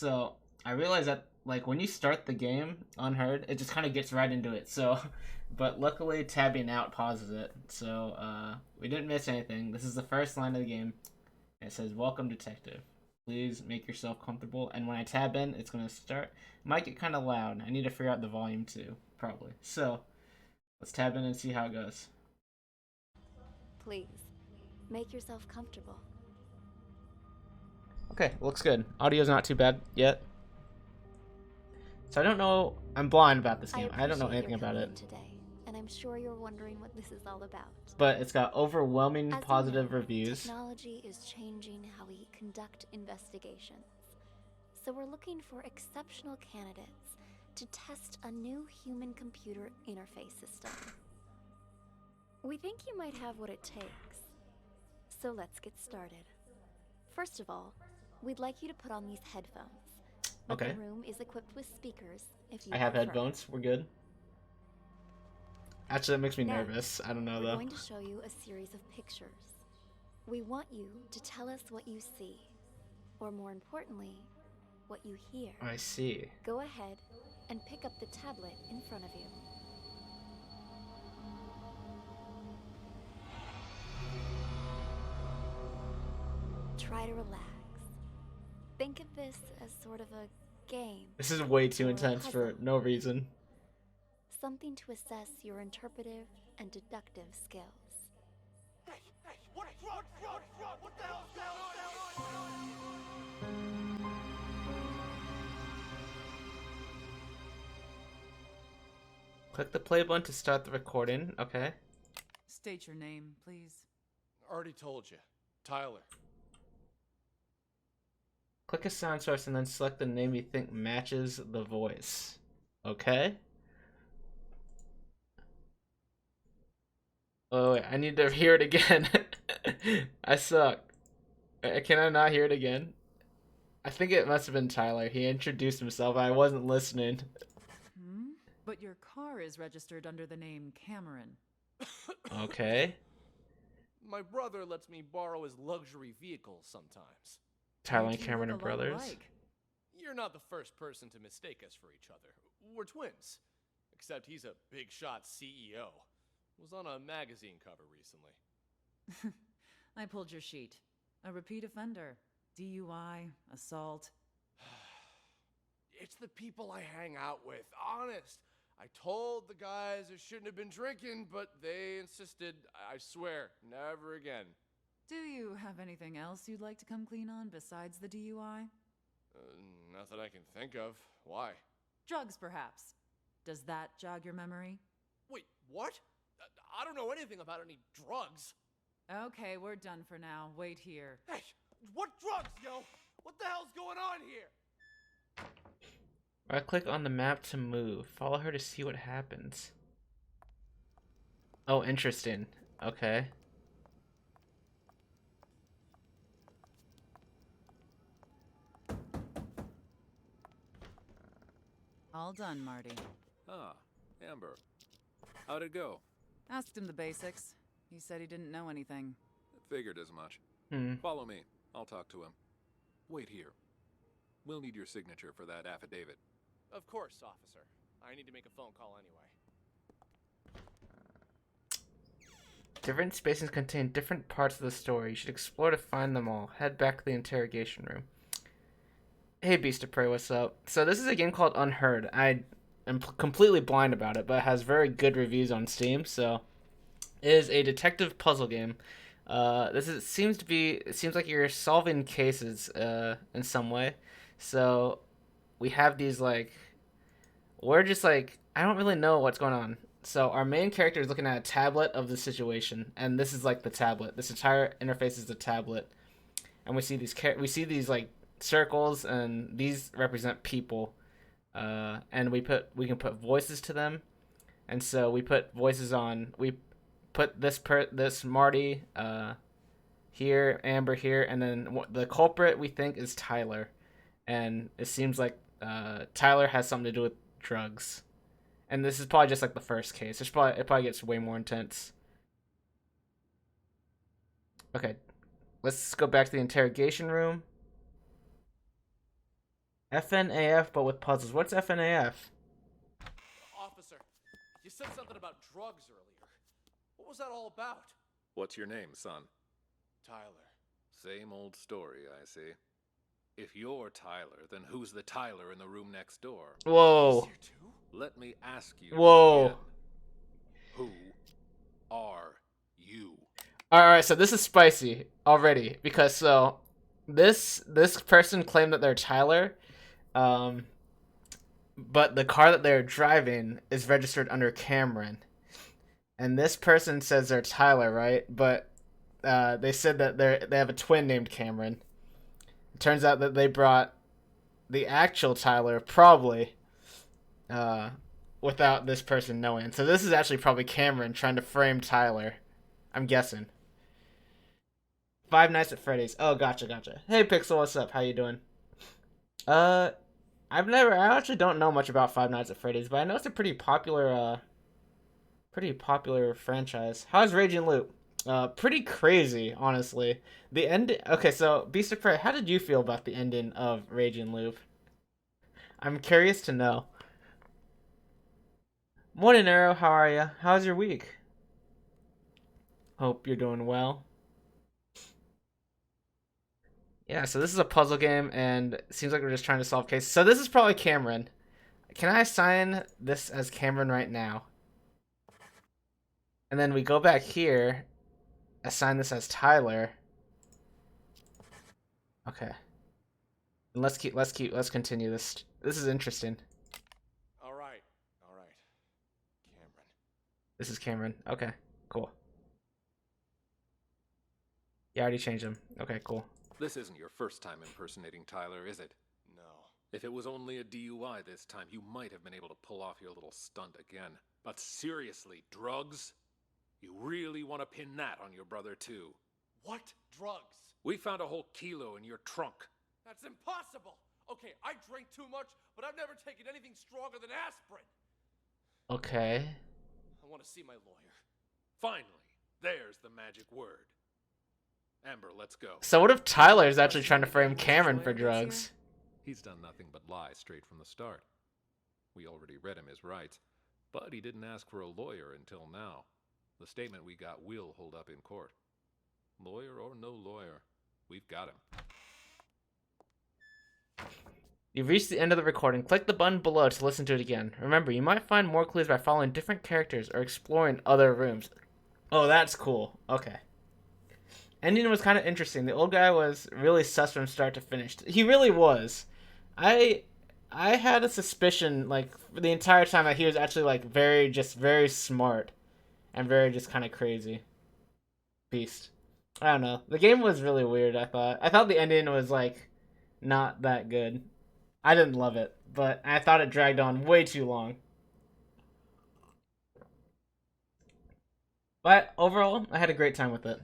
So I realized that like when you start the game Unheard, it just kind of gets right into it. So, but luckily tabbing out pauses it. So we didn't miss anything. This is the first line of the game. It says, "Welcome, detective. Please make yourself comfortable." And when I tab in, it's gonna start. It might get kind of loud. I need to figure out the volume too, probably. So let's tab in and see how it goes. Please, make yourself comfortable. Okay, looks good. Audio's not too bad yet. So I don't know. I'm blind about this game. I don't know appreciate anything your about coming it. in today, and I'm sure you're wondering what this is all about. But it's got overwhelming As positive you know, reviews. technology is changing how we conduct investigations. So we're looking for exceptional candidates to test a new human-computer interface system. We think you might have what it takes. So let's get started. First of all, we'd like you to put on these headphones. But Okay. the room is equipped with speakers if you I have prefer. headphones. We're good. Actually, that makes me Next, nervous. I don't know we're though. going to show you a series of pictures. We want you to tell us what you see, or more importantly, what you hear. I see. Go ahead and pick up the tablet in front of you. Try to relax. Think of this as sort of a game. This is way too or a intense for puzzle. no reason. Something to assess your interpretive and deductive skills. Hey, what the hell's going on? Click the play button to start the recording. Okay. State your name, please. Already told you. Tyler. Click a sound source and then select the name you think matches the voice. Okay. Oh wait, I need to hear it again. I suck. Can I not hear it again? I think it must have been Tyler. He introduced himself. I wasn't listening. But your car is registered under the name Cameron. Okay. My brother lets me borrow his luxury vehicles sometimes. Tyler You and two Cameron are look a lot brothers. alike. You're not the first person to mistake us for each other. We're twins. Except he's a big shot CEO. Was on a magazine cover recently. I pulled your sheet. A repeat offender. DUI, assault. It's the people I hang out with, honest. I told the guys I shouldn't have been drinking, but they insisted. I swear, never again. Do you have anything else you'd like to come clean on besides the DUI? Not that I can think of. Why? Drugs, perhaps. Does that jog your memory? Wait, what? I don't know anything about any drugs. Okay, we're done for now. Wait here. Hey, what drugs, yo? What the hell's going on here? Right click on the map to move. Follow her to see what happens. Oh, interesting. Okay. All done, Marty. Ah, Amber. How'd it go? Asked him the basics. He said he didn't know anything. Figured as much. Hmm. Follow me. I'll talk to him. Wait here. We'll need your signature for that affidavit. Of course, officer. I need to make a phone call anyway. Different spaces contain different parts of the story. You should explore to find them all. Head back to the interrogation room. Hey, Beast of Prey, what's up? So this is a game called Unheard. I am completely blind about it, but it has very good reviews on Steam. So it is a detective puzzle game. It seems like you're solving cases in some way. So we have these we're just like, I don't really know what's going on. So our main character is looking at a tablet of the situation, and this is like the tablet. This entire interface is a tablet, and we see these like circles, and these represent people, and we can put voices to them, and so we put voices on. We put this Marty here, Amber here, and then the culprit we think is Tyler, and it seems like Tyler has something to do with drugs. And this is probably just like the first case. It probably gets way more intense. Okay, let's go back to the interrogation room. FNAF, but with puzzles. What's FNAF? Officer, you said something about drugs earlier. What was that all about? What's your name, son? Tyler. Same old story, I see. If you're Tyler, then who's the Tyler in the room next door? Whoa. He's here too? Let me ask you Whoa. again. Who are you? Alright, so this is spicy already. Because so this person claimed that they're Tyler. But the car that they're driving is registered under Cameron. And this person says they're Tyler, right? But they said that they have a twin named Cameron. It turns out that they brought the actual Tyler, probably, without this person knowing. So this is actually probably Cameron trying to frame Tyler. I'm guessing. Five Nights at Freddy's. Oh, gotcha. Hey, Pixel, what's up? How you doing? I actually don't know much about Five Nights at Freddy's, but I know it's a pretty popular franchise. How's Raging Loop? Pretty crazy, honestly. The end. Okay, so Beast of Prey, how did you feel about the ending of Raging Loop? I'm curious to know. Morning, Arrow. How are you? How's your week? Hope you're doing well. Yeah, so this is a puzzle game, and it seems like we're just trying to solve cases. So this is probably Cameron. Can I assign this as Cameron right now? And then we go back here, assign this as Tyler. Okay. And let's continue this. This is interesting. All right. Cameron. This is Cameron. Okay, cool. Yeah, I already changed him. Okay, cool. This isn't your first time impersonating Tyler, is it? No. If it was only a DUI this time, you might have been able to pull off your little stunt again. But seriously, drugs? You really want to pin that on your brother, too? What drugs? We found a whole kilo in your trunk. That's impossible. Okay, I drink too much, but I've never taken anything stronger than aspirin. Okay. I want to see my lawyer. Finally, there's the magic word. Amber, let's go. So what if Tyler's actually trying to frame Cameron for drugs? He's done nothing but lie straight from the start. We already read him his rights, but he didn't ask for a lawyer until now. The statement we got will hold up in court. Lawyer or no lawyer, we've got him. You've reached the end of the recording. Click the button below to listen to it again. Remember, you might find more clues by following different characters or exploring other rooms. Oh, that's cool. Okay. Ending was kind of interesting. The old guy was really sus from start to finish. He really was. I had a suspicion, like, for the entire time that he was actually, like, very smart. And very just kind of crazy. Beast. I don't know. The game was really weird, I thought. I thought the ending was, like, not that good. I didn't love it, but I thought it dragged on way too long. But overall, I had a great time with it.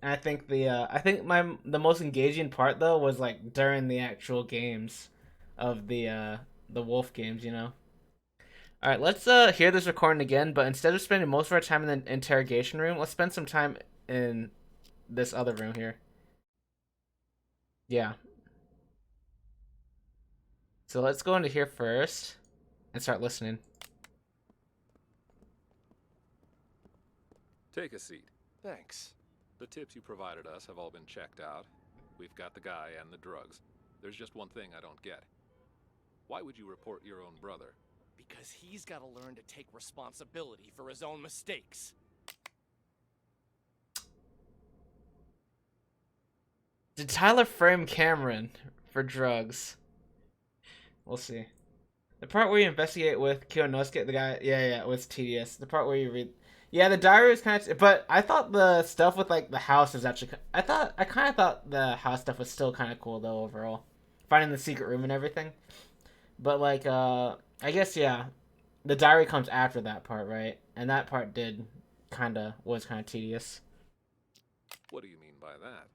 And I think the most engaging part though was like during the actual games of the wolf games, you know. All right, let's hear this recording again, but instead of spending most of our time in the interrogation room, let's spend some time in this other room here. Yeah. So let's go into here first and start listening. Take a seat. Thanks. The tips you provided us have all been checked out. We've got the guy and the drugs. There's just one thing I don't get. Why would you report your own brother? Because he's got to learn to take responsibility for his own mistakes. Did Tyler frame Cameron for drugs? We'll see. The part where you investigate with Kiyonosuke, the guy, yeah, it was tedious. The part where you read, yeah, the diary was kind of, but I thought the stuff with like the house was actually, I kind of thought the house stuff was still kind of cool though overall, finding the secret room and everything. But like, I guess yeah, the diary comes after that part, right? And that part was kind of tedious. What do you mean by that?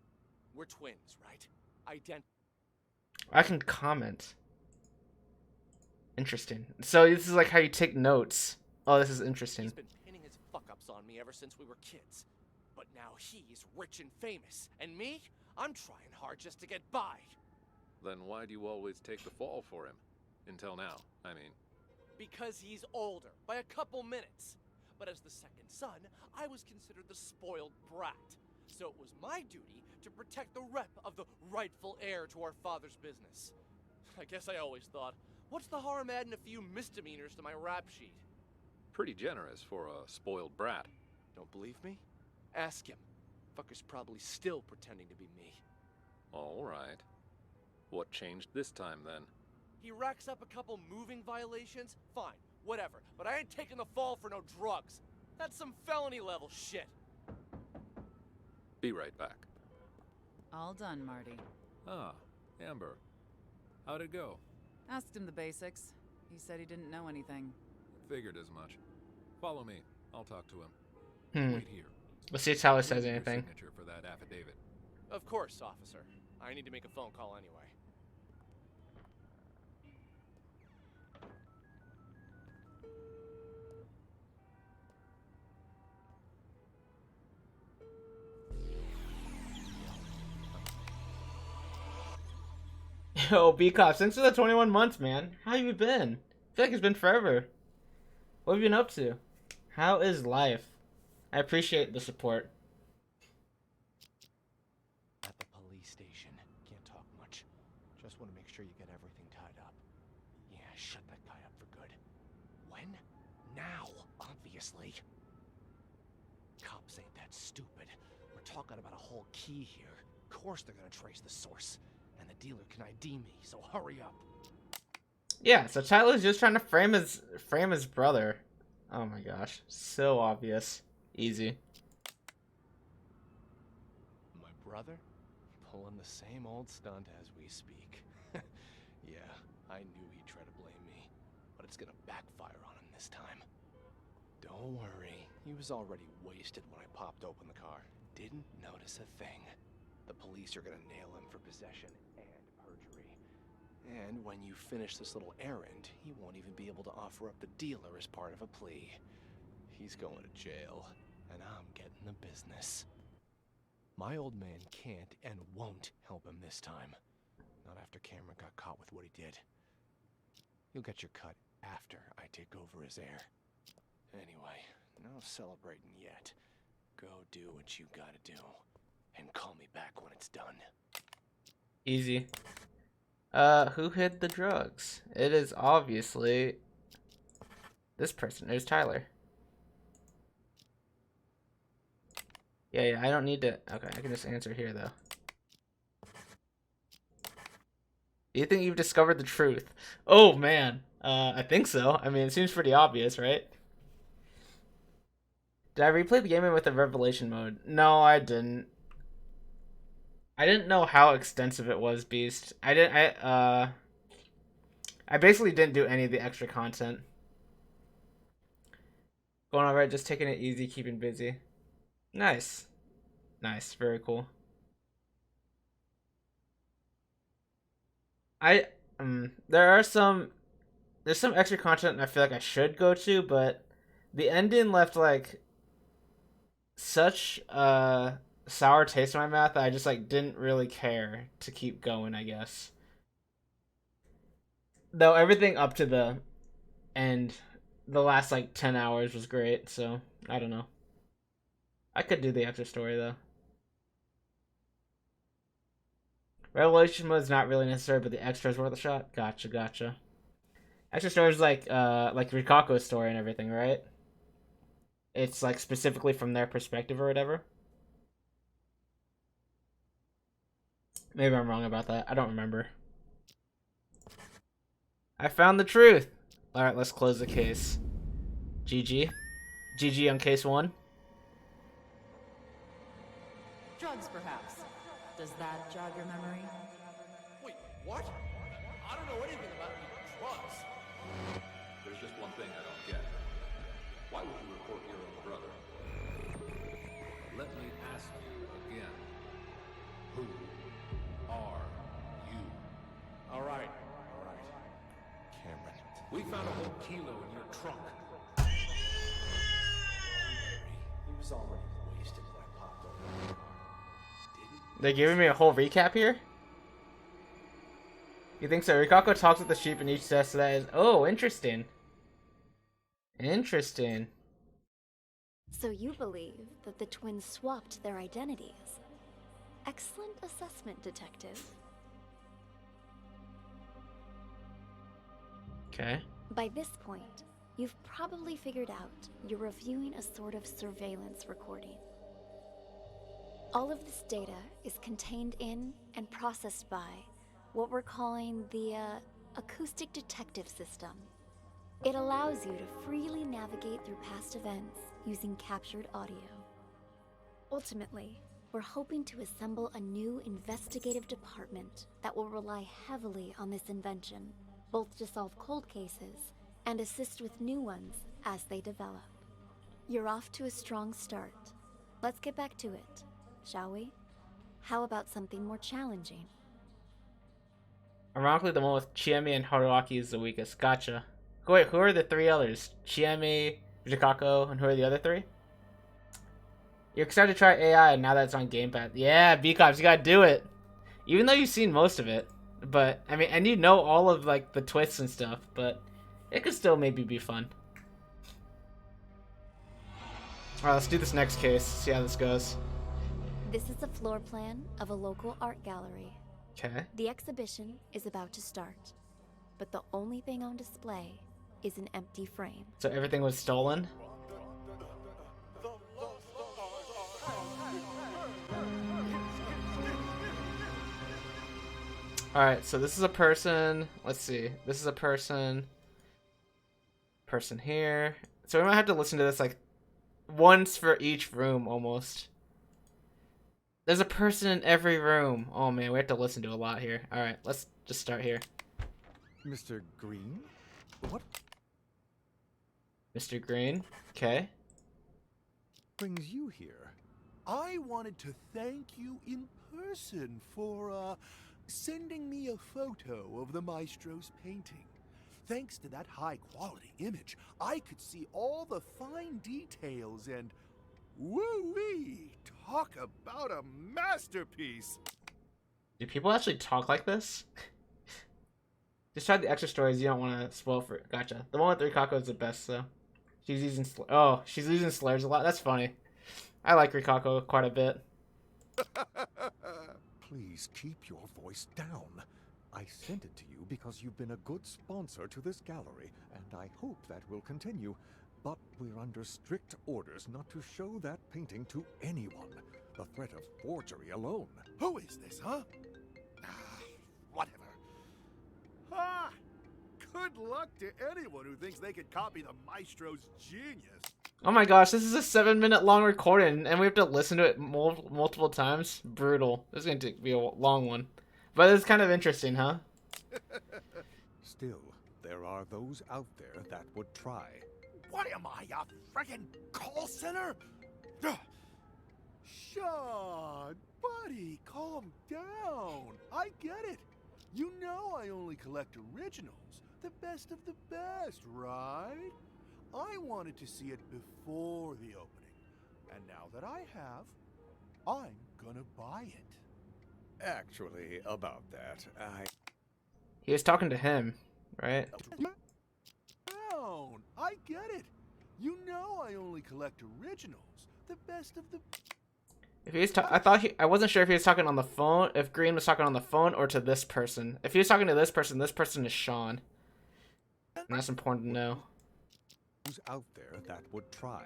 We're twins, right? I can comment. Interesting. So this is like how you take notes. Oh, this is interesting. He's been pinning his fuck-ups on me ever since we were kids. But now he's rich and famous. And me? I'm trying hard just to get by. Then why do you always take the fall for him? Until now, I mean. Because he's older, by a couple minutes. But as the second son, I was considered the spoiled brat. So it was my duty to protect the rep of the rightful heir to our father's business. I guess I always thought, what's the harm adding a few misdemeanors to my rap sheet? Pretty generous for a spoiled brat. Don't believe me? Ask him. Fucker's probably still pretending to be me. All right. What changed this time, then? He racks up a couple moving violations? Fine, whatever. But I ain't taking the fall for no drugs. That's some felony level shit. Be right back. All done, Marty. Ah, Amber. How'd it go? Asked him the basics. He said he didn't know anything. Figured as much. Follow me. I'll talk to him. Wait here. Let's see if Tyler I says need your anything. signature for that affidavit. Of course, officer. I need to make a phone call anyway. Yo, B-Cop, thanks for the 21 months, man. How you been? I feel like it's been forever. What have you been up to? How is life? I appreciate the support. At the police station. Can't talk much. Just want to make sure you get everything tied up. Yeah, shut that guy up for good. When? Now, obviously. Cops ain't that stupid. We're talking about a whole key here. Of course they're gonna trace the source. And the dealer can ID me, so hurry up. Yeah, so Tyler's just trying to frame his brother. Oh my gosh, so obvious. Easy. My brother? Pulling the same old stunt as we speak. Yeah, I knew he'd try to blame me, but it's gonna backfire on him this time. Don't worry, he was already wasted when I popped open the car. Didn't notice a thing. The police are gonna nail him for possession and perjury. And when you finish this little errand, he won't even be able to offer up the dealer as part of a plea. He's going to jail, and I'm getting the business. My old man can't and won't help him this time. Not after Cameron got caught with what he did. You'll get your cut after I take over as heir. Anyway, no celebrating yet. Go do what you gotta do. And call me back when it's done. Easy. Who hid the drugs? It is obviously this person. There's Tyler. Yeah, I don't need to. Okay, I can just answer here though. Do you think you've discovered the truth? Oh man, I think so. I mean, it seems pretty obvious, right? Did I replay the game with the revelation mode? No, I didn't. I didn't know how extensive it was, Beast. I basically didn't do any of the extra content. Going alright, just taking it easy, keeping busy. Nice. Nice, very cool. There's some extra content I feel like I should go to, but the ending left like such sour taste in my mouth that I just like didn't really care to keep going, I guess. Though everything up to the end, the last like 10 hours was great, so I don't know. I could do the extra story though. Revelation mode is not really necessary, but the extra is worth a shot. Gotcha. Extra story is like Rikako's story and everything, right? It's like specifically from their perspective or whatever. Maybe I'm wrong about that. I don't remember. I found the truth. Alright, let's close the case. GG. GG on case 1. Drugs, perhaps. Does that jog your memory? Wait, what? I don't know anything about any drugs. There's just one thing I don't get. Why would you report your own brother? Let me ask you again. Who are you? All right. Cameron. We found a whole kilo in your trunk. He was already wasted when I popped open the car. They're giving me a whole recap here? You think so? Rikako talks with the sheep in each test, so that is... Oh, interesting. Interesting. So you believe that the twins swapped their identities? Excellent assessment, detective. Okay. By this point, you've probably figured out you're reviewing a sort of surveillance recording. All of this data is contained in and processed by what we're calling the acoustic detective system. It allows you to freely navigate through past events using captured audio. Ultimately, we're hoping to assemble a new investigative department that will rely heavily on this invention, both to solve cold cases and assist with new ones as they develop. You're off to a strong start. Let's get back to it, shall we? How about something more challenging? Ironically, the one with Chiemi and Haruaki is the weakest. Gotcha. Wait, who are the three others? Chiemi, Rikako, and who are the other three? You're excited to try AI now that it's on Game Pass. Yeah, B-Cops, you gotta do it. Even though you've seen most of it. But, I mean, and you know all of, like, the twists and stuff, but it could still maybe be fun. Alright, let's do this next case, see how this goes. This is a floor plan of a local art gallery. Okay. The exhibition is about to start, but the only thing on display is an empty frame. So everything was stolen? Alright, so this is a person. Let's see. This is a person. Person here. So we might have to listen to this like once for each room almost. There's a person in every room. Oh man, we have to listen to a lot here. Alright, let's just start here. Mr. Green? What Mr. Green. Okay. brings you here? I wanted to thank you in person for, sending me a photo of the maestro's painting. Thanks to that high-quality image, I could see all the fine details and... woo-wee! Talk about a masterpiece! Do people actually talk like this? Just try the extra stories you don't want to spoil for. Gotcha. The one with Rikako is the best, though. She's using she's using slurs a lot. That's funny. I like Rikako quite a bit. Please keep your voice down. I sent it to you because you've been a good sponsor to this gallery, and I hope that will continue. But we're under strict orders not to show that painting to anyone. The threat of forgery alone. Who is this, huh? Whatever. Ah! Good luck to anyone who thinks they could copy the maestro's genius. Oh my gosh, this is a 7-minute long recording, and we have to listen to it multiple times. Brutal. This is going to be a long one. But it's kind of interesting, huh? Still, there are those out there that would try. What am I, a friggin' call center? Ugh. Sean, buddy, calm down. I get it. You know I only collect originals. The best of the best, right? I wanted to see it before the opening. And now that I have, I'm gonna buy it. Actually, about that, He was talking to him, right? Down. I get it. You know I only collect originals. The best of the... If he was I wasn't sure if he was talking on the phone, if Green was talking on the phone or to this person. If he was talking to this person is Sean. And that's important to know. who's out there that would try.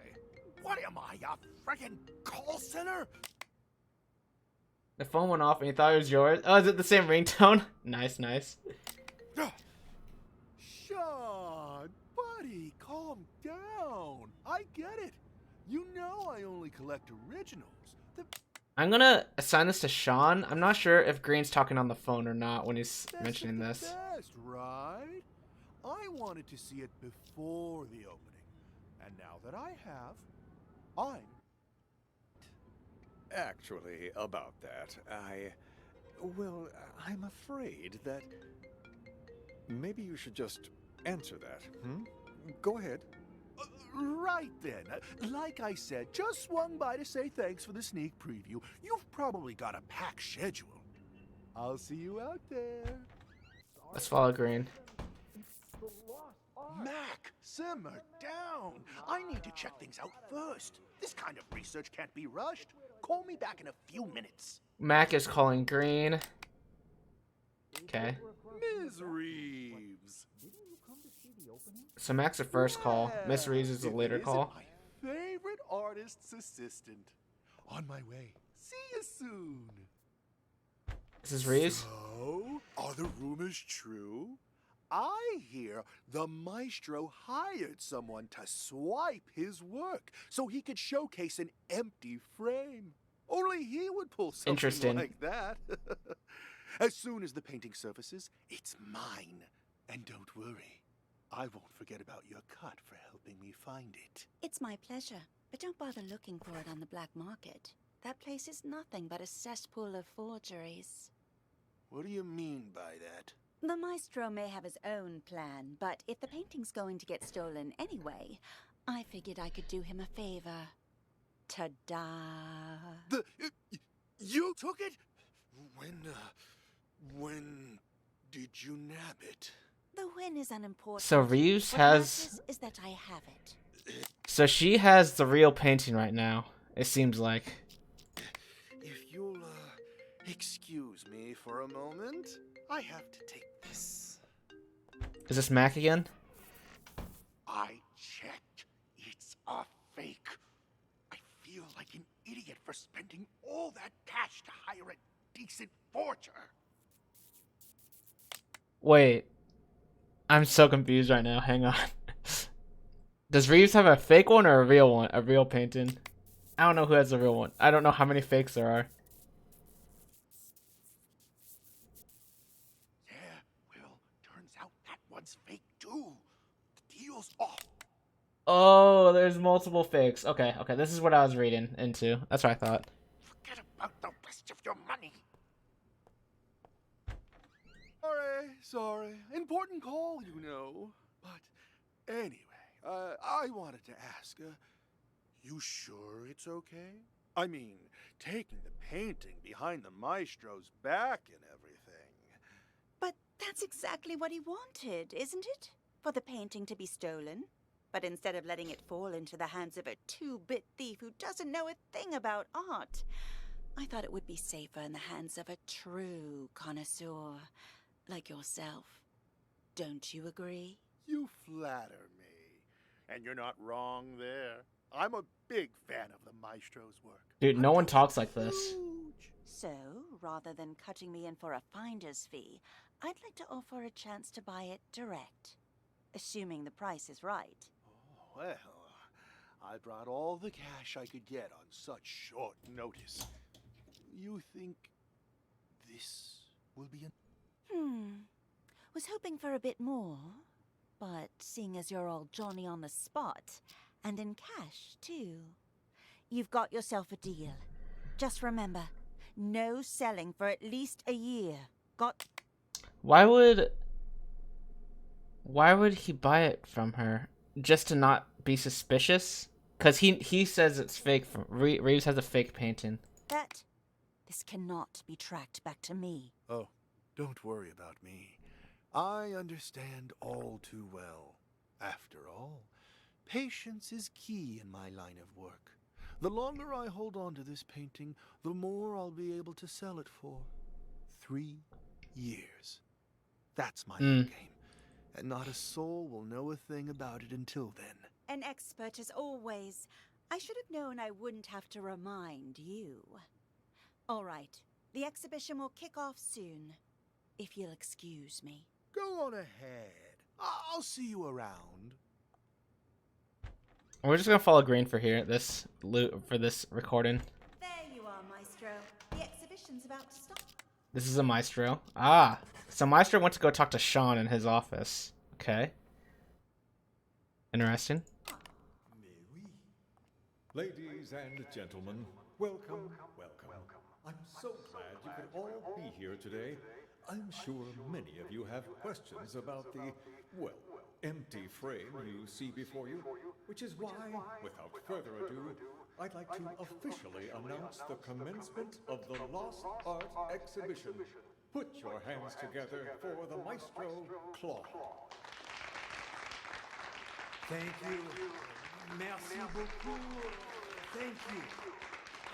What am I, a friggin' call center? The phone went off and you thought it was yours? Oh, is it the same ringtone? Nice, nice. Sean, buddy, calm down. I get it. You know I only collect originals. I'm gonna assign this to Sean. I'm not sure if Green's talking on the phone or not when he's Best mentioning of the this. Best, right? I wanted to see it before the opening. And now that I have, I'm... Actually, about that, well, I'm afraid that... Maybe you should just answer that, hmm? Go ahead. Right then. Like I said, just swung by to say thanks for the sneak preview. You've probably got a packed schedule. I'll see you out there. Let's follow green. Mac, simmer down. I need to check things out first. This kind of research can't be rushed. Call me back in a few minutes. Mac is calling green. Okay. Ms. Reeves. So Mac's the first call. Miss Reeves is the If later it isn't call. my favorite artist's assistant. On my way. See you soon. This is Reeves. So, are the rumors true? I hear the maestro hired someone to swipe his work so he could showcase an empty frame. Only he would pull something Interesting. like that. As soon as the painting surfaces, it's mine. And don't worry, I won't forget about your cut for helping me find it. It's my pleasure, but don't bother looking for it on the black market. That place is nothing but a cesspool of forgeries. What do you mean by that? The maestro may have his own plan, but if the painting's going to get stolen anyway, I figured I could do him a favor. Ta-da! You took it? When did you nab it? The win is unimportant. So Reeves What has. matters is that I have it. So she has the real painting right now. It seems like. If you'll, excuse me for a moment, I have to take this. Is this Mac again? I checked. It's a fake. I feel like an idiot for spending all that cash to hire a decent forger. Wait. I'm so confused right now. Hang on. Does Reeves have a fake one or a real one? A real painting? I don't know who has the real one. I don't know how many fakes there are. Yeah, well, turns out that one's fake too. The deal's off. Oh, there's multiple fakes. Okay, okay. This is what I was reading into. That's what I thought. Forget about the rest of your money. Sorry. Important call, you know. But anyway, I wanted to ask, you sure it's okay? I mean, taking the painting behind the maestro's back and everything. But that's exactly what he wanted, isn't it? For the painting to be stolen. But instead of letting it fall into the hands of a two-bit thief who doesn't know a thing about art, I thought it would be safer in the hands of a true connoisseur like yourself. Don't you agree? You flatter me. And you're not wrong there. I'm a big fan of the maestro's work. Dude, no one talks like this. Huge. So, rather than cutting me in for a finder's fee, I'd like to offer a chance to buy it direct. Assuming the price is right. Oh, well, I brought all the cash I could get on such short notice. You think this will be Was hoping for a bit more. But seeing as you're all Johnny on the spot, and in cash, too, you've got yourself a deal. Just remember, no selling for at least a year. Got... Why would he buy it from her? Just to not be suspicious? Because he says it's fake. Reeves has a fake painting. That... This cannot be tracked back to me. Oh, don't worry about me. I understand all too well. After all, patience is key in my line of work. The longer I hold on to this painting, the more I'll be able to sell it for. 3 years. That's my end game. And not a soul will know a thing about it until then. An expert as always. I should have known I wouldn't have to remind you. All right, the exhibition will kick off soon. If you'll excuse me. Go on ahead. I'll see you around. We're just gonna follow green for here. For this recording. There you are, Maestro. The exhibition's about to start. This is a maestro. Ah, so maestro went to go talk to Sean in his office. Okay. Interesting. Ladies and gentlemen, welcome, welcome. I'm so glad you could all be here today. I'm sure many of you have questions about the, well, empty frame you see before you, which is why, without further ado, I'd like to officially announce the commencement of the Lost Art Exhibition, Put your hands together for the Maestro Claw. Thank you. Merci beaucoup. Thank you.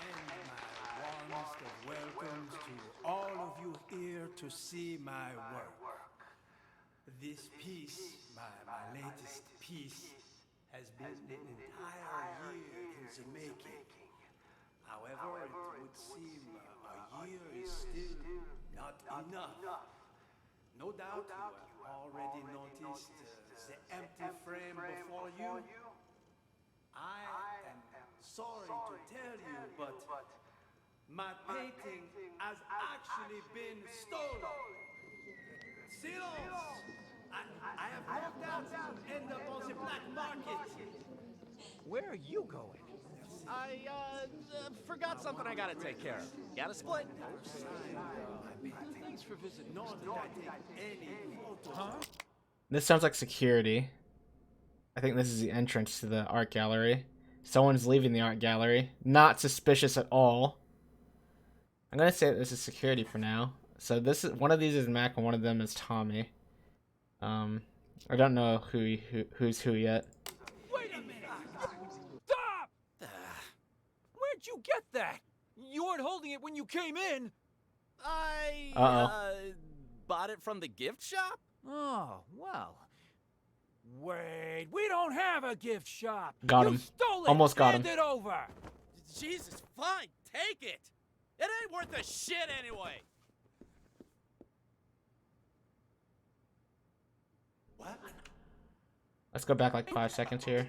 And my warmest of welcomes to all of you here to see my work. This piece, my latest piece, has been an entire year in the making. However, it would seem a year is still not enough. No doubt you have already noticed the empty frame before you. I am sorry to tell you, but my painting has actually been stolen. Silence! I have no doubt it will end up on the black market. Where are you going? I, forgot something I gotta take care of. Got a split? Thanks for visiting. Nor did I take any photos. This sounds like security. I think this is the entrance to the art gallery. Someone's leaving the art gallery. Not suspicious at all. I'm gonna say that this is security for now. So this is one of these is Mac and one of them is Tommy. I don't know who's who yet. Wait a minute! Stop! Where'd you get that? You weren't holding it when you came in. I bought it from the gift shop? Oh, well. Wait, we don't have a gift shop. Got You him. stole it. Almost got him. Hand it over. Jesus, fine, take it. It ain't worth a shit anyway. What? Let's go back like 5 seconds here.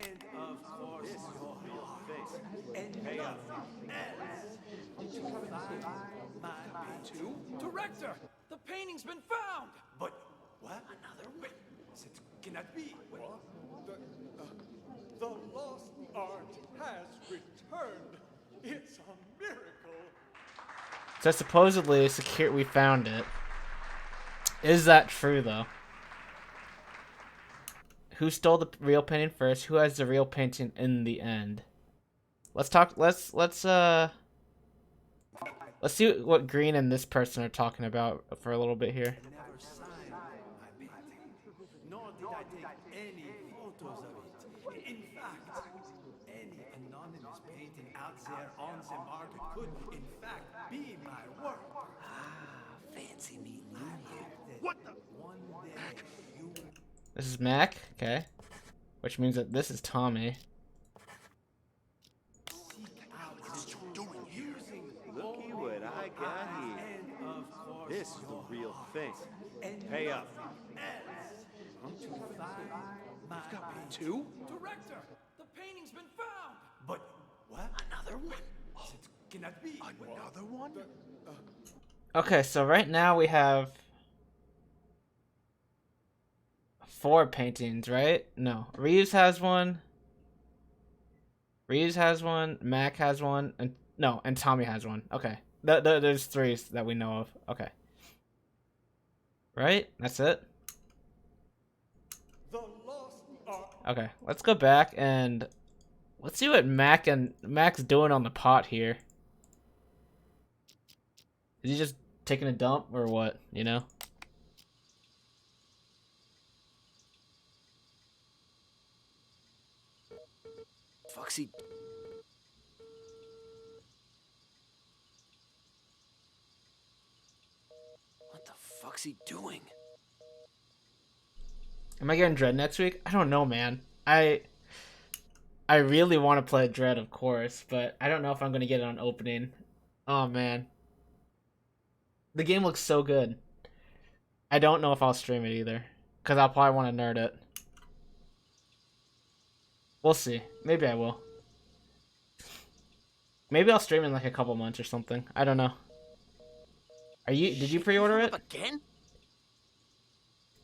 And of course, your real face. And nothing else. To find my painting. Director, the painting's been found. But what? Another way? It cannot be. What? The lost art has returned. It's a miracle. So supposedly we found it. Is that true though? Who stole the real painting first? Who has the real painting in the end? Let's talk. Let's see what Green and this person are talking about for a little bit here. Never signed my painting. Nor did I take any photos of it. In fact, any anonymous painting out there on the market could, in fact, be my work. Fancy meeting you here. What the? One day you This is Mac, okay, which means that this is Tommy. seek out what you're doing Looky what I got here. and of course This is the real thing. and Pay up. else to find my painting. Two? Director, the painting's been found. But what? Another one? It cannot be. Another one? Okay, so right now we have 4 paintings, right? No, Reeves has one. Mac has one, and Tommy has one. Okay, there's 3 that we know of. Okay, right? That's it. The lost art. Okay, let's go back and let's see what Mac's doing on the pot here. Is he just taking a dump or what? You know? Foxy. What the fuck's he doing? Am I getting Dread next week? I don't know, man. I really want to play Dread, of course, but I don't know if I'm gonna get it on opening. Oh man, the game looks so good. I don't know if I'll stream it either, cause I'll probably want to nerd it. We'll see. Maybe I will. Maybe I'll stream in like a couple months or something. I don't know. Did you pre-order it? Again?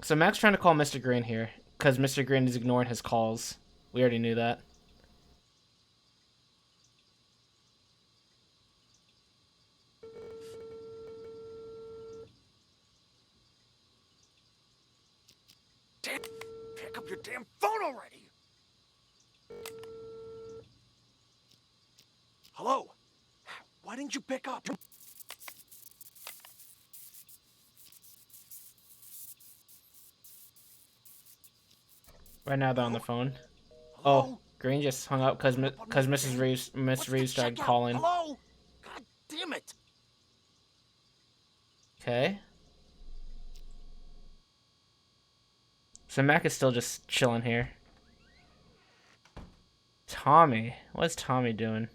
So Mac's trying to call Mr. Green here, because Mr. Green is ignoring his calls. We already knew that. Damn, pick up your damn phone already! Hello? Why didn't you pick up? Right now they're on the phone. Hello? Oh, Green just hung up because Miss Reeves tried calling. Hello? God damn it! Okay. So Mac is still just chilling here. Tommy, what's Tommy doing?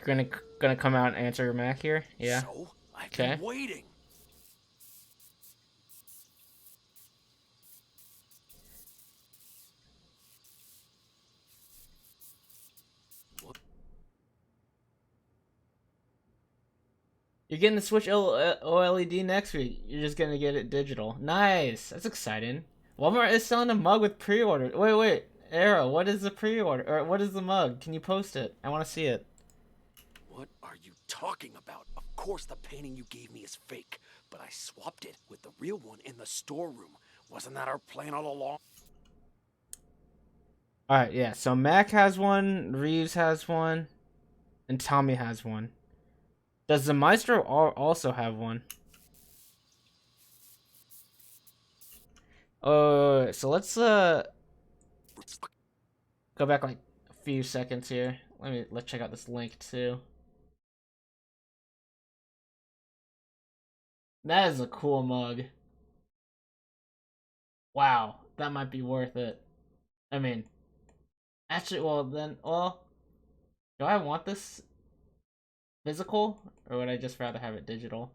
Gonna come out and answer Mac here? Yeah. So, I've Okay. been waiting. You're getting the Switch OLED next week. You're just gonna get it digital. Nice. That's exciting. Walmart is selling a mug with pre-order. Wait. Arrow, what is the pre-order? Or what is the mug? Can you post it? I want to see it. What are you talking about? Of course the painting you gave me is fake, but I swapped it with the real one in the storeroom. Wasn't that our plan all along? Alright, yeah. So Mac has one, Reeves has one, and Tommy has one. Does the Maestro also have one? So let's go back like a few seconds here. Let's check out this link too. That is a cool mug. Wow, that might be worth it. I mean, actually, do I want this physical, or would I just rather have it digital?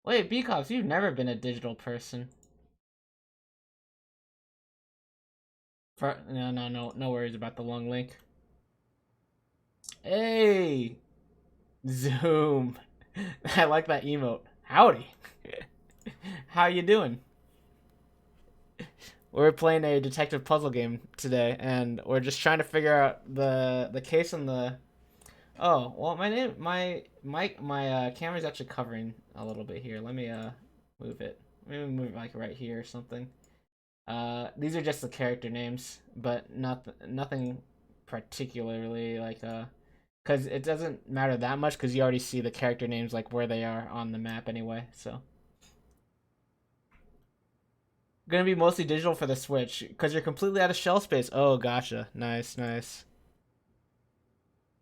Wait, Beacops, you've never been a digital person. No worries about the long link. Hey, Zoom. I like that emote. Howdy. How you doing? We're playing a detective puzzle game today, and we're just trying to figure out the case on the. Oh well, my camera's actually covering a little bit here. Let me move it. Maybe move it like right here or something. These are just the character names, but nothing particularly like because it doesn't matter that much because you already see the character names like where they are on the map anyway. So gonna be mostly digital for the Switch because you're completely out of shell space. Oh, gotcha. Nice.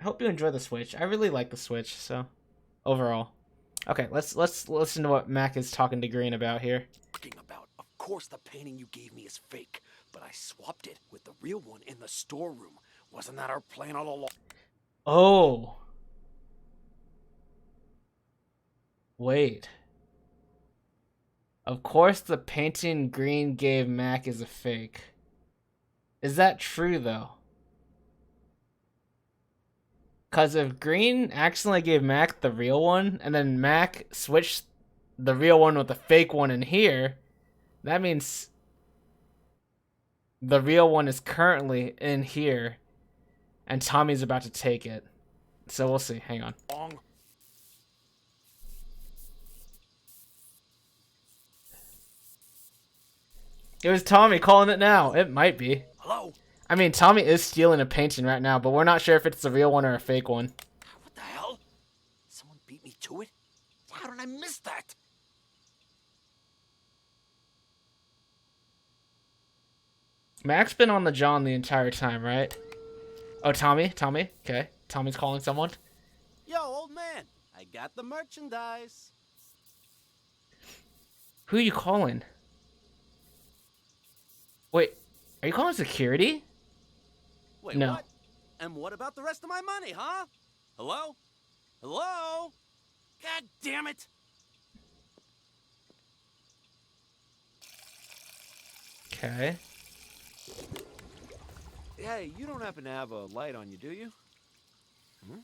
I hope you enjoy the Switch. I really like the Switch. So overall, okay. Let's listen to what Mac is talking to Green about here. Of course the painting you gave me is fake, but I swapped it with the real one in the storeroom. Wasn't that our plan all along? Oh. Wait. Of course the painting Green gave Mac is a fake. Is that true though? Because if Green accidentally gave Mac the real one, and then Mac switched the real one with the fake one in here, that means the real one is currently in here, and Tommy's about to take it. So we'll see. Hang on. It was Tommy calling it now. It might be. Hello? I mean, Tommy is stealing a painting right now, but we're not sure if it's the real one or a fake one. What the hell? Someone beat me to it? How did I miss that? Mac's been on the John the entire time, right? Oh, Tommy? Okay. Tommy's calling someone. Yo, old man, I got the merchandise. Who are you calling? Wait, are you calling security? Wait, no. What? And what about the rest of my money, huh? Hello? Hello? God damn it! Okay. Hey, you don't happen to have a light on you, do you? Hmm?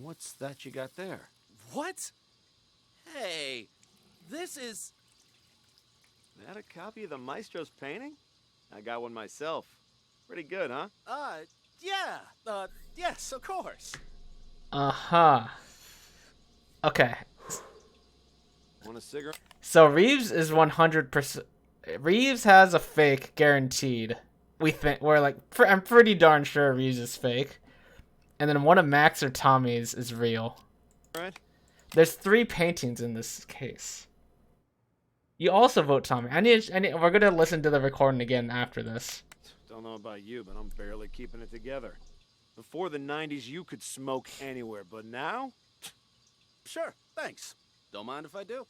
What's that you got there? What? Hey, this is... That a copy of the Maestro's painting? I got one myself. Pretty good, huh? Yeah. Yes, of course. Uh-huh. Okay. Want a cigarette? So Reeves is 100%. Reeves has a fake, guaranteed. I'm pretty darn sure Reeves is fake. And then one of Max or Tommy's is real. Right. There's 3 paintings in this case. You also vote Tommy. We're gonna listen to the recording again after this. Don't know about you, but I'm barely keeping it together. Before the 90s, you could smoke anywhere, but now? Sure, thanks. Don't mind if I do.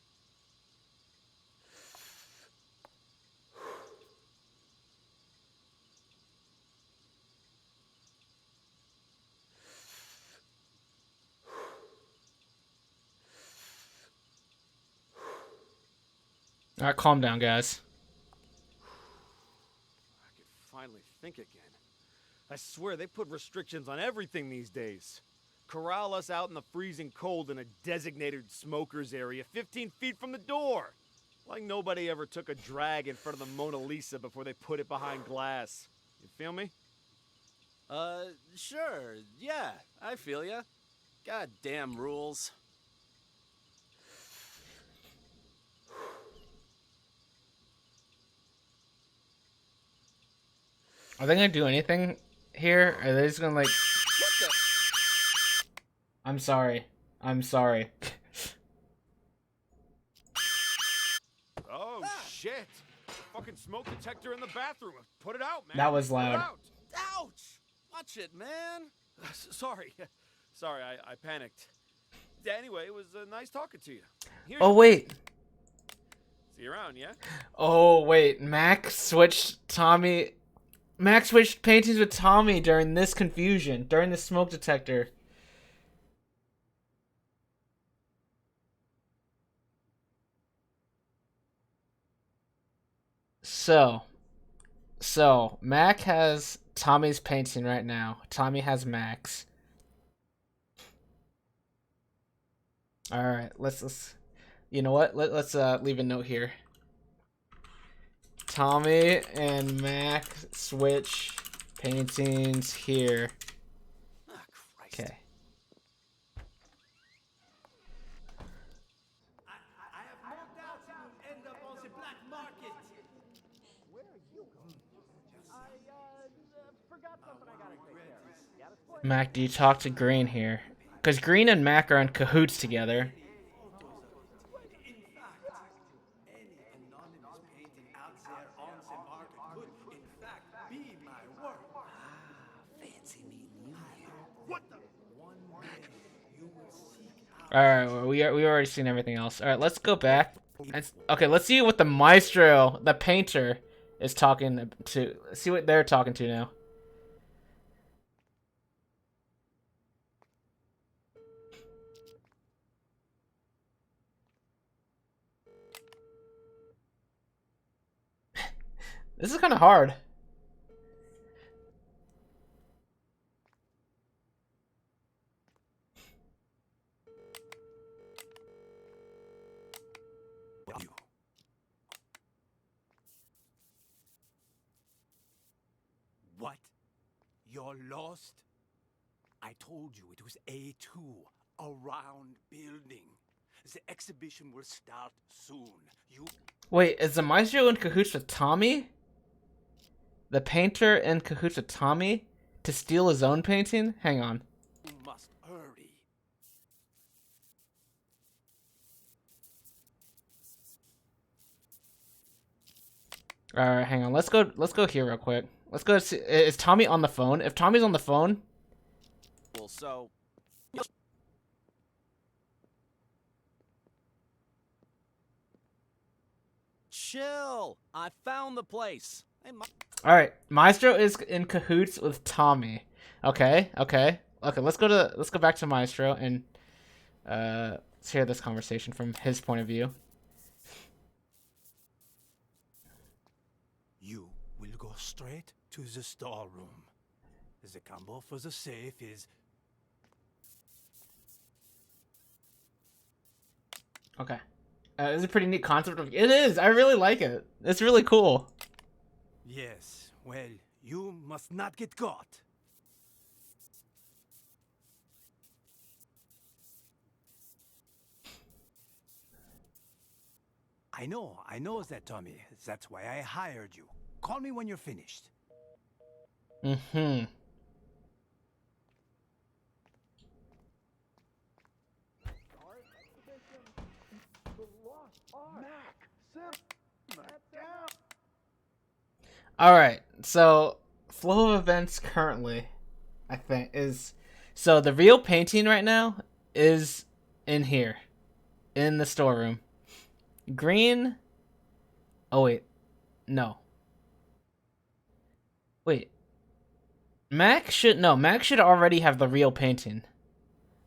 Alright, calm down, guys. I could finally think again. I swear they put restrictions on everything these days. Corral us out in the freezing cold in a designated smokers area 15 feet from the door. Like nobody ever took a drag in front of the Mona Lisa before they put it behind glass. You feel me? Sure. Yeah, I feel ya. Goddamn rules. Are they gonna do anything here? Are they just gonna like... What the? I'm sorry. I'm sorry. Oh, shit. Fucking smoke detector in the bathroom. Put it out, man. That was Put it loud. out. Ouch! Watch it, man. Sorry. Sorry, I panicked. Anyway, it was nice talking to you. Here's Oh, your- wait. See you around, yeah? Oh, wait. Mac switched paintings with Tommy during this confusion. During the smoke detector. So, Mac has Tommy's painting right now. Tommy has Mac's. Alright, let's you know what? Let's leave a note here. Tommy and Mac switch paintings here. Ah, Christ. Okay. I have no doubt you will end up on the black market. Where are you going? I forgot something I gotta take care of. Mac, do you talk to Green here? Because Green and Mac are in cahoots together. In fact, any anonymous painting out there on the market could, in fact, be my work. Fancy meeting you here. What the? One day you will seek out. Alright, well, we already seen everything else. Alright, let's go back. Okay, let's see what the maestro, the painter, is talking to. See what they're talking to now. This is kind of hard. You. What? You're lost? I told you it was A2, a round building. The exhibition will start soon. You Wait, is the maestro in cahoots with Tommy? The painter in cahoots with Tommy to steal his own painting? Hang on. must hurry. All right, hang on. Let's go here real quick. Let's go see. Is Tommy on the phone? If Tommy's on the phone, Well, so... Chill! I found the place. Hey, all right. Maestro is in cahoots with Tommy. Okay. Let's go back to Maestro and let's hear this conversation from his point of view. You will go straight to the storeroom. The combo for the safe is... Okay. It's a pretty neat concept. It is. I really like it. It's really cool. Yes, well, you must not get caught. I know that, Tommy. That's why I hired you. Call me when you're finished. Mm-hmm. Alright, so flow of events currently, I think, is... So the real painting right now is in here. In the storeroom. Green... Oh, wait. No. Wait. Mac should... No, Mac should already have the real painting.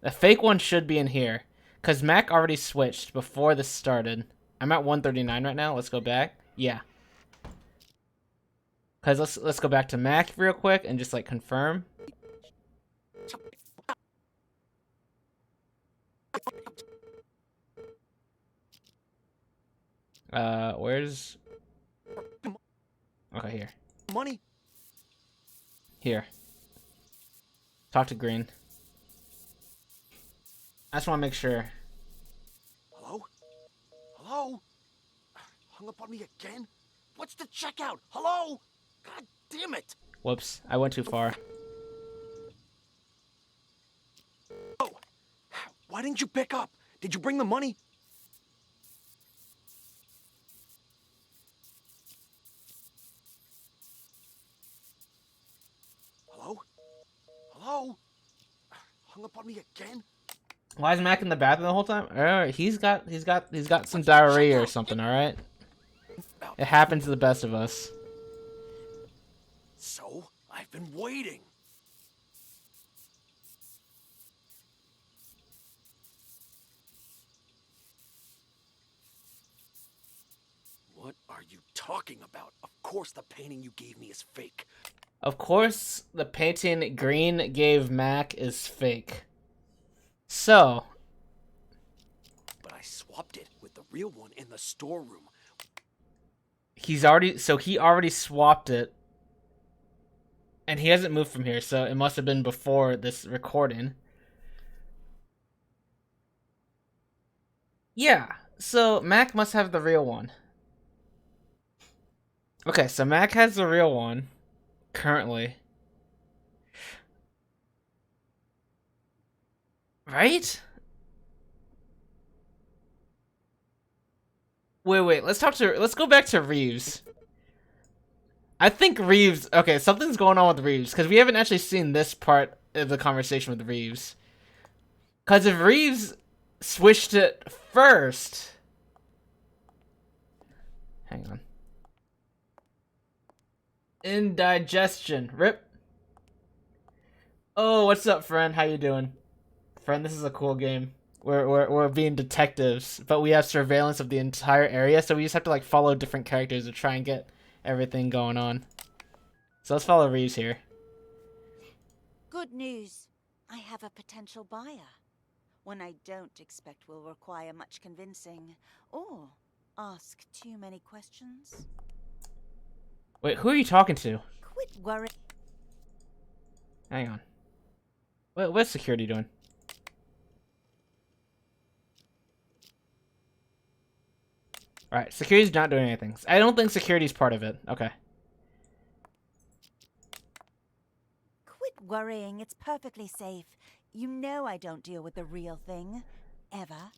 The fake one should be in here. Because Mac already switched before this started. I'm at 139 right now. Let's go back. Yeah. Because let's go back to Mac real quick and just, like, confirm. Where's... Okay, here. Money? Here. Talk to Green. I just want to make sure. Hello? Hello? Hung up on me again? What's the checkout? Hello? God damn it! Whoops, I went too far. Oh! Why didn't you pick up? Did you bring the money? Hello? Hello? Hung up on me again? Why is Mac in the bathroom the whole time? Alright, he's got some diarrhea or something, alright? It happens to the best of us. So, I've been waiting. What are you talking about? Of course the painting you gave me is fake. Of course, the painting Green gave Mac is fake. So... But I swapped it with the real one in the storeroom. he already swapped it. And he hasn't moved from here, so it must have been before this recording. Yeah, so Mac must have the real one. Okay, so Mac has the real one, currently. Right? Wait, let's go back to Reeves. I think Reeves... Okay, something's going on with Reeves, because we haven't actually seen this part of the conversation with Reeves. Because if Reeves switched it first... Hang on. Indigestion. Rip. Oh, what's up, friend? How you doing? Friend, this is a cool game. We're being detectives, but we have surveillance of the entire area, so we just have to, like, follow different characters to try and get everything going on. So let's follow Reeves here. Good news. I have a potential buyer. One I don't expect will require much convincing, or ask too many questions. Wait, who are you talking to? Quit worrying. Hang on. What's security doing? Alright, security's not doing anything. I don't think security's part of it. Okay. Quit worrying. It's perfectly safe. You know I don't deal with the real thing. Ever.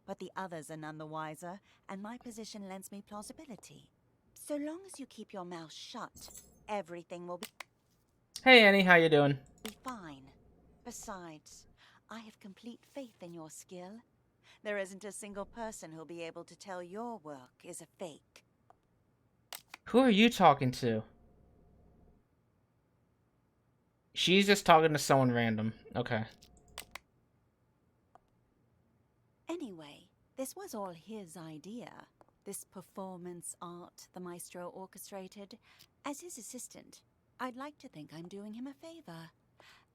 But the others are none the wiser, and my position lends me plausibility. So long as you keep your mouth shut, everything will be... Hey, Annie, how you doing? fine. Besides, I have complete faith in your skill. There isn't a single person who'll be able to tell your work is a fake. Who are you talking to? She's just talking to someone random. Okay. Anyway, this was all his idea. This performance art the maestro orchestrated. As his assistant, I'd like to think I'm doing him a favor.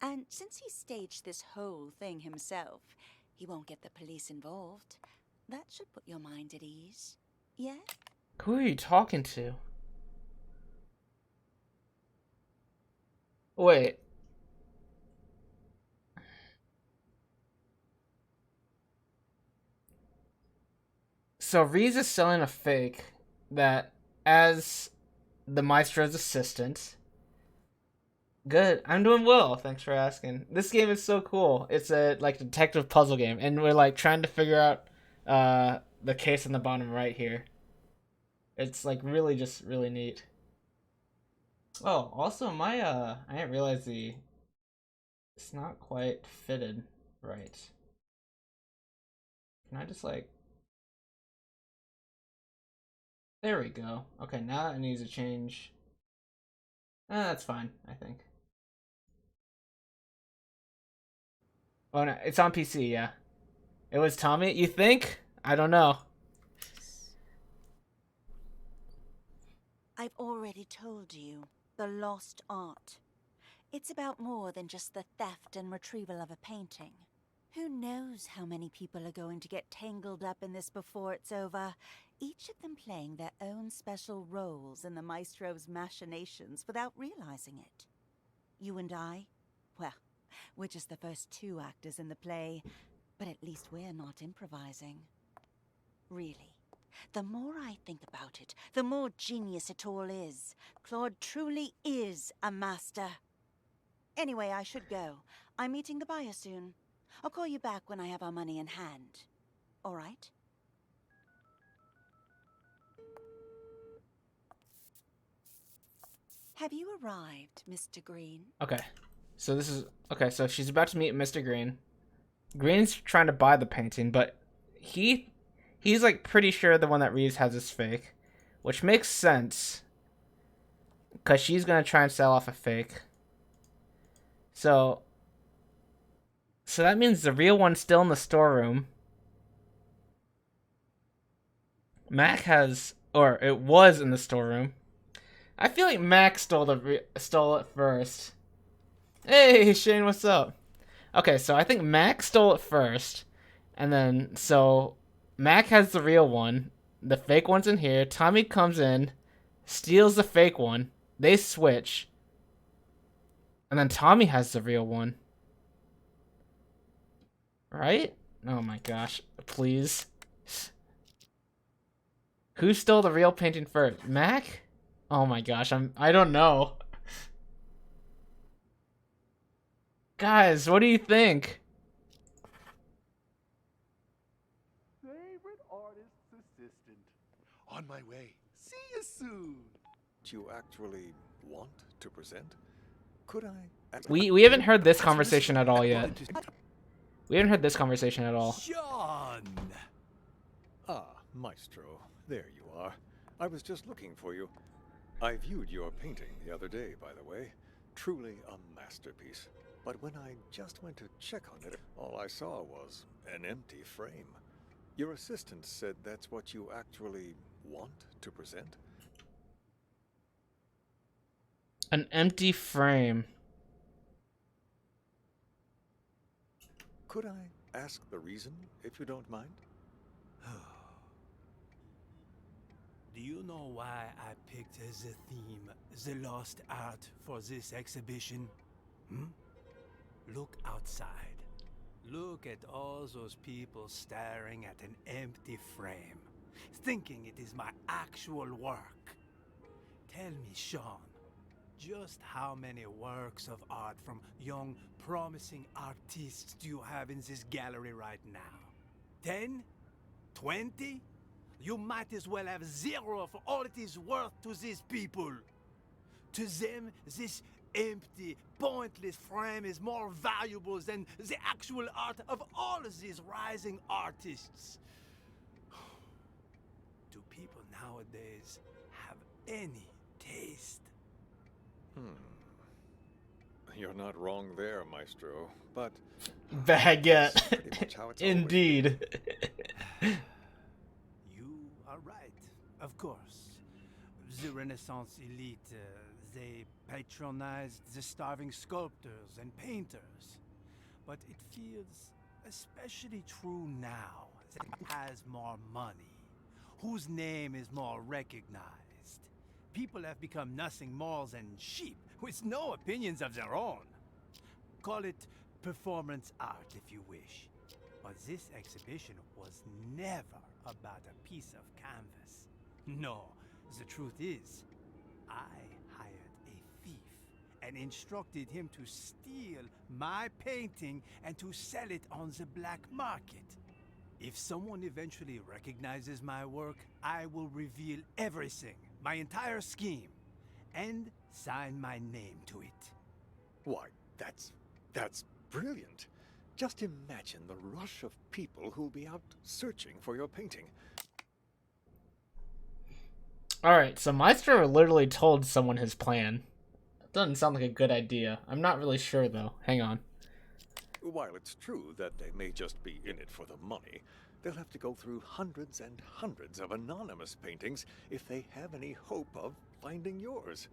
And since he staged this whole thing himself, he won't get the police involved. That should put your mind at ease. Yeah? Who are you talking to? Wait. So Reeves is selling a fake that as the maestro's assistant. Good. I'm doing well. Thanks for asking. This game is so cool. It's a like detective puzzle game, and we're like trying to figure out the case in the bottom right here. It's like really just really neat. Oh, also my I didn't realize it's not quite fitted right. Can I just like, there we go. Okay, now it needs to change. That's fine, I think. Oh no, it's on PC, yeah. It was Tommy, you think? I don't know. I've already told you, the lost art. It's about more than just the theft and retrieval of a painting. Who knows how many people are going to get tangled up in this before it's over, each of them playing their own special roles in the maestro's machinations without realizing it. You and I? Well, we're just the first two actors in the play, but at least we're not improvising. Really. The more I think about it, the more genius it all is. Claude truly is a master. Anyway, I should go. I'm meeting the buyer soon. I'll call you back when I have our money in hand. All right? Have you arrived, Mr. Green? Okay. So this is okay, so she's about to meet Mr. Green. Green's trying to buy the painting, but he's like pretty sure the one that Reeves has is fake, which makes sense cuz she's going to try and sell off a fake. So that means the real one's still in the storeroom. Mac has, or it was in the storeroom. I feel like Mac stole it first. Hey, Shane, what's up? Okay, so I think Mac stole it first, and then so Mac has the real one. The fake one's in here. Tommy comes in, steals the fake one. They switch, and then Tommy has the real one. Right? Oh my gosh! Please. Who stole the real painting first? Mac? Oh my gosh! I don't know. Guys, what do you think? Favorite artist's assistant. On my way. See you soon. Do you actually want to present? Could I? We haven't heard this conversation at all yet. We haven't heard this conversation at all. John! Ah, Maestro, there you are. I was just looking for you. I viewed your painting the other day, by the way. Truly a masterpiece. But when I just went to check on it, all I saw was an empty frame. Your assistant said that's what you actually want to present? An empty frame. Could I ask the reason, if you don't mind? Do you know why I picked as a theme the lost art for this exhibition? Look outside. Look at all those people staring at an empty frame, thinking it is my actual work. Tell me, Sean, just how many works of art from young, promising artists do you have in this gallery right now? 10? 20? You might as well have 0 for all it is worth to these people. To them, this empty, pointless frame is more valuable than the actual art of all of these rising artists. Do people nowadays have any taste? You're not wrong there, Maestro, but... Baguette. Indeed. You are right, of course. The Renaissance elite, they patronized the starving sculptors and painters. But it feels especially true now that it has more money, whose name is more recognized. People have become nothing more than sheep with no opinions of their own. Call it performance art if you wish. But this exhibition was never about a piece of canvas. No, the truth is, I hired a thief and instructed him to steal my painting and to sell it on the black market. If someone eventually recognizes my work, I will reveal everything, my entire scheme, and sign my name to it. Why, that's brilliant. Just imagine the rush of people who'll be out searching for your painting. Alright, so Maestro literally told someone his plan. Doesn't sound like a good idea. I'm not really sure, though. Hang on. While it's true that they may just be in it for the money, they'll have to go through hundreds and hundreds of anonymous paintings if they have any hope of finding yours.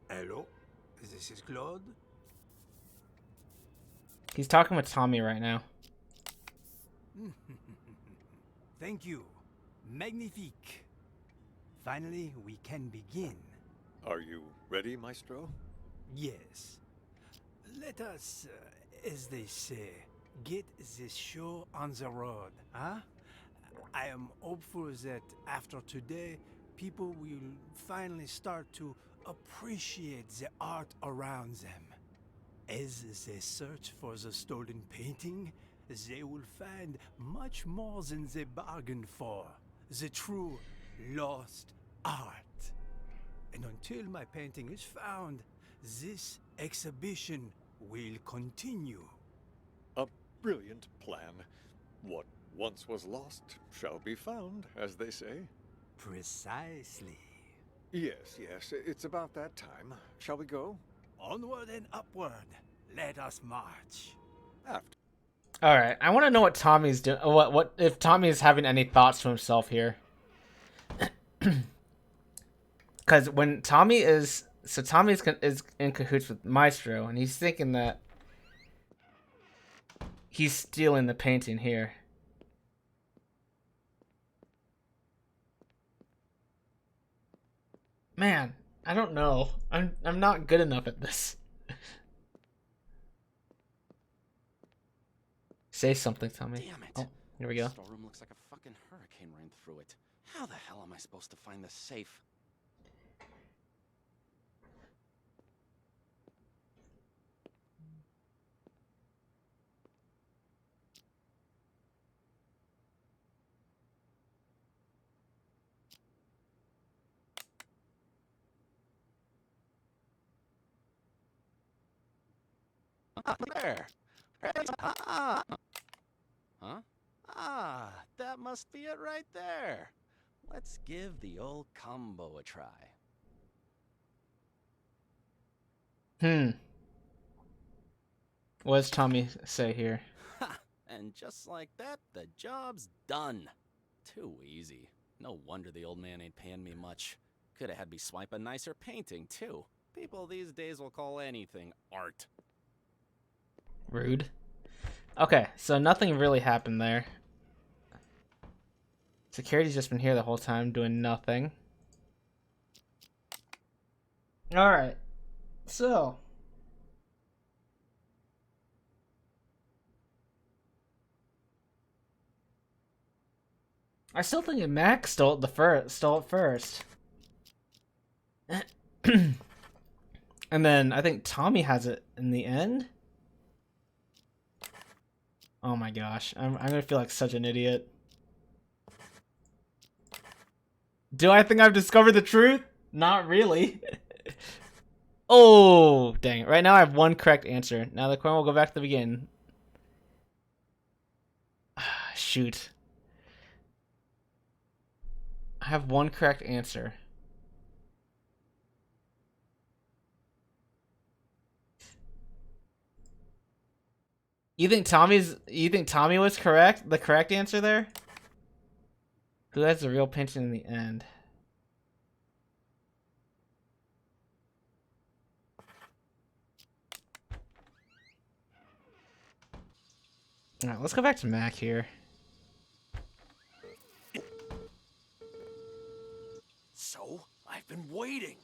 Hello? This is Claude? He's talking with Tommy right now. Thank you. Magnifique. Finally, we can begin. Are you ready, Maestro? Yes. Let us, as they say, get this show on the road, huh? I am hopeful that after today, people will finally start to appreciate the art around them. As they search for the stolen painting, they will find much more than they bargained for. The true lost art. And until my painting is found, this exhibition will continue. A brilliant plan. What once was lost shall be found, as they say. Precisely. Yes, it's about that time. Shall we go? Onward and upward. Let us march. After. All right, I want to know what Tommy's doing. What if Tommy is having any thoughts to himself here? Because when Tommy is in cahoots with Maestro, and he's thinking that he's stealing the painting here. Man, I don't know. I'm not good enough at this. Say something, Tommy. Damn it. Oh, here we go. The storeroom looks like a fucking hurricane ran through it. How the hell am I supposed to find this safe? There. Ah. Huh? Ah, that must be it right there. Let's give the old combo a try. What does Tommy say here? Ha! And just like that, the job's done. Too easy. No wonder the old man ain't paying me much. Could have had me swipe a nicer painting, too. People these days will call anything art. Rude. Okay, so nothing really happened there. Security's just been here the whole time doing nothing. Alright. So. I still think Max stole it first. And then I think Tommy has it in the end. Oh my gosh, I'm gonna feel like such an idiot. Do I think I've discovered the truth? Not really. Oh, dang it. Right now I have one correct answer. Now the coin will go back to the beginning. Shoot. I have one correct answer. You think Tommy was correct? The correct answer there? Who has the real painting in the end? Alright, let's go back to Mac here. So, I've been waiting.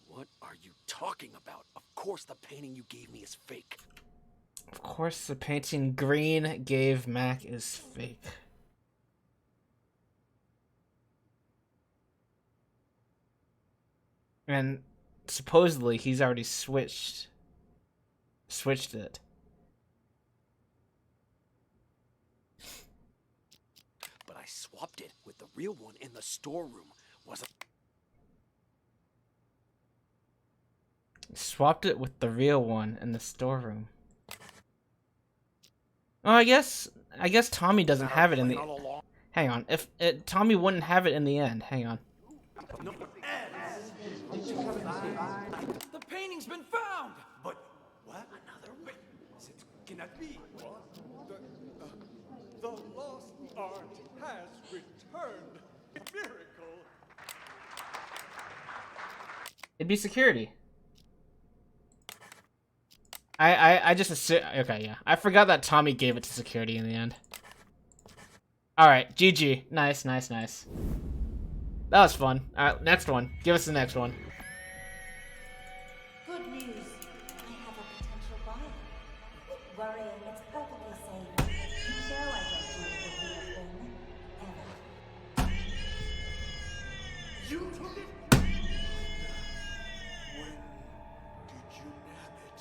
What are you talking about? Of course the painting you gave me is fake. Of course the painting Green gave Mac is fake. And supposedly he's already switched it. But I swapped it with the real one in the storeroom. Swapped it with the real one in the storeroom. Oh, I guess Tommy doesn't have it in the. Hang on, if Tommy wouldn't have it in the end. Hang on. The painting's been found! But what? Another way? It cannot be. The lost art has returned. Miracle. It'd be security. I just assume. Okay, yeah. I forgot that Tommy gave it to security in the end. Alright, GG. Nice. That was fun. Alright, next one. Give us the next one. Good news. I have a potential buyer. Quit worrying. It's perfectly safe. You know I don't do the real thing. Ever. You took it? When did you nab it?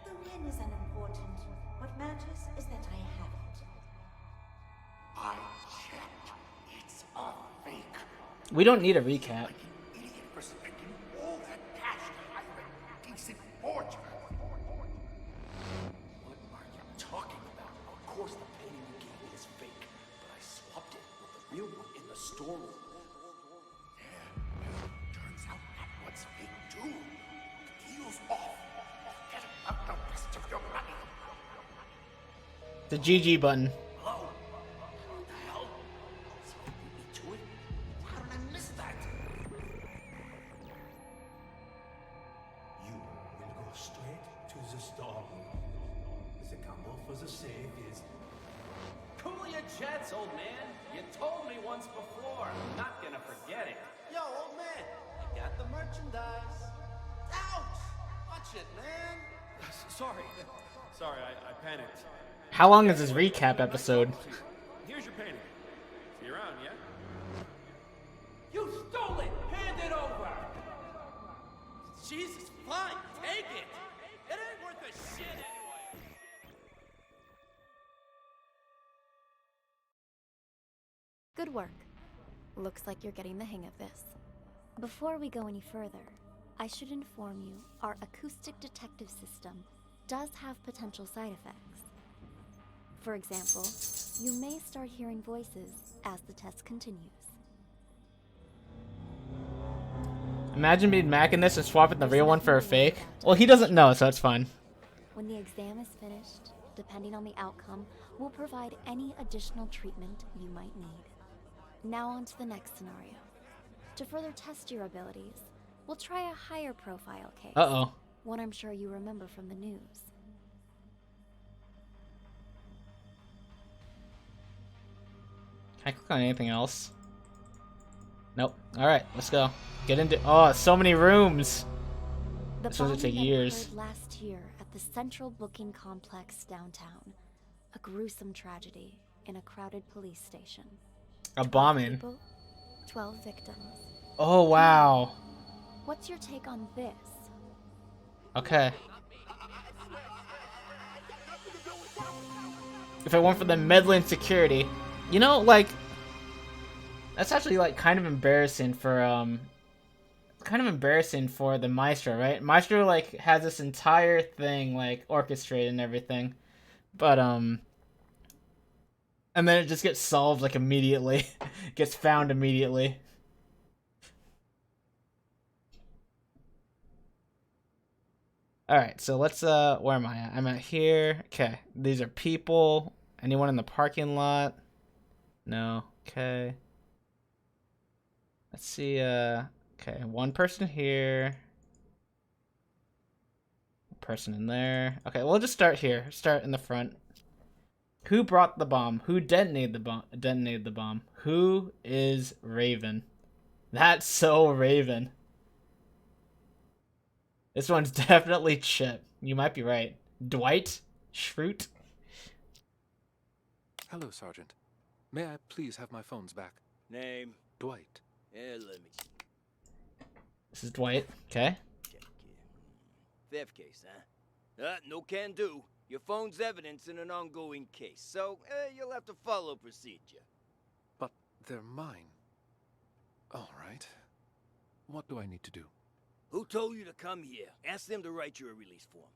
The when is unimportant. What matters is that I have it. I checked. It's a fake. We don't need a recap. Idiot for spending all that cash to hire a decent forger. What are you talking about? Of course the painting you gave me is fake, but I swapped it with the real one in the storeroom. Turns out that what's fake too. The deal's off. Forget about the rest of your money. The GG button. Hello? What the hell? Someone beat me to it? How did I miss that? You will go straight to the storeroom. The combo for the safe is Cool your jets, old man. You told me once before. I'm not gonna forget it. Yo, old man, I got the merchandise. Ouch! Watch it, man. Sorry. Sorry, I panicked. How long is this recap episode? Here's your painting. See you around, yeah? You stole it! Hand it over! Jesus, fine, take it. It ain't worth a shit anyway. Good work. Looks like you're getting the hang of this. Before we go any further, I should inform you our acoustic detective system does have potential side effects. For example, you may start hearing voices as the test continues. Imagine being Mac in this and swapping the real one for a fake. Well, he doesn't know, so it's fine. When the exam is finished, depending on the outcome, we'll provide any additional treatment you might need. Now on to the next scenario. To further test your abilities, we'll try a higher profile case. Uh-oh. One I'm sure you remember from the news. Can I click on anything else? Nope. Alright, let's go. Get into— oh, so many rooms! The This one's gonna take bombing that years. occurred last year at the Central Booking Complex downtown. A gruesome tragedy in a crowded police station. A 12 bombing. people, 12 victims. Oh, wow. What's your take on this? Okay. If it weren't for the meddling security. You know, like, that's actually, like, kind of embarrassing for the Maestro, right? Maestro, like, has this entire thing, like, orchestrated and everything. But, and then it just gets solved, like, immediately. Gets found immediately. Alright, so let's, where am I at? I'm at here. Okay, these are people. Anyone in the parking lot? No. Okay. Let's see, okay, one person here. Person in there. Okay, we'll just start here. Start in the front. Who brought the bomb? Who detonated the bomb? Who is Raven? That's so Raven. This one's definitely Chip. You might be right. Dwight? Schrute? Hello, Sergeant. May I please have my phones back? Name. Dwight. Yeah, let me. This is Dwight. Okay. Theft case, huh? No can do. Your phone's evidence in an ongoing case, so you'll have to follow procedure. But they're mine. All right. What do I need to do? Who told you to come here? Ask them to write you a release form.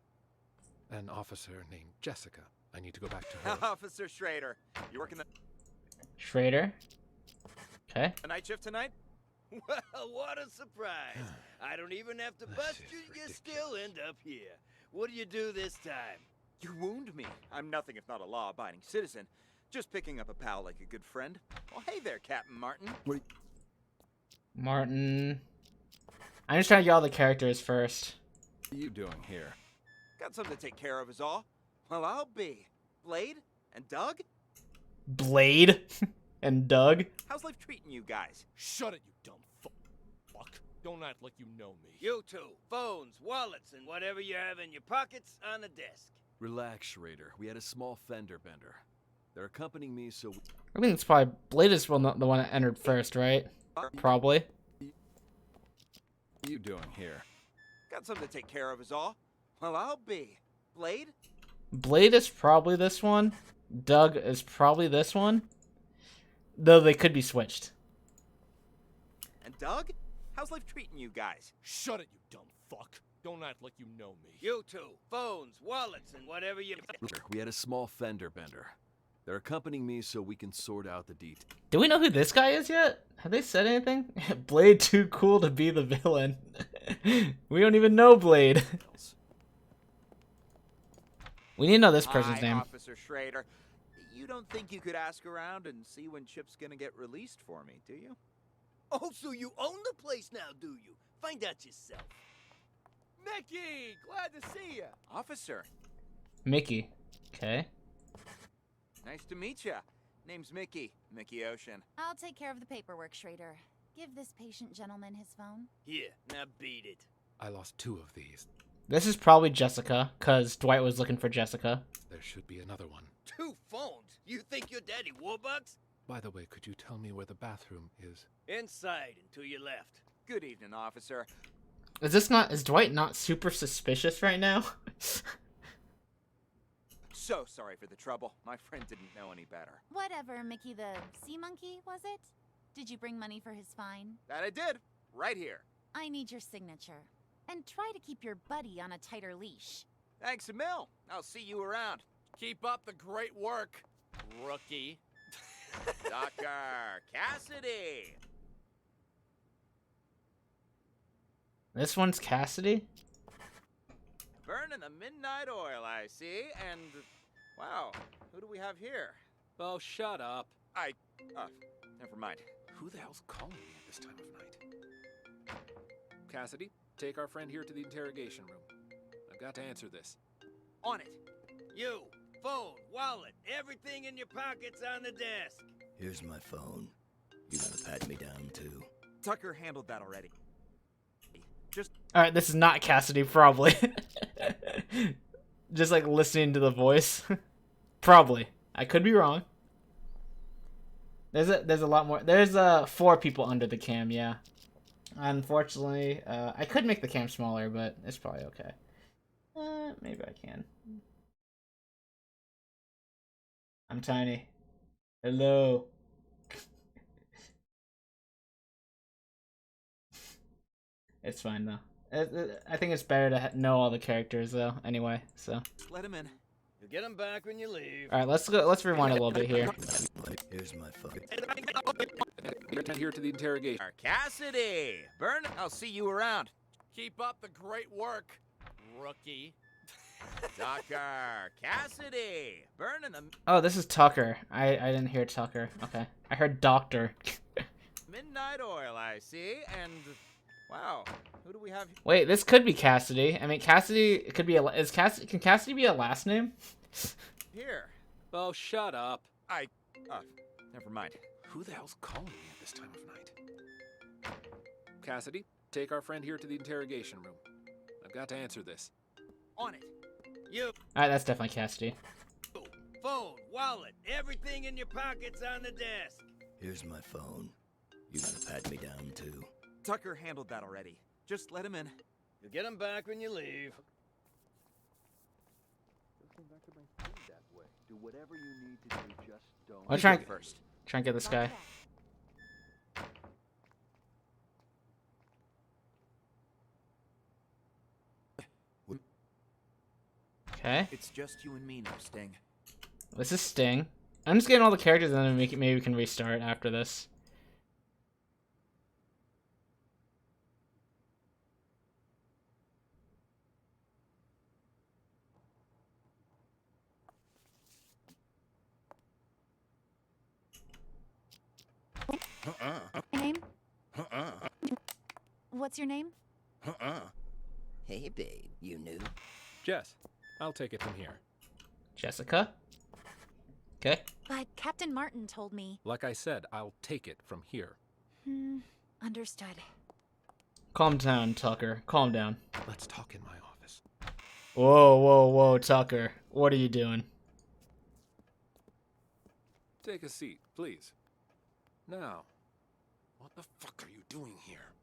An officer named Jessica. I need to go back to her. Officer Schrader, you working Schrader. Okay. the night shift tonight? Well, what a surprise. I don't even have to bust you, you still end up here. What do you do this time? You wound me. I'm nothing if not a law-abiding citizen. Just picking up a pal like a good friend. Well, hey there, Captain Martin. Martin. I'm just trying to get all the characters first. What are you doing here? Got something to take care of is all. Well, I'll be. Blade and Doug? Blade and Doug. How's life treating you guys? Shut it, you dumb fuck. Don't act like you know me. You two, phones, wallets, and whatever you have in your pockets on the desk. Relax, Schrader. We had a small fender bender. They're accompanying me, so I mean, it's probably Blade is the one that entered first, right? Probably. What are you doing here? Got something to take care of is all. Well, I'll be. Blade? Blade is probably this one. Doug is probably this one. Though they could be switched. And Doug? How's life treating you guys? Shut it, you dumb fuck. Don't act like you know me. You two, phones, wallets, and whatever you... we had a small fender bender. They're accompanying me so we can sort out the details. Do we know who this guy is yet? Have they said anything? Blade too cool to be the villain. We don't even know Blade. We need to know this person's name. Officer Schrader. You don't think you could ask around and see when Chip's gonna get released for me, do you? Oh, so you own the place now, do you? Find out yourself. Mickey! Glad to see you! Officer. Mickey. Okay. Nice to meet ya. Name's Mickey. Mickey Ocean. I'll take care of the paperwork, Schrader. Give this patient gentleman his phone. Here, now beat it. I lost 2 of these. This is probably Jessica, because Dwight was looking for Jessica. There should be another one. 2 phones? You think you're Daddy Warbucks? By the way, could you tell me where the bathroom is? Inside and to your left. Good evening, officer. Is Dwight not super suspicious right now? So sorry for the trouble. My friend didn't know any better. Whatever, Mickey the sea monkey, was it? Did you bring money for his fine? That I did. Right here. I need your signature. And try to keep your buddy on a tighter leash. Thanks a mil. I'll see you around. Keep up the great work, rookie. Dr. Cassidy. This one's Cassidy? Burning the midnight oil, I see. And, wow, who do we have here? Oh, shut up. Never mind. Who the hell's calling me at this time of night? Cassidy, take our friend here to the interrogation room. I've got to answer this. On it. You, phone, wallet, everything in your pockets on the desk. Here's my phone. You gotta pat me down, too. Tucker handled that already. Just... Alright, this is not Cassidy, probably. Just like listening to the voice. Probably. I could be wrong. There's a lot more. There's 4 people under the cam, yeah. Unfortunately, I could make the cam smaller, but it's probably okay. Maybe I can. I'm tiny. Hello. It's fine though. I think it's better to know all the characters though. Anyway, so. Let him in. You'll get them back when you leave. All right, let's go. Let's rewind a little bit here. Here's my phone. Here to the interrogation. Cassidy. Burn. I'll see you around. Keep up the great work, rookie. Dr. Cassidy. Burning the... Oh, this is Tucker. I didn't hear Tucker. Okay. I heard Doctor. midnight oil, I see. And, wow, who do we have here? Wait, this could be Cassidy. I mean, Cassidy, it could be a... Can Cassidy be a last name? Here. Oh, shut up. Never mind. Who the hell's calling me at this time of night? Cassidy, take our friend here to the interrogation room. I've got to answer this. On it. You. Alright, that's definitely Cassidy. Phone, wallet, everything in your pockets on the desk. Here's my phone. You gotta pat me down, too. Tucker handled that already. Just let him in. You'll get him back when you leave. Do whatever you need to do, just don't. I'll try and get this guy. Okay. It's just you and me now, Sting. This is Sting. I'm just getting all the characters and then maybe we can restart after this. Name? What's your name? Hey, babe, you new? Jess, I'll take it from here. Jessica? Okay. But Captain Martin told me. Like I said, I'll take it from here. Understood. Calm down, Tucker. Calm down. Let's talk in my office. Whoa, whoa, whoa, Tucker. What are you doing? Take a seat, please. Now, what the fuck are you doing here?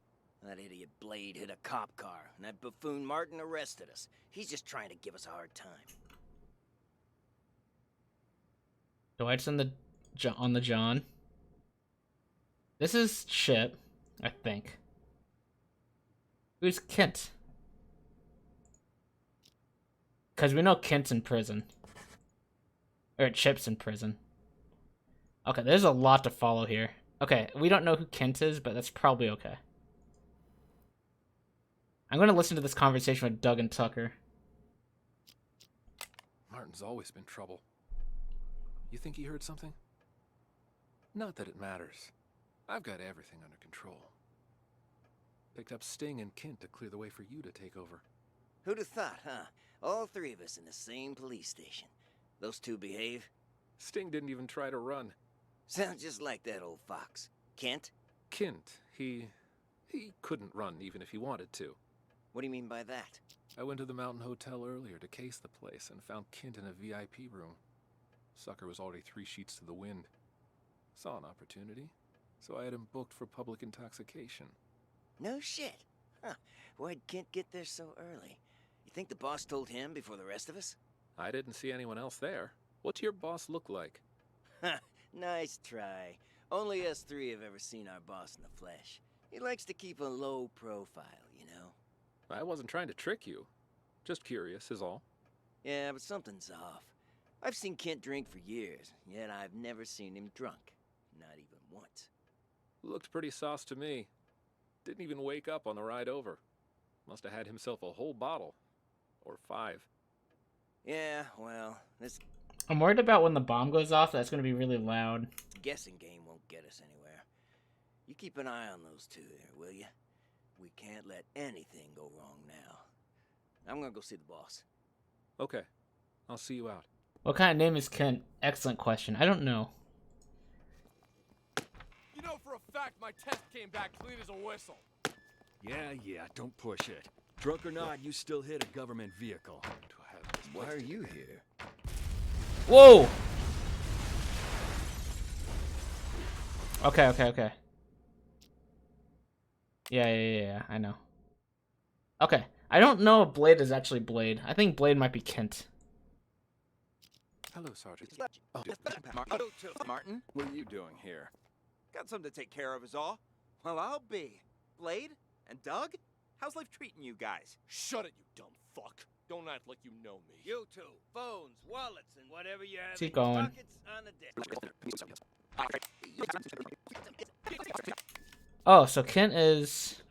That idiot Blade hit a cop car, and that buffoon Martin arrested us. He's just trying to give us a hard time. Dwight's on the John. This is Chip, I think. Who's Kent? Because we know Kent's in prison. Or Chip's in prison. Okay, there's a lot to follow here. Okay, we don't know who Kent is, but that's probably okay. I'm going to listen to this conversation with Doug and Tucker. Martin's always been trouble. You think he heard something? Not that it matters. I've got everything under control. Picked up Sting and Kent to clear the way for you to take over. Who'd have thought, huh? All three of us in the same police station. Those two behave? Sting didn't even try to run. Sounds just like that old fox. Kent? Kent, he couldn't run even if he wanted to. What do you mean by that? I went to the Mountain Hotel earlier to case the place and found Kent in a VIP room. Sucker was already 3 sheets to the wind. Saw an opportunity, so I had him booked for public intoxication. No shit. Huh. Why'd Kent get there so early? You think the boss told him before the rest of us? I didn't see anyone else there. What's your boss look like? Ha! Nice try. Only us three have ever seen our boss in the flesh. He likes to keep a low profile, you know? I wasn't trying to trick you. Just curious, is all. Yeah, but something's off. I've seen Kent drink for years, yet I've never seen him drunk. Not even once. Looked pretty sauce to me. Didn't even wake up on the ride over. Must have had himself a whole bottle. Or 5. Yeah, well, this I'm worried about when the bomb goes off, that's going to be really loud. guessing game won't get us anywhere. You keep an eye on those two there, will you? We can't let anything go wrong now. I'm gonna go see the boss. Okay. I'll see you out. What kind of name is Kent? Excellent question. I don't know. You know for a fact my test came back clean as a whistle. Yeah, don't push it. Drunk or not, you still hit a government vehicle. Why are you here? Whoa! Okay. Yeah, I know. Okay. I don't know if Blade is actually Blade. I think Blade might be Kent. Hello, Sergeant. Martin, what are you doing here? Got something to take care of is all. Well, I'll be. Blade and Doug? How's life treating you guys? Shut it, you dumb fuck. Don't act like you know me. You two, phones, wallets, and whatever you have Keep in your going. pockets on the desk. Oh, so Kent is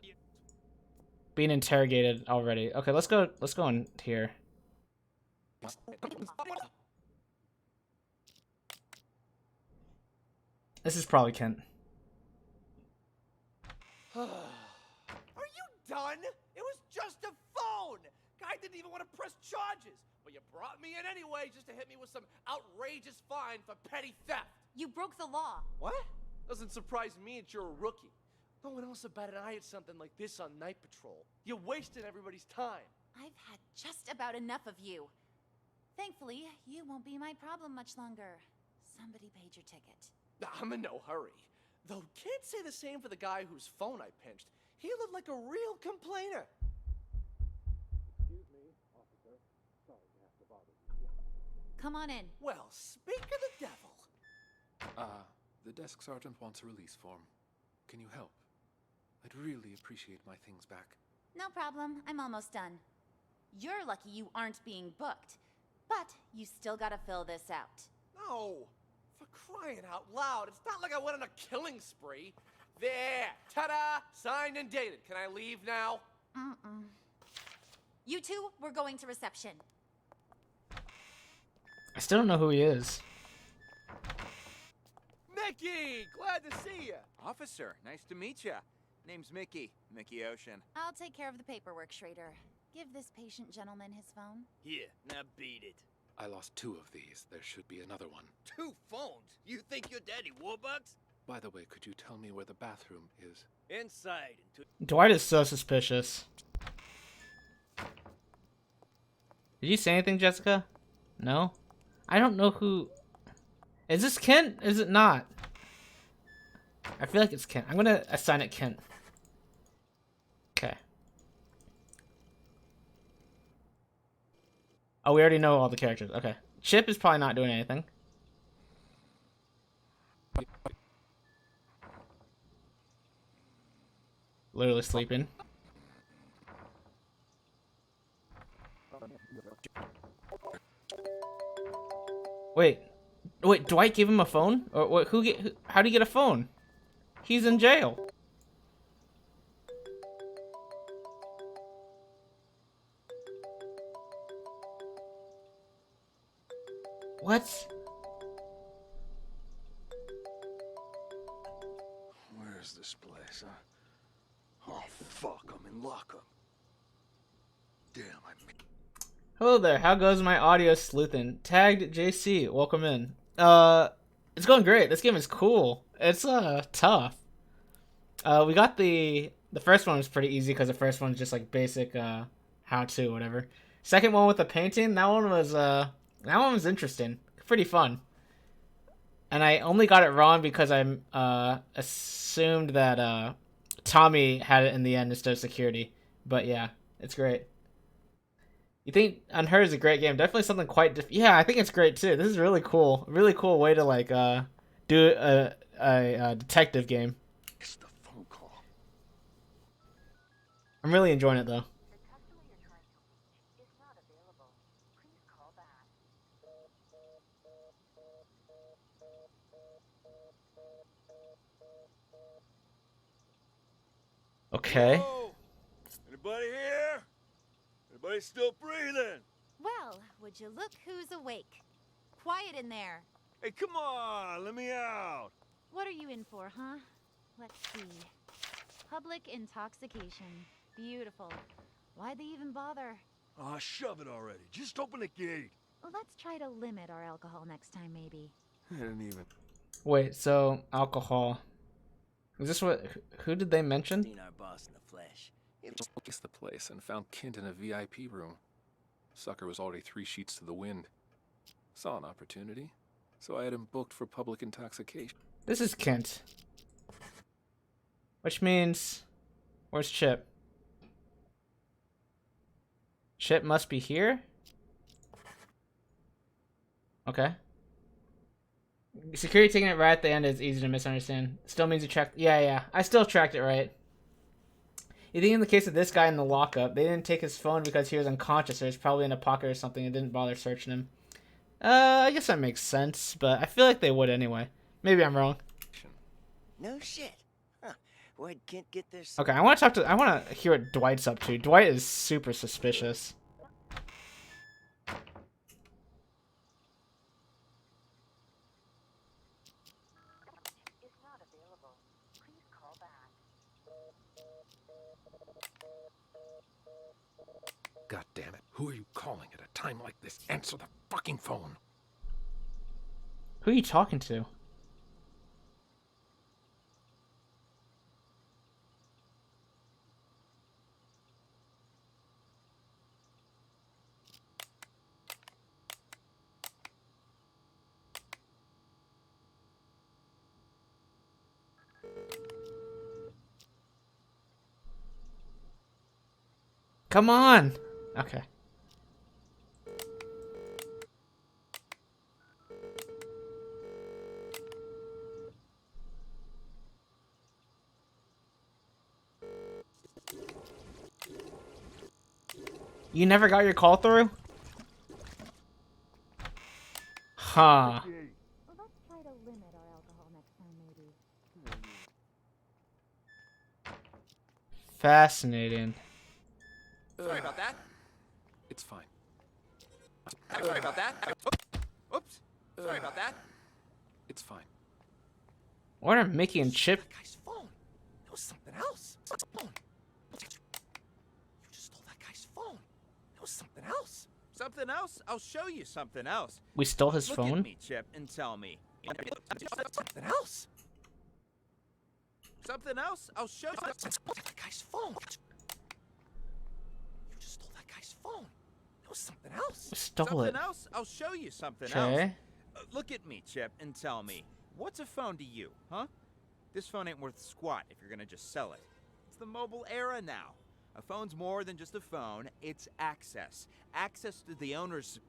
being interrogated already. Okay, let's go in here. This is probably Kent. Are you done? It was just a phone! Guy didn't even want to press charges, but you brought me in anyway just to hit me with some outrageous fine for petty theft. You broke the law. What? Doesn't surprise me that you're a rookie. No one else about an eye at something like this on night patrol. You're wasting everybody's time. I've had just about enough of you. Thankfully, you won't be my problem much longer. Somebody paid your ticket. I'm in no hurry. Though can't say the same for the guy whose phone I pinched. He looked like a real complainer. Excuse me, officer. Sorry to have to bother you. Come on in. Well, speak of the devil. The desk sergeant wants a release form. Can you help? I'd really appreciate my things back. No problem. I'm almost done. You're lucky you aren't being booked. But you still gotta fill this out. No, for crying out loud. It's not like I went on a killing spree. There, ta-da, signed and dated. Can I leave now? You two, we're going to reception. I still don't know who he is. Mickey, glad to see you. Officer, nice to meet you. Name's Mickey, Mickey Ocean. I'll take care of the paperwork, Schrader. Give this patient gentleman his phone. Here, now beat it. I lost 2 of these. There should be another one. 2 phones? You think you're Daddy Warbucks? By the way, could you tell me where the bathroom is? Inside. Dwight is so suspicious. Did you say anything, Jessica? No? I don't know who... Is this Kent? Is it not? I feel like it's Kent. I'm gonna assign it Kent. Okay. Oh, we already know all the characters. Okay. Chip is probably not doing anything. Literally sleeping. Wait, Dwight gave him a phone? Or what? How'd he get a phone? He's in jail. What? Where's this place, huh? Oh, fuck, I'm in lockup. Damn, Hello there, how goes my audio sleuthing? Tagged JC, welcome in. It's going great. This game is cool. It's tough. We got the first one was pretty easy because the first one was just like basic how to whatever. Second one with the painting, that one was interesting. Pretty fun. And I only got it wrong because I assumed that Tommy had it in the end instead of security. But yeah, it's great. You think Unheard is a great game? Definitely something quite different. Yeah, I think it's great too. This is really cool. Really cool way to like do a detective game. It's the phone call. I'm really enjoying it though. Okay. Hello? Anybody here? Anybody still breathing? Well, would you look who's awake? Quiet in there. Hey, come on, let me out. What are you in for, huh? Let's see. Public intoxication. Beautiful. Why'd they even bother? Aw, shove it already. Just open the gate. Let's try to limit our alcohol next time, maybe. I didn't even... Wait, so alcohol. Is this what? Who did they mention? Seen our boss in the flesh. Focused the place and found Kent in a VIP room. Sucker was already 3 sheets to the wind. Saw an opportunity, so I had him booked for public intoxication. This is Kent. Which means... Where's Chip? Chip must be here? Okay. Security taking it right at the end is easy to misunderstand. Still means you tracked... Yeah. I still tracked it right. You think in the case of this guy in the lockup, they didn't take his phone because he was unconscious or he's probably in a pocket or something and didn't bother searching him. I guess that makes sense, but I feel like they would anyway. Maybe I'm wrong. No shit. Huh. Where'd Kent get their... Okay, I want to hear what Dwight's up to. Dwight is super suspicious. God damn it. Who are you calling at a time like this? Answer the fucking phone. Who are you talking to? Come on. Okay. You never got your call through? Huh. Well, let's try to limit our alcohol next time, maybe. Fascinating. Sorry about that. It's fine. Sorry about that. Oops. Sorry about that. It's fine. What are Mickey and Chip? That guy's phone. It was something else. Phone. You just stole that guy's phone. It was something else. Something else? I'll show you something else. We stole his Look phone? at me, Chip, and tell me. Something else. Something else? I'll show you. That guy's phone. You just stole that guy's phone. It was something else. Stole Something it. else? I'll show you something Okay. else. Look at me, Chip, and tell me. What's a phone to you, huh? This phone ain't worth squat if you're gonna just sell it. It's the mobile era now. A phone's more than just a phone. It's access. Access to the owner's...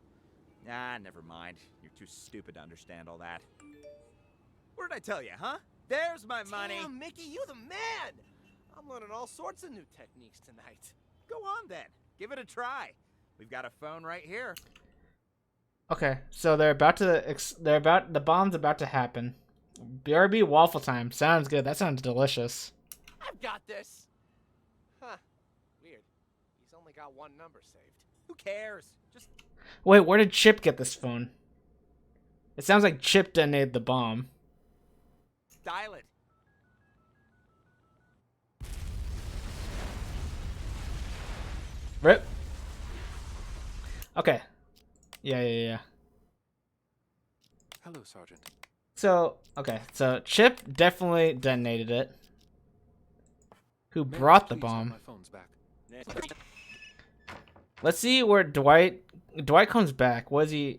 Ah, never mind. You're too stupid to understand all that. What did I tell you, huh? There's my money. Damn, Mickey, you the man. I'm learning all sorts of new techniques tonight. Go on, then. Give it a try. We've got a phone right here. Okay, so they're about to the bomb's about to happen. BRB waffle time. Sounds good. That sounds delicious. I've got this. Huh. Weird. He's only got one number saved. Who cares? Just Wait, where did Chip get this phone? It sounds like Chip detonated the bomb. dial it. Rip. Okay. Yeah. Hello, Sergeant. So, okay. So, Chip definitely detonated it. Who brought the bomb? My phone's back. Let's see where Dwight comes back. Was he...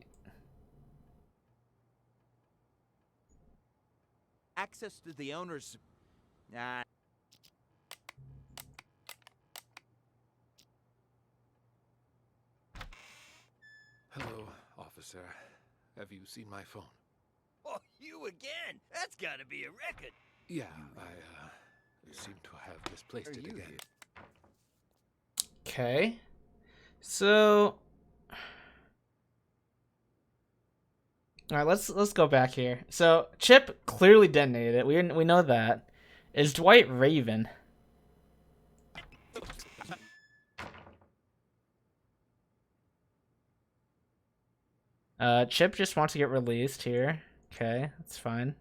Access to the owner's... Ah. Hello, officer. Have you seen my phone? Oh, you again? That's gotta be a record. Yeah, I seem to have misplaced it again. Okay. So... Alright, let's go back here. So, Chip clearly detonated it. We know that. Is Dwight Raven? Chip just wants to get released here. Okay, that's fine.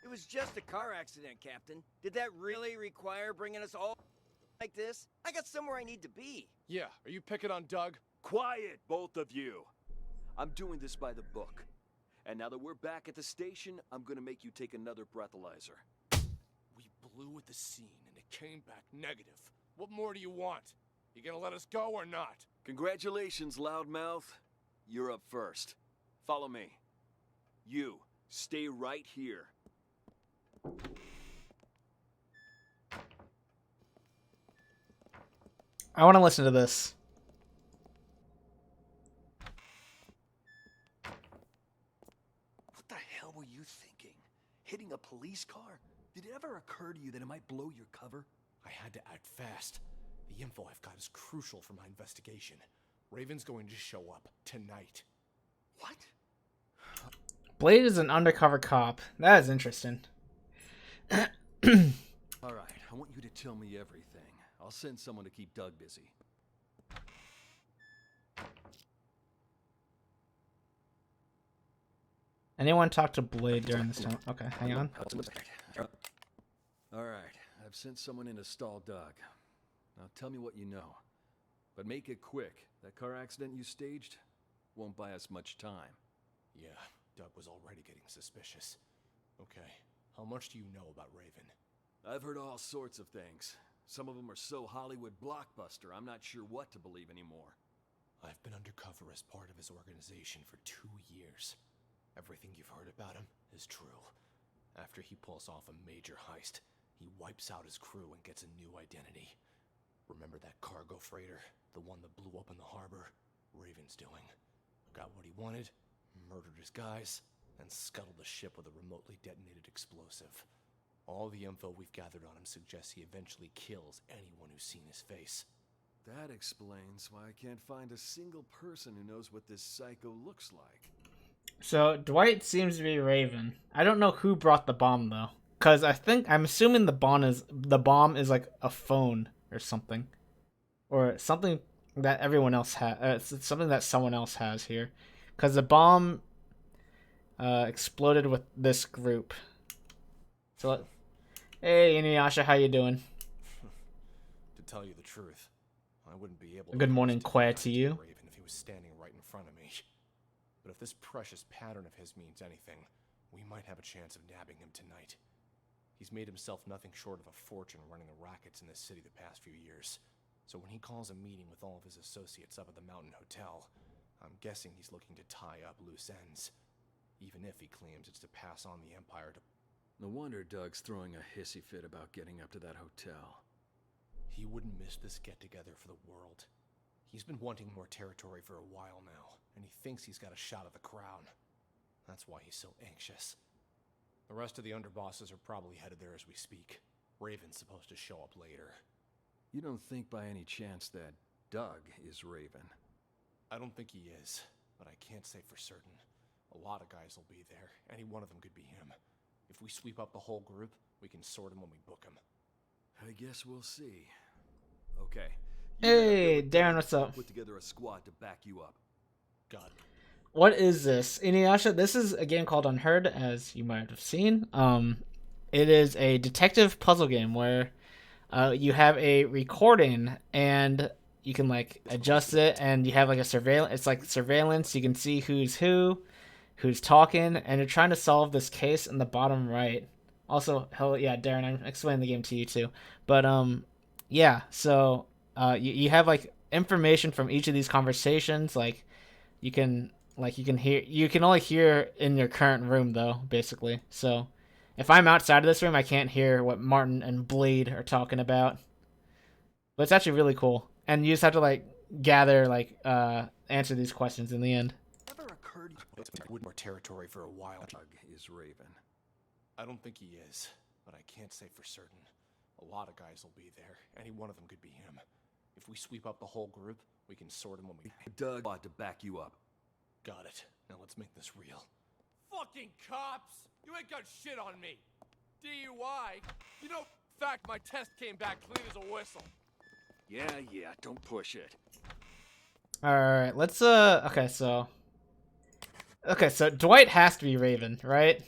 It was just a car accident, Captain. Did that really require bringing us all like this? I got somewhere I need to be. Yeah, are you picking on Doug? Quiet, both of you. I'm doing this by the book. And now that we're back at the station, I'm gonna make you take another breathalyzer. We blew at the scene and it came back negative. What more do you want? You gonna let us go or not? Congratulations, loudmouth. You're up first. Follow me. You, stay right here. I want to listen to this. What the hell were you thinking? Hitting a police car? Did it ever occur to you that it might blow your cover? I had to act fast. The info I've got is crucial for my investigation. Raven's going to show up tonight. What? Blade is an undercover cop. That is interesting. Alright, I want you to tell me everything. I'll send someone to keep Doug busy. Anyone talk to Blade during this time? Okay, hang on. Alright, I've sent someone in to stall Doug. Now tell me what you know. But make it quick. That car accident you staged won't buy us much time. Yeah, Doug was already getting suspicious. Okay, how much do you know about Raven? I've heard all sorts of things. Some of them are so Hollywood blockbuster, I'm not sure what to believe anymore. I've been undercover as part of his organization for 2 years. Everything you've heard about him is true. After he pulls off a major heist, he wipes out his crew and gets a new identity. Remember that cargo freighter? The one that blew up in the harbor? Raven's doing. Got what he wanted, murdered his guys, and scuttled the ship with a remotely detonated explosive. All the info we've gathered on him suggests he eventually kills anyone who's seen his face. That explains why I can't find a single person who knows what this psycho looks like. So Dwight seems to be Raven. I don't know who brought the bomb though, because I'm assuming the bomb is like a phone or something, or something that everyone else has. It's something that someone else has here, because the bomb exploded with this group. So, hey Inuyasha, how you doing? To tell you the truth, I wouldn't be able to. Good morning, quiet to you. Raven if he was standing right in front of me. But if this precious pattern of his means anything, we might have a chance of nabbing him tonight. He's made himself nothing short of a fortune running the rackets in this city the past few years. So when he calls a meeting with all of his associates up at the Mountain Hotel, I'm guessing he's looking to tie up loose ends. Even if he claims it's to pass on the Empire to... No wonder Doug's throwing a hissy fit about getting up to that hotel. He wouldn't miss this get-together for the world. He's been wanting more territory for a while now, and he thinks he's got a shot at the crown. That's why he's so anxious. The rest of the underbosses are probably headed there as we speak. Raven's supposed to show up later. You don't think by any chance that Doug is Raven? I don't think he is, but I can't say for certain. A lot of guys will be there. Any one of them could be him. If we sweep up the whole group, we can sort him when we book him. I guess we'll see. Okay. Hey, Darren, what's up? Put together a squad to back you up. Got it. What is this? Inuyasha, this is a game called Unheard, as you might have seen. It is a detective puzzle game where you have a recording and you can like adjust it, and you have like a surveillance. It's like surveillance. You can see who's talking, and you're trying to solve this case in the bottom right. Also, hell yeah, Darren, I'm explaining the game to you too. But yeah, so you have like information from each of these conversations. Like you can only hear in your current room though, basically. So if I'm outside of this room, I can't hear what Martin and Blade are talking about. But it's actually really cool, and you just have to like gather answer these questions in the end. Never occurred to more territory for a while. Doug is Raven. I don't think he is, but I can't say for certain. A lot of guys will be there. Any one of them could be him. If we sweep up the whole group, we can sort him when we... Doug ought to back you up. Got it. Now let's make this real. Fucking cops! You ain't got shit on me. DUI? You know, in fact, my test came back clean as a whistle. Yeah, don't push it. Alright, let's okay, so Dwight has to be Raven, right?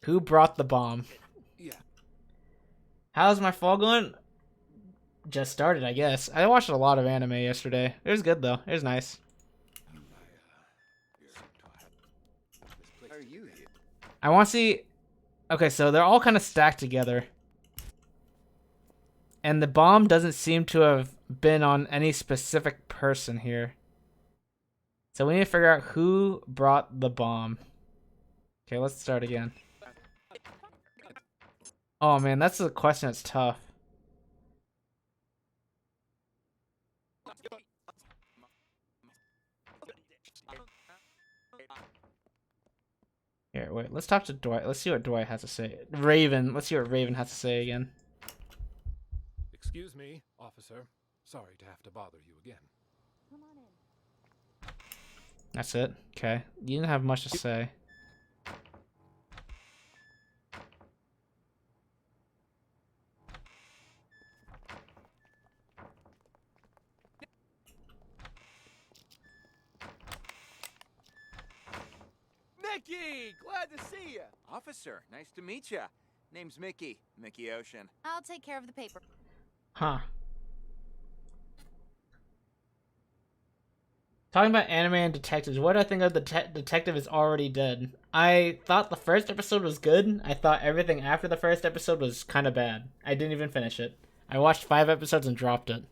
Who brought the bomb? Yeah. How's my fall going? Just started, I guess. I watched a lot of anime yesterday. It was good though. It was nice. Are you here? I want to see... Okay, so they're all kind of stacked together. And the bomb doesn't seem to have been on any specific person here. So we need to figure out who brought the bomb. Okay, let's start again. Oh man, that's a question that's tough. Here, wait, let's talk to Dwight. Let's see what Dwight has to say. Raven, let's see what Raven has to say again. Excuse me, officer. Sorry to have to bother you again. Come on in. That's it? Okay. You didn't have much to say. Mickey! Glad to see you! Officer, nice to meet you. Name's Mickey. Mickey Ocean. I'll take care of the paper. Huh. Talking about anime and detectives, what do I think of the detective is already dead? I thought the first episode was good. I thought everything after the first episode was kind of bad. I didn't even finish it. I watched 5 episodes and dropped it.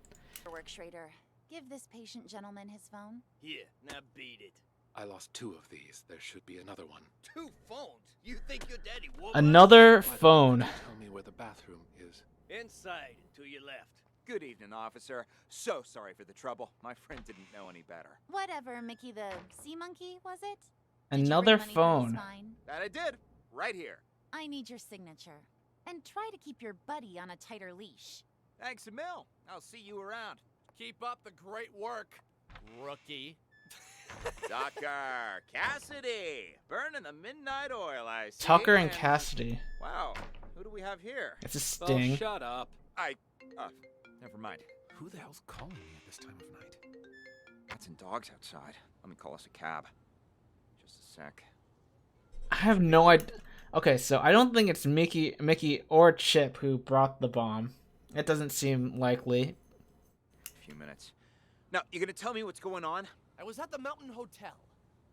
Work, Schrader. Give this patient gentleman his phone. Here, now beat it. I lost 2 of these. There should be another one. 2 phones? You think your daddy woman? Another By the way, phone. could you tell me where the bathroom is? Inside, to your left. Good evening, officer. So sorry for the trouble. My friend didn't know any better. Whatever, Mickey the sea monkey, was it? Another Money for his phone. fine? That I did. Right here. I need your signature. And try to keep your buddy on a tighter leash. Thanks a mil. I'll see you around. Keep up the great work, rookie. Tucker, Cassidy, burning the midnight oil, I see. Tucker and Cassidy. Wow, who do we have here? It's a sting. Oh, shut up. Never mind. Who the hell's calling me at this time of night? Cats and dogs outside. Let me call us a cab. Just a sec. I have no idea. Okay, so I don't think it's Mickey or Chip who brought the bomb. It doesn't seem likely. A few minutes. Now, you gonna tell me what's going on? I was at the Mountain Hotel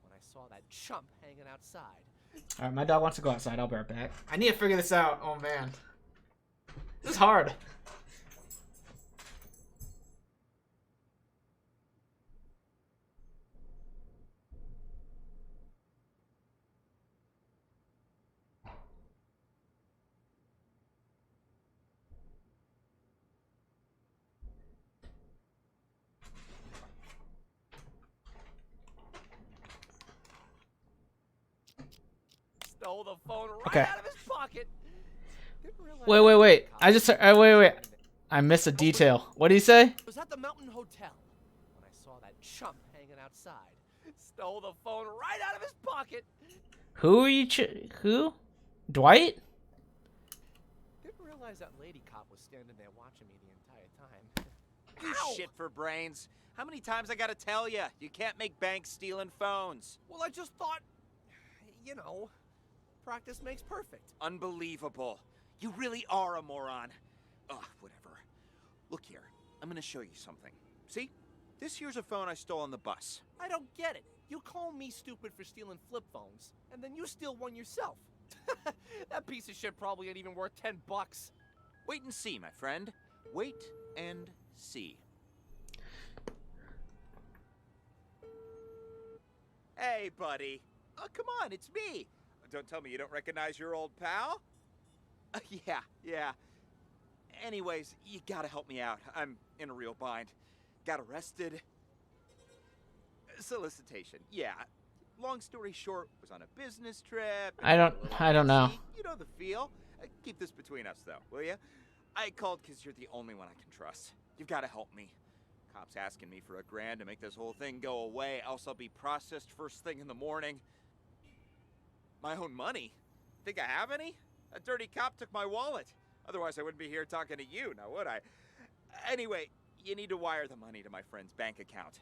when I saw that chump hanging outside. Alright, my dog wants to go outside. I'll be right back. I need to figure this out. Oh, man. This is hard. Stole the phone right Okay. out of his pocket. Wait. Wait. I missed a detail. What did he say? I was at the Mountain Hotel when I saw that chump hanging outside. Stole the phone right out of his pocket. Who are you who? Dwight? Didn't realize that lady cop was standing there watching me the entire time. You Ow! shit for brains. How many times I gotta tell you? You can't make bank stealing phones. Well, I just thought, you know, practice makes perfect. Unbelievable. You really are a moron. Ugh, whatever. Look here. I'm gonna show you something. See? This here's a phone I stole on the bus. I don't get it. You call me stupid for stealing flip phones, and then you steal one yourself. That piece of shit probably ain't even worth $10. Wait and see, my friend. Wait and see. Hey, buddy. Oh, come on, it's me. Don't tell me you don't recognize your old pal? Yeah. Anyways, you gotta help me out. I'm in a real bind. Got arrested. Solicitation, yeah. Long story short, was on a business trip. I don't know. You know the feel. Keep this between us, though, will you? I called because you're the only one I can trust. You've got to help me. Cops asking me for $1,000 to make this whole thing go away, else I'll be processed first thing in the morning. My own money? Think I have any? A dirty cop took my wallet. Otherwise, I wouldn't be here talking to you, now would I? Anyway, you need to wire the money to my friend's bank account.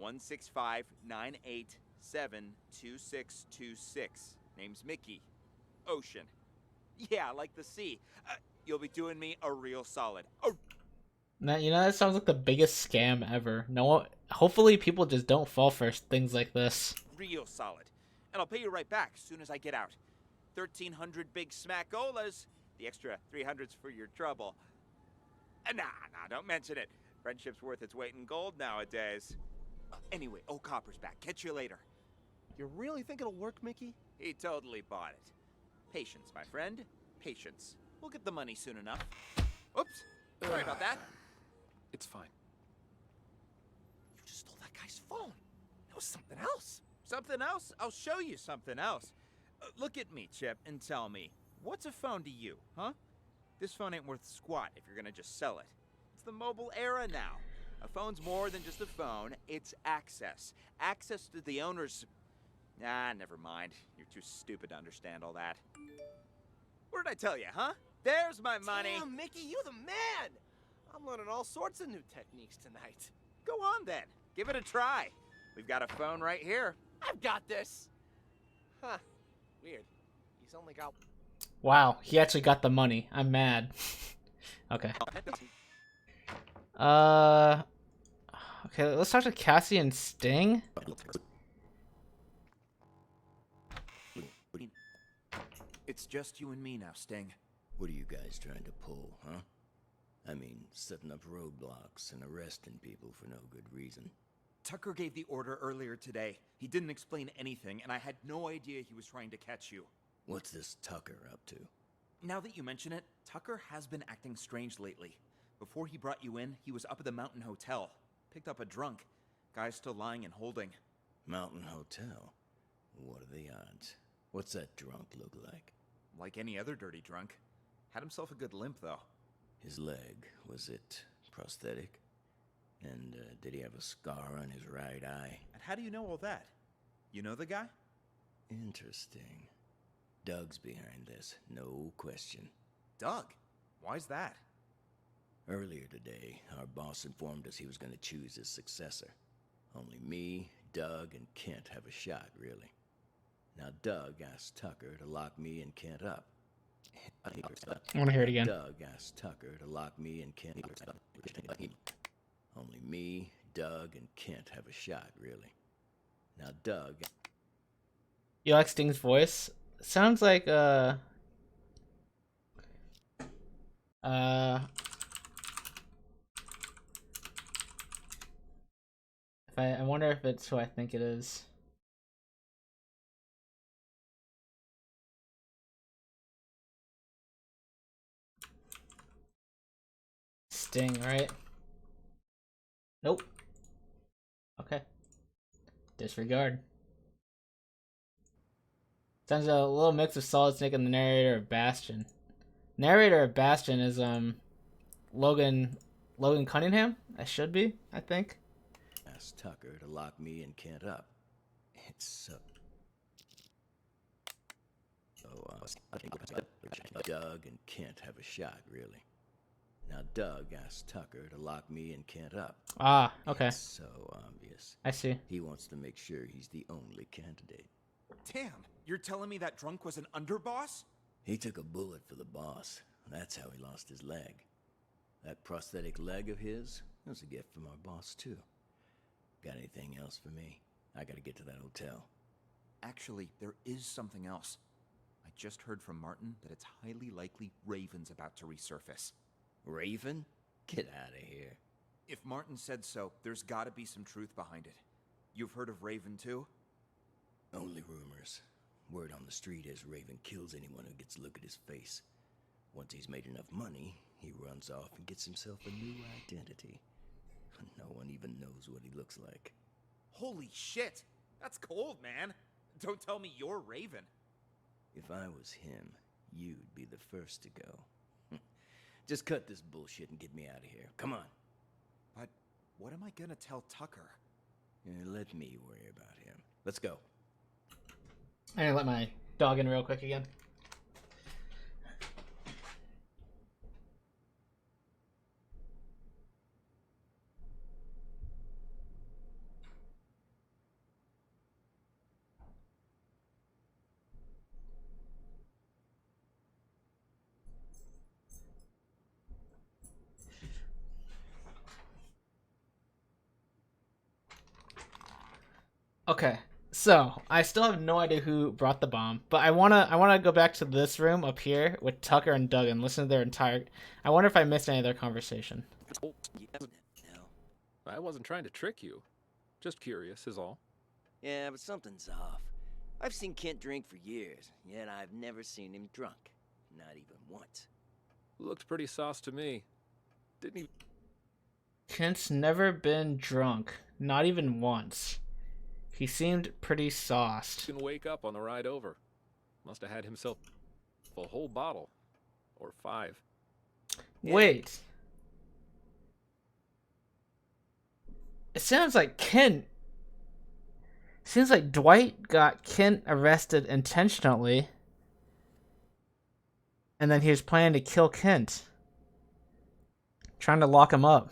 165-987-2626. Name's Mickey. Ocean. Yeah, like the sea. You'll be doing me a real solid. Oh. Now, you know, that sounds like the biggest scam ever. No one, hopefully people just don't fall for things like this. Real solid. And I'll pay you right back as soon as I get out. 1,300 big smackolas. The extra 300's for your trouble. Nah, don't mention it. Friendship's worth its weight in gold nowadays. Anyway, old Copper's back. Catch you later. You really think it'll work, Mickey? He totally bought it. Patience, my friend. Patience. We'll get the money soon enough. Oops. Sorry about that. It's fine. You just stole that guy's phone. That was something else. Something else? I'll show you something else. Look at me, Chip, and tell me, what's a phone to you, huh? This phone ain't worth squat if you're gonna just sell it. It's the mobile era now. A phone's more than just a phone, it's access. Access to the owner's... Nah, never mind. You're too stupid to understand all that. What did I tell you, huh? There's my money. Damn, Mickey, you the man. I'm learning all sorts of new techniques tonight. Go on, then. Give it a try. We've got a phone right here. I've got this. Huh. Weird. He's only got... Wow, he actually got the money. I'm mad. Okay. Okay, let's talk to Cassie and Sting. It's just you and me now, Sting. What are you guys trying to pull, huh? I mean, setting up roadblocks and arresting people for no good reason. Tucker gave the order earlier today. He didn't explain anything, and I had no idea he was trying to catch you. What's this Tucker up to? Now that you mention it, Tucker has been acting strange lately. Before he brought you in, he was up at the Mountain Hotel. Picked up a drunk. Guy's still lying and holding. Mountain Hotel? What are the odds? What's that drunk look like? Like any other dirty drunk. Had himself a good limp, though. His leg, was it prosthetic? And did he have a scar on his right eye? And how do you know all that? You know the guy? Interesting. Doug's behind this, no question. Doug? Why's that? Earlier today, our boss informed us he was going to choose his successor. Only me, Doug, and Kent have a shot, really. Now, Doug asked Tucker to lock me and Kent up. I want to hear it again. Doug asked Tucker to lock me and Kent up. Only me, Doug, and Kent have a shot, really. Now, Doug... You like Sting's voice? Sounds like, I wonder if it's who I think it is. Sting, right? Nope. Okay. Disregard. Sounds a little mix of Solid Snake and the narrator of Bastion. Narrator of Bastion is Logan Cunningham. I should be, I think. Asked Tucker to lock me and Kent up. It's so... Doug and Kent have a shot, really. Now, Doug asked Tucker to lock me and Kent up. Ah, okay. It's so obvious. I see. He wants to make sure he's the only candidate. Damn, you're telling me that drunk was an underboss? He took a bullet for the boss. That's how he lost his leg. That prosthetic leg of his was a gift from our boss, too. Got anything else for me? I gotta get to that hotel. Actually, there is something else. I just heard from Martin that it's highly likely Raven's about to resurface. Raven? Get out of here. If Martin said so, there's gotta be some truth behind it. You've heard of Raven too? Only rumors. Word on the street is Raven kills anyone who gets a look at his face. Once he's made enough money, he runs off and gets himself a new identity. No one even knows what he looks like. Holy shit! That's cold, man! Don't tell me you're Raven. If I was him, you'd be the first to go. Just cut this bullshit and get me out of here. Come on. But what am I gonna tell Tucker? Let me worry about him. Let's go. I'm gonna let my dog in real quick again. Okay, so I still have no idea who brought the bomb, but I wanna go back to this room up here with Tucker and Doug and listen to their entire. I wonder if I missed any of their conversation. I wasn't trying to trick you. Just curious is all. Yeah, but something's off. I've seen Kent drink for years, yet I've never seen him drunk. Not even once. Looked pretty sauce to me. Didn't he? Kent's never been drunk, not even once. He seemed pretty sauced. Didn't wake up on the ride over. Must have had himself a whole bottle. Or 5. Wait. It sounds like Kent... Seems like Dwight got Kent arrested intentionally. And then he was planning to kill Kent. Trying to lock him up.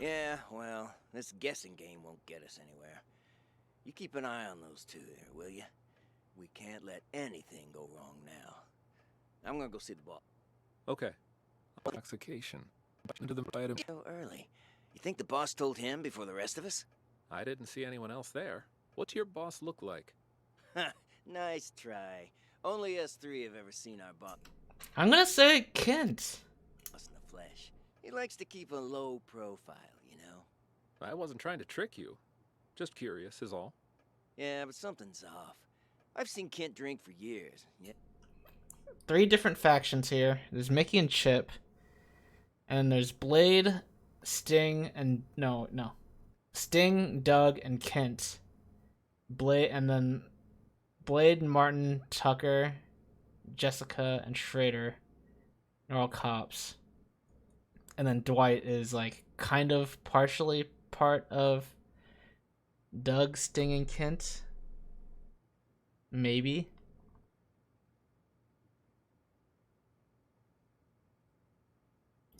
Yeah, well, this guessing game won't get us anywhere. You keep an eye on those two there, will you? We can't let anything go wrong now. I'm gonna go see the boss. Okay. Intoxication. Into the item. So early. You think the boss told him before the rest of us? I didn't see anyone else there. What's your boss look like? Ha! Nice try. Only us 3 have ever seen our boss I'm gonna say Kent. in the flesh. He likes to keep a low profile, you know? I wasn't trying to trick you. Just curious, is all. Yeah, but something's off. I've seen Kent drink for years. Yeah. 3 different factions here. There's Mickey and Chip. And there's Blade, Sting, and... No. Sting, Doug, and Kent. Blade, and then... Blade, Martin, Tucker, Jessica, and Schrader. They're all cops. And then Dwight is, like, kind of partially part of Doug, Sting, and Kent. Maybe.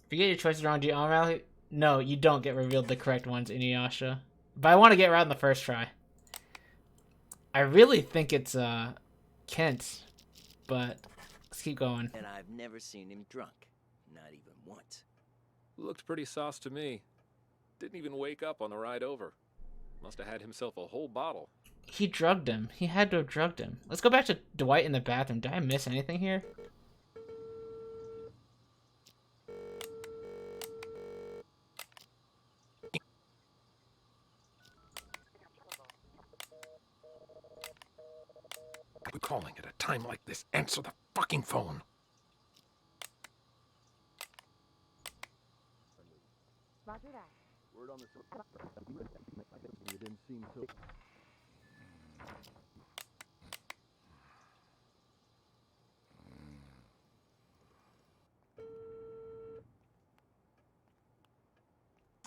If you get your choices wrong, do you automatically... No, you don't get revealed the correct ones, Inuyasha. But I want to get right on the first try. I really think it's, Kent. But let's keep going. And I've never seen him drunk. Not even once. Looked pretty sauce to me. Didn't even wake up on the ride over. Must have had himself a whole bottle. He drugged him. He had to have drugged him. Let's go back to Dwight in the bathroom. Did I miss anything here? I'm calling at a time like this. Answer the fucking phone. Roger that. Word on the... You didn't seem so...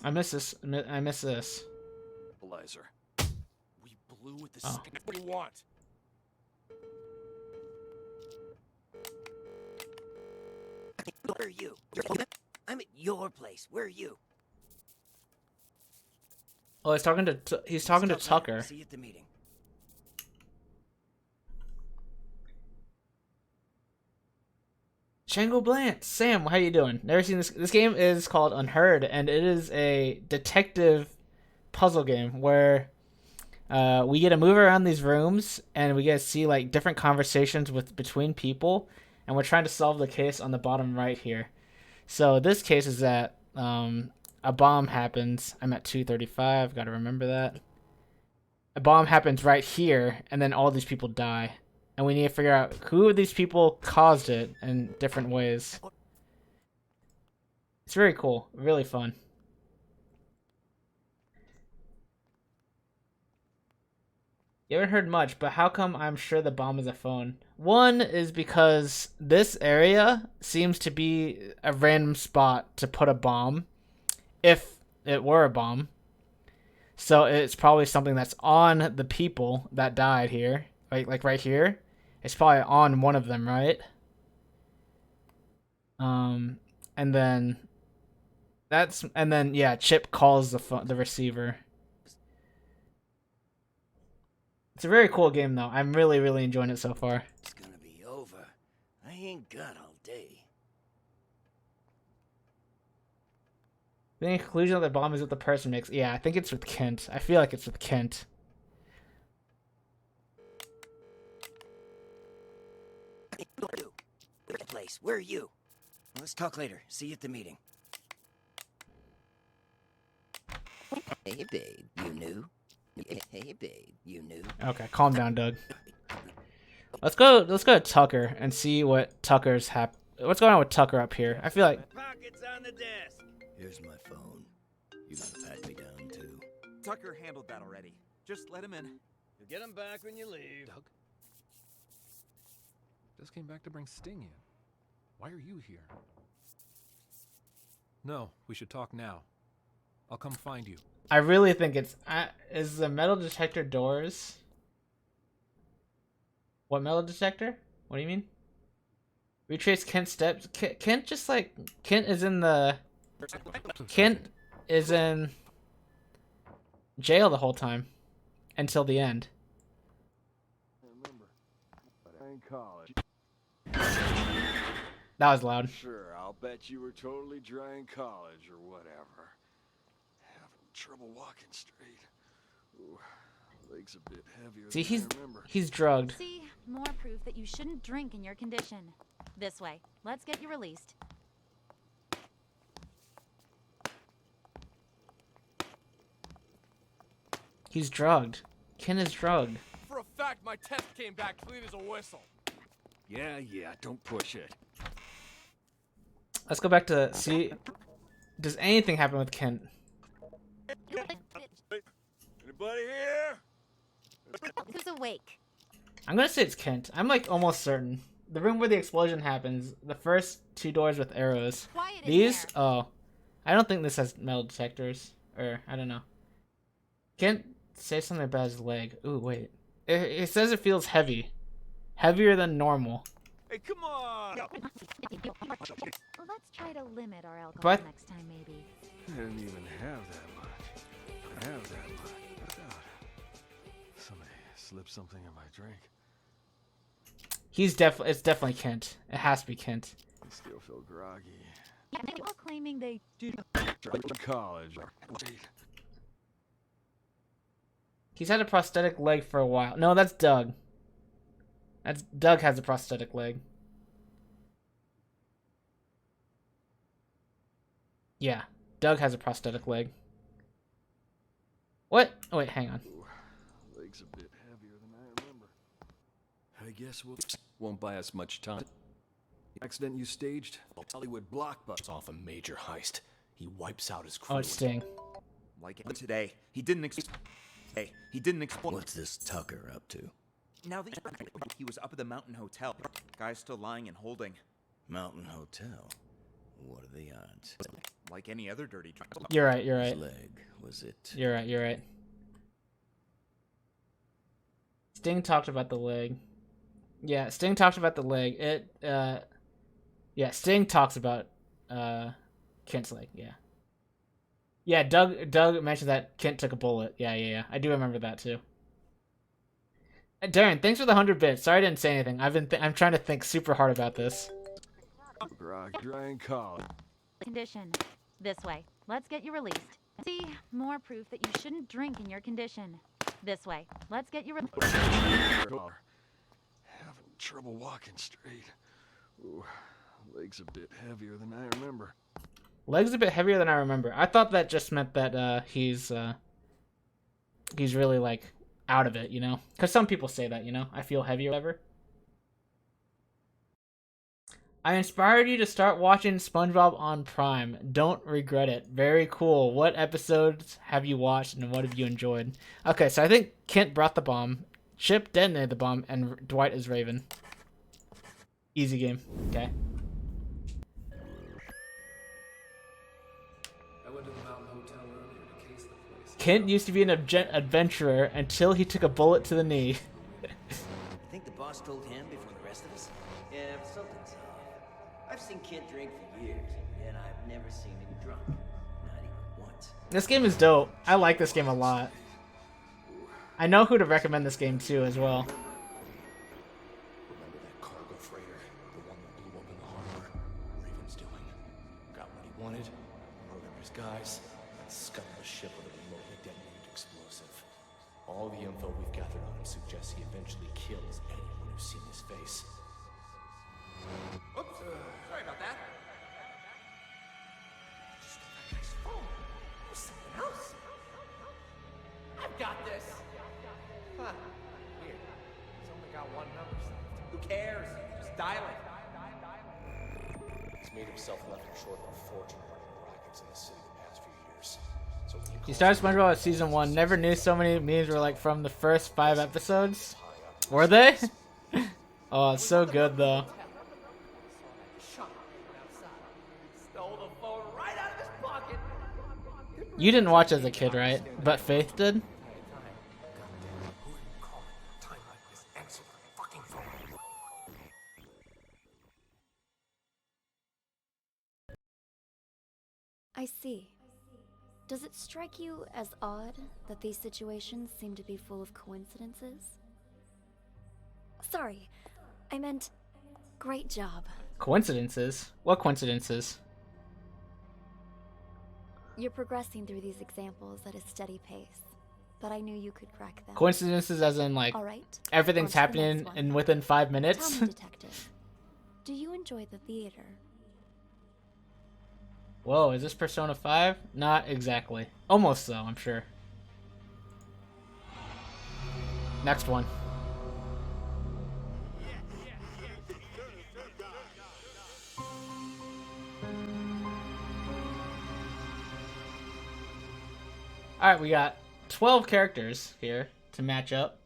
I miss this. I miss this. Stabilizer. We blew with the Oh. What do you want? Where are you? I'm at your place. Where are you? Oh, he's talking to Tucker. See you at the meeting. Shango Blant, Sam, how you doing? Never seen this. This game is called Unheard, and it is a detective puzzle game where we get to move around these rooms, and we get to see like different conversations between people, and we're trying to solve the case on the bottom right here. So this case is that a bomb happens. I'm at 235. Got to remember that. A bomb happens right here, and then all these people die. And we need to figure out who of these people caused it in different ways. It's very cool. Really fun. You haven't heard much, but how come I'm sure the bomb is a phone? One is because this area seems to be a random spot to put a bomb. If it were a bomb. So it's probably something that's on the people that died here. Like right here. It's probably on one of them, right? And then yeah, Chip calls the receiver. It's a very cool game though. I'm really enjoying it so far. It's gonna be over. I ain't got all day. The conclusion of the bomb is what the person makes. Yeah, I think it's with Kent. I feel like it's with Kent. Place. Where are you? Let's talk later. See you at the meeting. Hey, babe, you knew? Hey, babe, you knew? Okay, calm down, Doug. Let's go to Tucker and see what what's going on with Tucker up here. I feel like Pockets on the desk. Here's my phone. You gotta pat me down too. Tucker handled that already. Just let him in. You'll get him back when you leave. Doug? Just came back to bring Sting in. Why are you here? No, we should talk now. I'll come find you. I really think it's is the metal detector doors. What metal detector? What do you mean? Retrace Kent's steps. Kent is in jail the whole time until the end. Remember, but I ain't college. That was loud. Sure, I'll bet you were totally dry in college or whatever. Having trouble walking straight. Ooh, legs a bit heavier. See, than I remember. he's drugged. See, more proof that you shouldn't drink in your condition. This way. Let's get you released. He's drugged. Ken is drugged. For a fact, my test came back clean as a whistle. Yeah, don't push it. Let's go back to see. Does anything happen with Kent? Anybody here? Who's awake? I'm gonna say it's Kent. I'm like almost certain. The room where the explosion happens, the first two doors with arrows. Quiet in These? there. Oh. I don't think this has metal detectors. Or, I don't know. Kent say something about his leg. Ooh, wait. It says it feels heavy. Heavier than normal. Hey, come on! Let's try to limit our alcohol But- next time, maybe. I didn't even have that much. God. Somebody slipped something in my drink. It's definitely Kent. It has to be Kent. I still feel groggy. All claiming they do. College. He's had a prosthetic leg for a while. No, that's Doug. Doug has a prosthetic leg. Yeah, Doug has a prosthetic leg. What? Oh, wait, hang on. Leg's a bit heavier than I remember. I guess won't buy us much time. The accident you staged? Hollywood blockbuster. Off a major heist. He wipes out his Oh, crew. it's Sting. Like today, he didn't explain. What's this Tucker up to? Now that he was up at the Mountain Hotel, guy's still lying and holding. Mountain Hotel? What are the odds? Like any other dirty drug. You're right. His leg, was it? You're right. Sting talked about the leg. Yeah, Sting talked about the leg. Sting talks about Kent's leg. Yeah, Doug mentioned that Kent took a bullet. Yeah. I do remember that too. Darren, thanks for the 100 bits. Sorry I didn't say anything. I'm trying to think super hard about this. Dry and college. Condition. This way. Let's get you released. See, more proof that you shouldn't drink in your condition. This way. Let's get you released. Having trouble walking straight. Ooh, leg's a bit heavier than I remember. Leg's a bit heavier than I remember. I thought that just meant that he's really like out of it, you know? Because some people say that, you know? I feel heavy or whatever. I inspired you to start watching SpongeBob on Prime. Don't regret it. Very cool. What episodes have you watched and what have you enjoyed? Okay, so I think Kent brought the bomb, Chip detonated the bomb, and Dwight is Raven. Easy game. Okay. I went to the Mountain Hotel earlier to case the place. Kent used to be an adventurer until he took a bullet to the knee. Think the boss told him before the rest of us? Yeah, something's off. I've seen Kent drink for years, and I've never seen him drunk. Not even once. This game is dope. I like this game a lot. I know who to recommend this game to as well. Remember that cargo freighter? The one that blew up in the harbor? Raven's doing. Got what he wanted, murdered his guys, and scuttled the ship with a remotely detonated explosive. All the info we've gathered on him suggests he eventually kills anyone who's seen his face. Oops, sorry about that. Just that guy's phone. There's something else. I've got this. Huh. Weird. He's only got one number saved. Who cares? Just dial it. He's made himself nothing short of a fortune running brackets in the city the past few years. So when He started SpongeBob at season 1. Never knew so many memes were like from the first 5 episodes. Were they? Oh, it's so good though. Stole the phone right out of his pocket. You didn't watch as a kid, right? But Faith did? I see. Does it strike you as odd that these situations seem to be full of coincidences? Sorry, I meant great job. Coincidences? What coincidences? You're progressing through these examples at a steady pace, but I knew you could crack them. Coincidences as in like All right, everything's on to the happening next one. in within 5 Tell minutes? me, detective, do you enjoy the theater? Whoa, is this Persona 5? Not exactly. Almost though, I'm sure. Next one. Alright, we got 12 characters here to match up.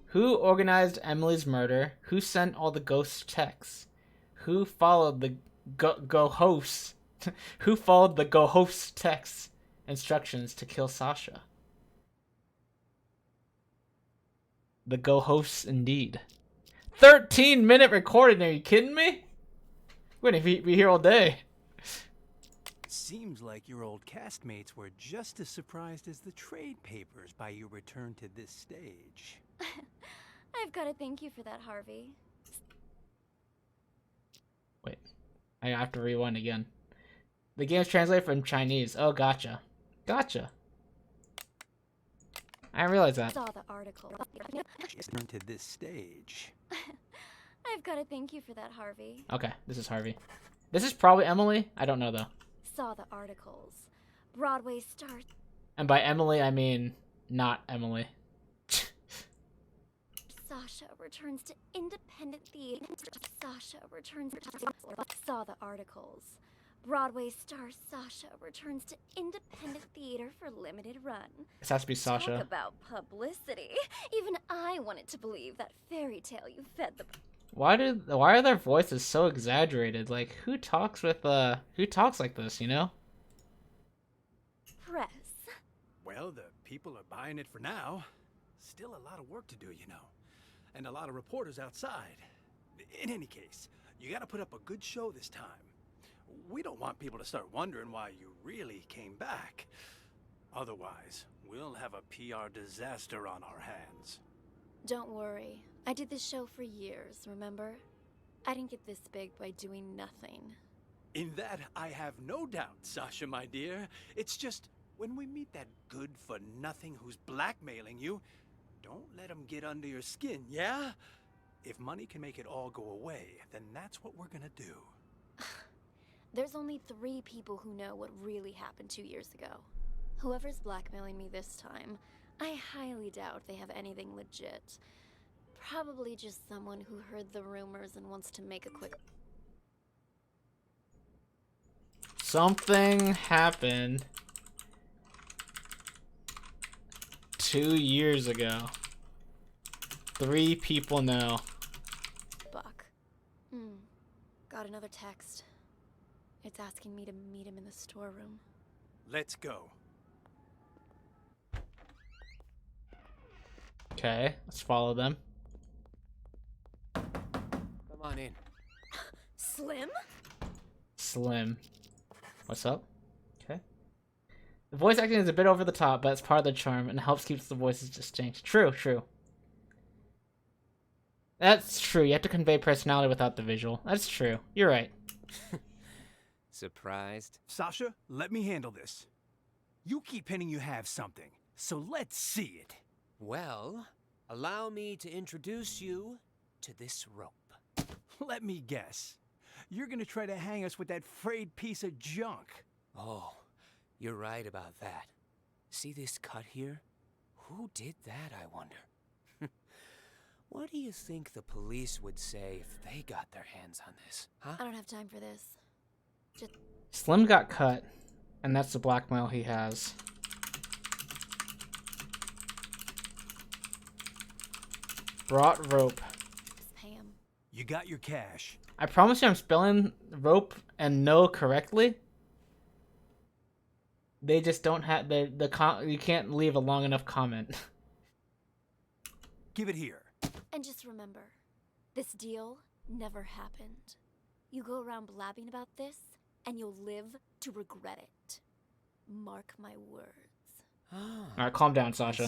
Who organized Emily's murder? Who sent all the ghost texts? Who followed the go-host? Who followed the go-host texts instructions to kill Sasha? The go-hosts indeed. 13-minute recording, are you kidding me? We're gonna be here all day. Seems like your old castmates were just as surprised as the trade papers by your return to this stage. I've got to thank you for that, Harvey. Wait, I have to rewind again. The game's translated from Chinese. Oh, gotcha. Gotcha. I didn't realize that. Saw the article. Return to this stage. I've got to thank you for that, Harvey. Okay, this is Harvey. This is probably Emily. I don't know, though. Saw the articles. Broadway stars. And by Emily, I mean not Emily. Sasha returns to independent theater. Sasha returns to... Saw the articles. Broadway star Sasha returns to independent theater for limited run. This has to be Sasha. Talk about publicity. Even I wanted to believe that fairy tale you fed the... Why are their voices so exaggerated? Like, who talks like this, you know? Press. Well, the people are buying it for now. Still a lot of work to do, you know. And a lot of reporters outside. In any case, you gotta put up a good show this time. We don't want people to start wondering why you really came back. Otherwise, we'll have a PR disaster on our hands. Don't worry. I did this show for years, remember? I didn't get this big by doing nothing. In that, I have no doubt, Sasha, my dear. It's just, when we meet that good-for-nothing who's blackmailing you, don't let him get under your skin, yeah? If money can make it all go away, then that's what we're gonna do. There's only 3 people who know what really happened 2 years ago. Whoever's blackmailing me this time, I highly doubt they have anything legit. Probably just someone who heard the rumors and wants to make a quick... Something happened 2 years ago. 3 people know. Buck. Got another text. It's asking me to meet him in the storeroom. Let's go. Okay, let's follow them. Come on in. Slim? Slim. What's up? Okay. The voice acting is a bit over the top, but it's part of the charm and helps keep the voices distinct. True, true. That's true. You have to convey personality without the visual. That's true. You're right. Surprised? Sasha, let me handle this. You keep hinting you have something, so let's see it. Well, allow me to introduce you to this rope. Let me guess. You're gonna try to hang us with that frayed piece of junk. Oh, you're right about that. See this cut here? Who did that, I wonder? What do you think the police would say if they got their hands on this, huh? I don't have time for this. Just... Slim got cut, and that's the blackmail he has. Brought rope. Just pay him. You got your cash. I promise you I'm spelling rope and no correctly. They just don't have you can't leave a long enough comment. Give it here. And just remember, this deal never happened. You go around blabbing about this, and you'll live to regret it. Mark my words. Alright, calm down, Sasha.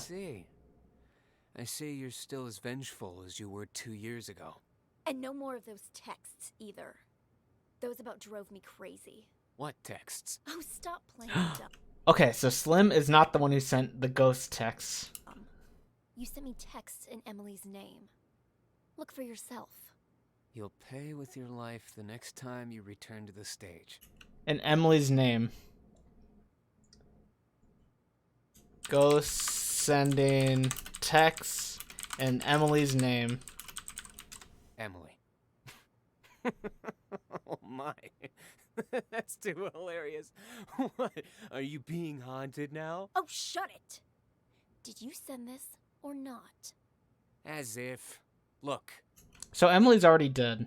I see you're still as vengeful as you were 2 years ago. And no more of those texts, either. Those about drove me crazy. What texts? Oh, stop playing dumb. Okay, so Slim is not the one who sent the ghost texts. You sent me texts in Emily's name. Look for yourself. You'll pay with your life the next time you return to the stage. In Emily's name. Ghost sending texts in Emily's name. Emily. Oh my. That's too hilarious. What? Are you being haunted now? Oh, shut it! Did you send this or not? As if. Look, So Emily's already dead.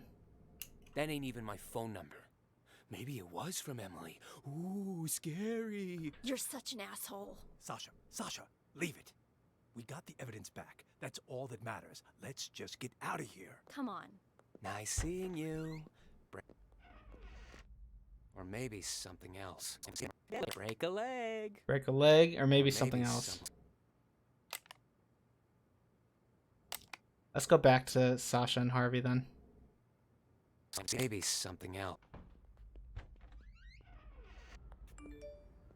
that ain't even my phone number. Maybe it was from Emily. Ooh, scary. You're such an asshole. Sasha, leave it. We got the evidence back. That's all that matters. Let's just get out of here. Come on. Nice seeing you. Or maybe something else. Break a leg. Break a leg, or maybe something else. Let's go back to Sasha and Harvey then. Maybe something else.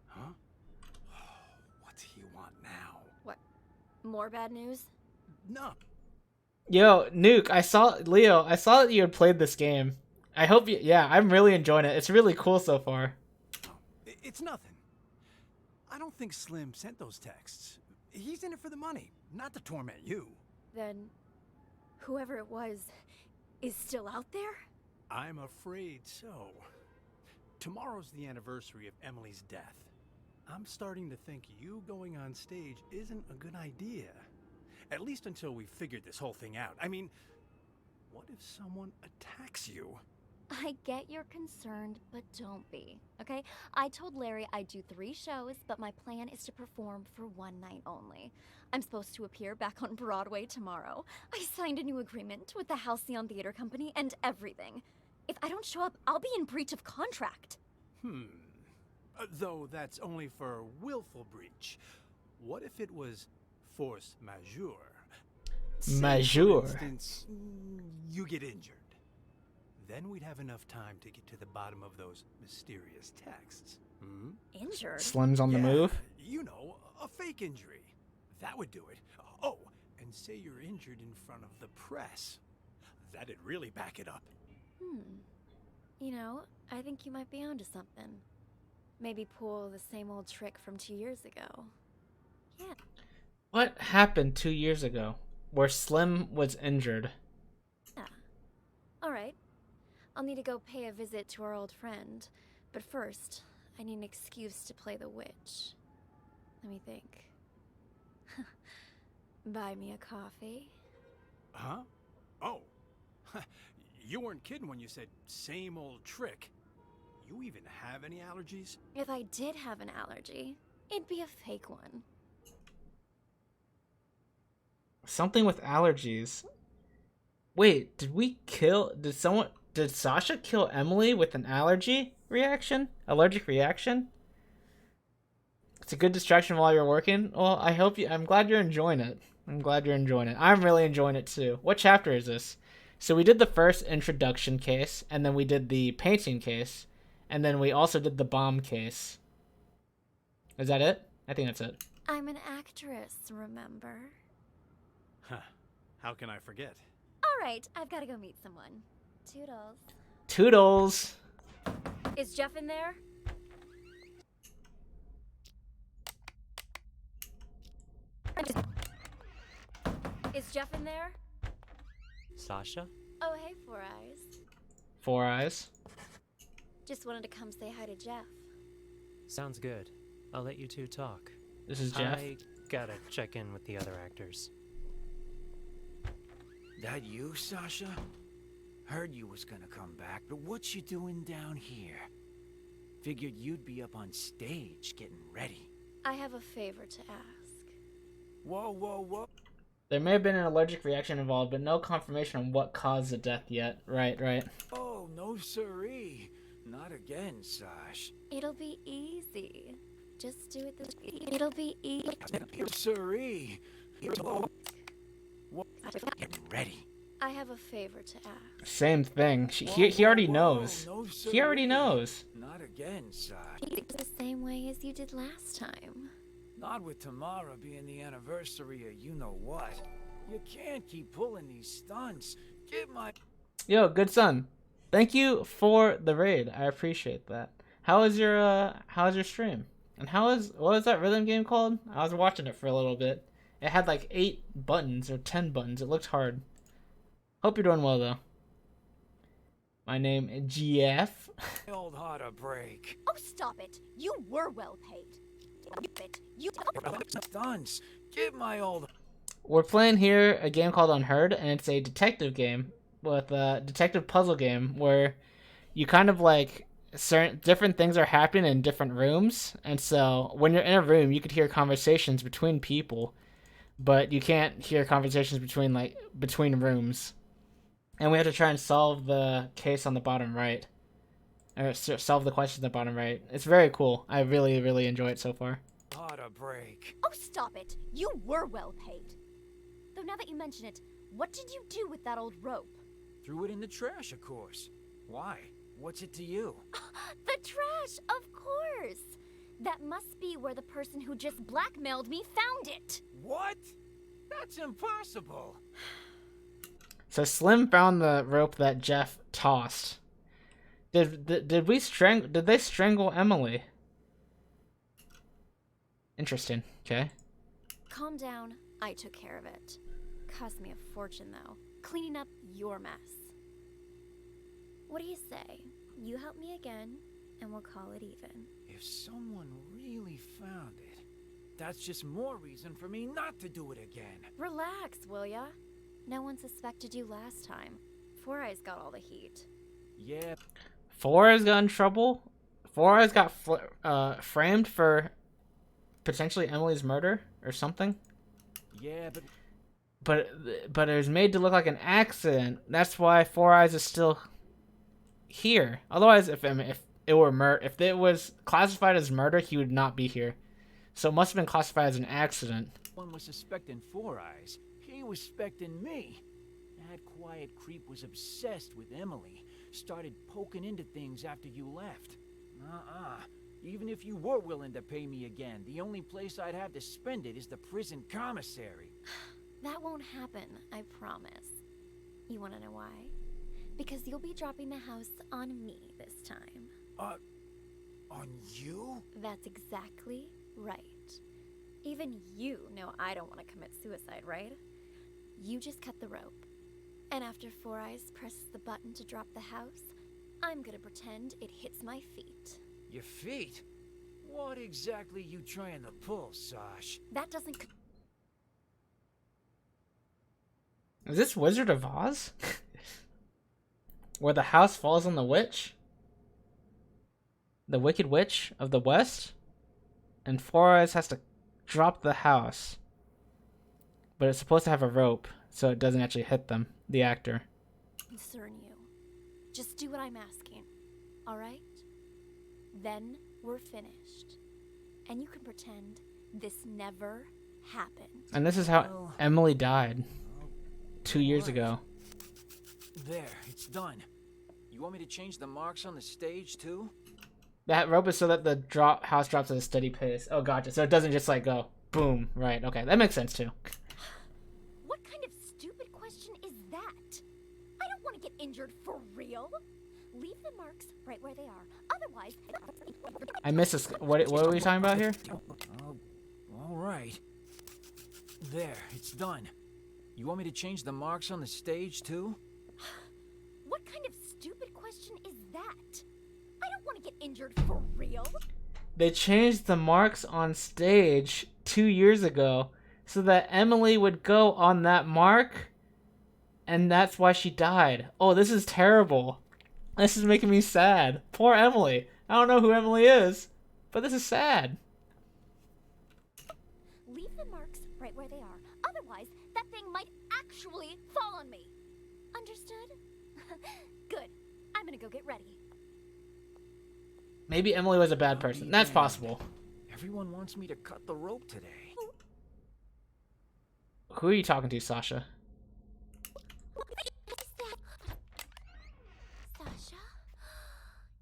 Huh? What's he want now? What? More bad news? No. Yo, Nuke, I saw that you had played this game. I hope you, yeah, I'm really enjoying it. It's really cool so far. It's nothing. I don't think Slim sent those texts. He's in it for the money, not to torment you. Then, whoever it was is still out there? I'm afraid so. Tomorrow's the anniversary of Emily's death. I'm starting to think you going on stage isn't a good idea. At least until we've figured this whole thing out. I mean, what if someone attacks you? I get you're concerned, but don't be, okay? I told Larry I'd do 3 shows, but my plan is to perform for 1 night only. I'm supposed to appear back on Broadway tomorrow. I signed a new agreement with the Halcyon Theater Company and everything. If I don't show up, I'll be in breach of contract. Though that's only for willful breach. What if it was force majeure? Majeure. For instance, you get injured. Then we'd have enough time to get to the bottom of those mysterious texts. Injured? Slim's on the move. You know, a fake injury. That would do it. Oh, and say you're injured in front of the press. That'd really back it up. You know, I think you might be onto something. Maybe pull the same old trick from 2 years ago. Yeah. What happened 2 years ago where Slim was injured? Yeah. All right. I'll need to go pay a visit to our old friend. But first, I need an excuse to play the witch. Let me think. Buy me a coffee? Huh? Oh. You weren't kidding when you said same old trick. You even have any allergies? If I did have an allergy, it'd be a fake one. Something with allergies. Wait, did Sasha kill Emily with an allergic reaction? It's a good distraction while you're working. Well, I'm glad you're enjoying it. I'm really enjoying it too. What chapter is this? So we did the first introduction case, and then we did the painting case, and then we also did the bomb case. Is that it? I think that's it. I'm an actress, remember? Huh. How can I forget? All right, I've got to go meet someone. Toodles. Toodles. Is Jeff in there? Is Jeff in there? Sasha? Oh, hey, Four Eyes. Four Eyes. Just wanted to come say hi to Jeff. Sounds good. I'll let you two talk. This is Jeff. I gotta check in with the other actors. That you, Sasha? Heard you was gonna come back, but what you doing down here? Figured you'd be up on stage getting ready. I have a favor to ask. Whoa. There may have been an allergic reaction involved, but no confirmation on what caused the death yet. Right. Oh, no siree. Not again, Sash. It'll be easy. Just do it this way. It'll be easy. Siree. Getting ready. I have a favor to ask. Same thing. He already knows. No, He already knows. Not again, Sash. The same way as you did last time. Not with Tamara being the anniversary of you-know-what. You can't keep pulling these stunts. Get my... Yo, good son. Thank you for the raid. I appreciate that. How's your stream? And what was that rhythm game called? I was watching it for a little bit. It had like 8 buttons or 10 buttons. It looked hard. Hope you're doing well though. My name is GF. Old heart a break. Oh, stop it. You were well paid. You Stunts. Give my old. We're playing here a game called Unheard, and it's a detective game with a detective puzzle game where you kind of like certain different things are happening in different rooms, and so when you're in a room, you could hear conversations between people, but you can't hear conversations between rooms. And we have to try and solve the case on the bottom right. Or solve the question at the bottom right. It's very cool. I really, really enjoy it so far. Heart a break. Oh, stop it. You were well paid. Though now that you mention it, what did you do with that old rope? Threw it in the trash, of course. Why? What's it to you? The trash, of course. That must be where the person who just blackmailed me found it. What? That's impossible. So Slim found the rope that Jeff tossed. Did they strangle Emily? Interesting. Okay. Calm down. I took care of it. Cost me a fortune, though. Cleaning up your mess. What do you say? You help me again, and we'll call it even. If someone really found it, that's just more reason for me not to do it again. Relax, will ya? No one suspected you last time. Four Eyes got all the heat. Yeah. Four Eyes got in trouble? Four Eyes got framed for potentially Emily's murder or something? Yeah, but it was made to look like an accident. That's why Four Eyes is still here. Otherwise, if it was classified as murder, he would not be here. So it must have been classified as an accident. One was suspecting Four Eyes. He was suspecting me. That quiet creep was obsessed with Emily. Started poking into things after you left. Even if you were willing to pay me again, the only place I'd have to spend it is the prison commissary. That won't happen, I promise. You wanna know why? Because you'll be dropping the house on me this time. On you? That's exactly right. Even you know I don't want to commit suicide, right? You just cut the rope. And after Four Eyes presses the button to drop the house, I'm gonna pretend it hits my feet. Your feet? What exactly you trying to pull, Sash? That doesn't... Is this Wizard of Oz? Where the house falls on the witch? The Wicked Witch of the West? And Four Eyes has to drop the house. But it's supposed to have a rope, so it doesn't actually hit them, the actor. Concern you. Just do what I'm asking, alright? Then we're finished. And you can pretend this never happened. And this is how Emily died 2 years ago. There, it's done. You want me to change the marks on the stage, too? That rope is so that the house drops at a steady pace. Oh, gotcha. So it doesn't just like go boom. Right. Okay. That makes sense too. What kind of stupid question is that? I don't want to get injured for real. Leave the marks right where they are. Otherwise... I missed this. What are we talking about here? All right. There, it's done. You want me to change the marks on the stage, too? What kind of stupid question is that? I don't want to get injured for real. They changed the marks on stage 2 years ago so that Emily would go on that mark, and that's why she died. Oh, this is terrible. This is making me sad. Poor Emily. I don't know who Emily is, but this is sad. Leave the marks right where they are. Otherwise, that thing might actually fall on me. Understood? Good. I'm gonna go get ready. Maybe Emily was a bad person. That's possible. Everyone wants me to cut the rope today. Who are you talking to, Sasha? Sasha?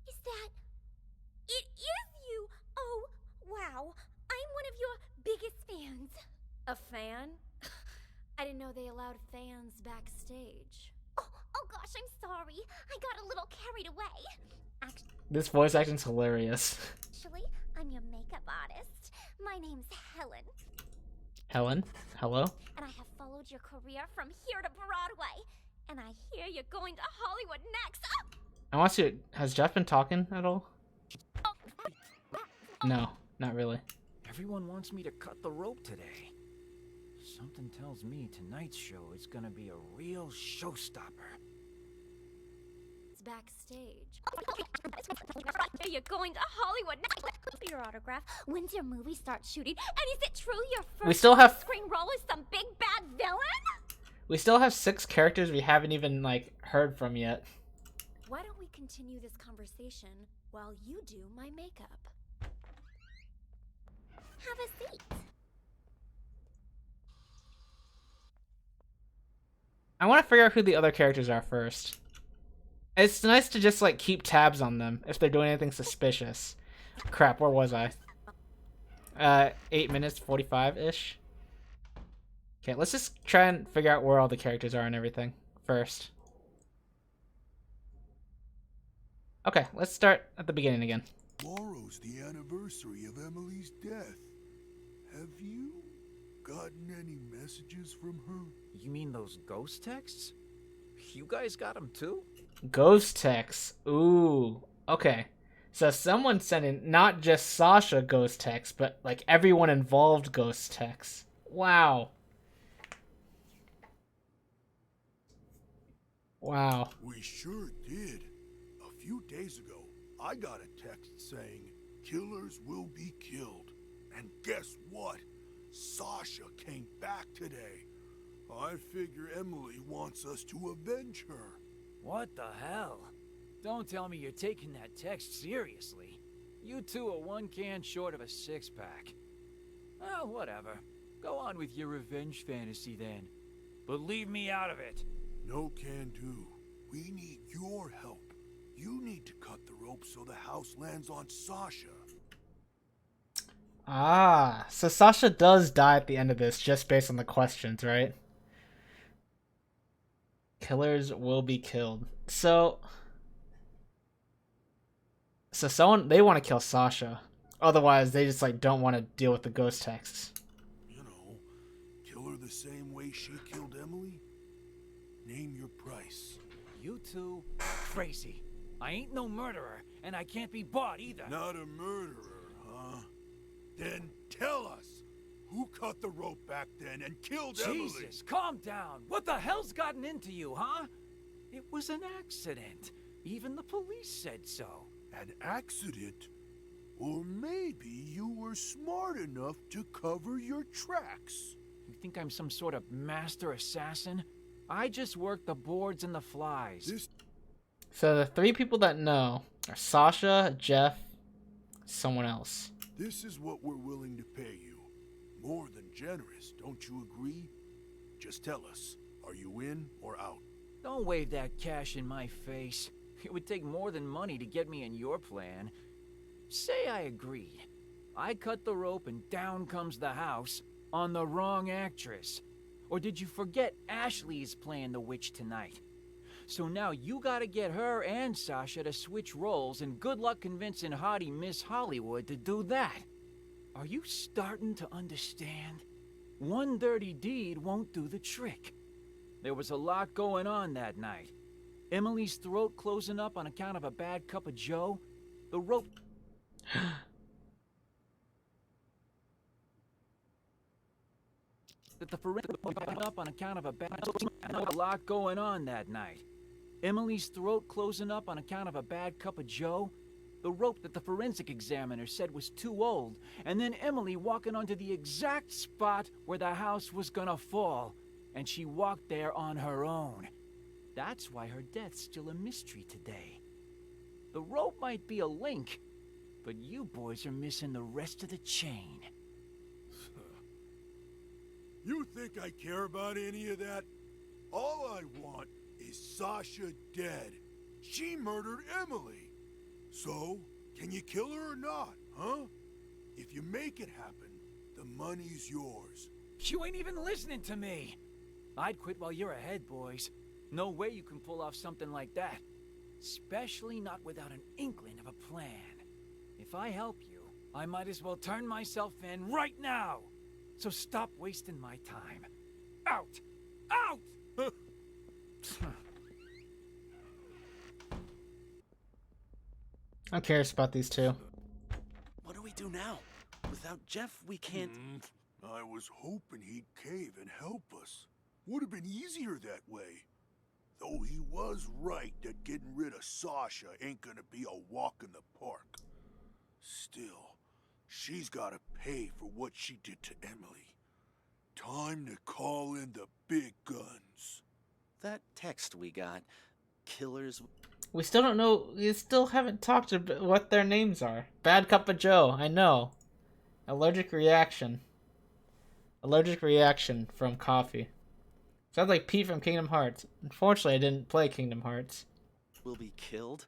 Is that... It is you! Oh, wow. I'm one of your biggest fans. A fan? I didn't know they allowed fans backstage. Oh gosh, I'm sorry. I got a little carried away. This voice acting's hilarious. Actually, I'm your makeup artist. My name's Helen. Helen, hello? And I have followed your career from here to Broadway. And I hear you're going to Hollywood next. I want to see, has Jeff been talking at all? No, not really. Everyone wants me to cut the rope today. Something tells me tonight's show is gonna be a real showstopper. It's backstage. You're going to Hollywood next. Your autograph. When's your movie start shooting? And is it true your first We still have- screen role is some big bad villain? We still have 6 characters we haven't even, like, heard from yet. Why don't we continue this conversation while you do my makeup? Have a seat. I want to figure out who the other characters are first. It's nice to just, like, keep tabs on them if they're doing anything suspicious. Crap, where was I? 8 minutes, 45-ish. Okay, let's just try and figure out where all the characters are and everything first. Okay, let's start at the beginning again. Tomorrow's the anniversary of Emily's death. Have you gotten any messages from her? You mean those ghost texts? You guys got them too? Ghost texts. Ooh. Okay. So someone sending not just Sasha ghost texts, but like everyone involved ghost texts. Wow. Wow. We sure did. A few days ago, I got a text saying, "Killers will be killed." And guess what? Sasha came back today. I figure Emily wants us to avenge her. What the hell? Don't tell me you're taking that text seriously. You two are one can short of a 6-pack. Oh, whatever. Go on with your revenge fantasy then. But leave me out of it. No can do. We need your help. You need to cut the rope so the house lands on Sasha. Ah, so Sasha does die at the end of this just based on the questions, right? Killers will be killed. So someone, they want to kill Sasha. Otherwise, they just like don't want to deal with the ghost texts. You know, kill her the same way she killed Emily? Name your price. You two are crazy. I ain't no murderer, and I can't be bought either. Not a murderer, huh? Then tell us, who cut the rope back then and killed Emily? Jesus, calm down. What the hell's gotten into you, huh? It was an accident. Even the police said so. An accident? Or maybe you were smart enough to cover your tracks. You think I'm some sort of master assassin? I just work the boards and the flies. So the 3 people that know are Sasha, Jeff, someone else. This is what we're willing to pay you. More than generous, don't you agree? Just tell us, are you in or out? Don't wave that cash in my face. It would take more than money to get me in your plan. Say I agreed. I cut the rope and down comes the house on the wrong actress. Or did you forget Ashley is playing the witch tonight? So now you gotta get her and Sasha to switch roles, and good luck convincing hottie Miss Hollywood to do that. Are you starting to understand? One dirty deed won't do the trick. There was a lot going on that night. Emily's throat closing up on account of a bad cup of joe. The rope... that the forensic up on account of a bad... a lot going on that night. Emily's throat closing up on account of a bad cup of joe. The rope that the forensic examiner said was too old. And then Emily walking onto the exact spot where the house was gonna fall. And she walked there on her own. That's why her death's still a mystery today. The rope might be a link, but you boys are missing the rest of the chain. You think I care about any of that? All I want is Sasha dead. She murdered Emily. So, can you kill her or not, huh? If you make it happen, the money's yours. You ain't even listening to me. I'd quit while you're ahead, boys. No way you can pull off something like that. Especially not without an inkling of a plan. If I help you, I might as well turn myself in right now. So stop wasting my time. Out! Out! I'm curious about these two. What do we do now? Without Jeff, we can't... I was hoping he'd cave and help us. Would have been easier that way. Though he was right that getting rid of Sasha ain't gonna be a walk in the park. Still, she's gotta pay for what she did to Emily. Time to call in the big guns. That text we got, killers... We still don't know. We still haven't talked about what their names are. Bad Cup of Joe. I know. Allergic reaction. Allergic reaction from coffee. Sounds like Pete from Kingdom Hearts. Unfortunately, I didn't play Kingdom Hearts. will be killed?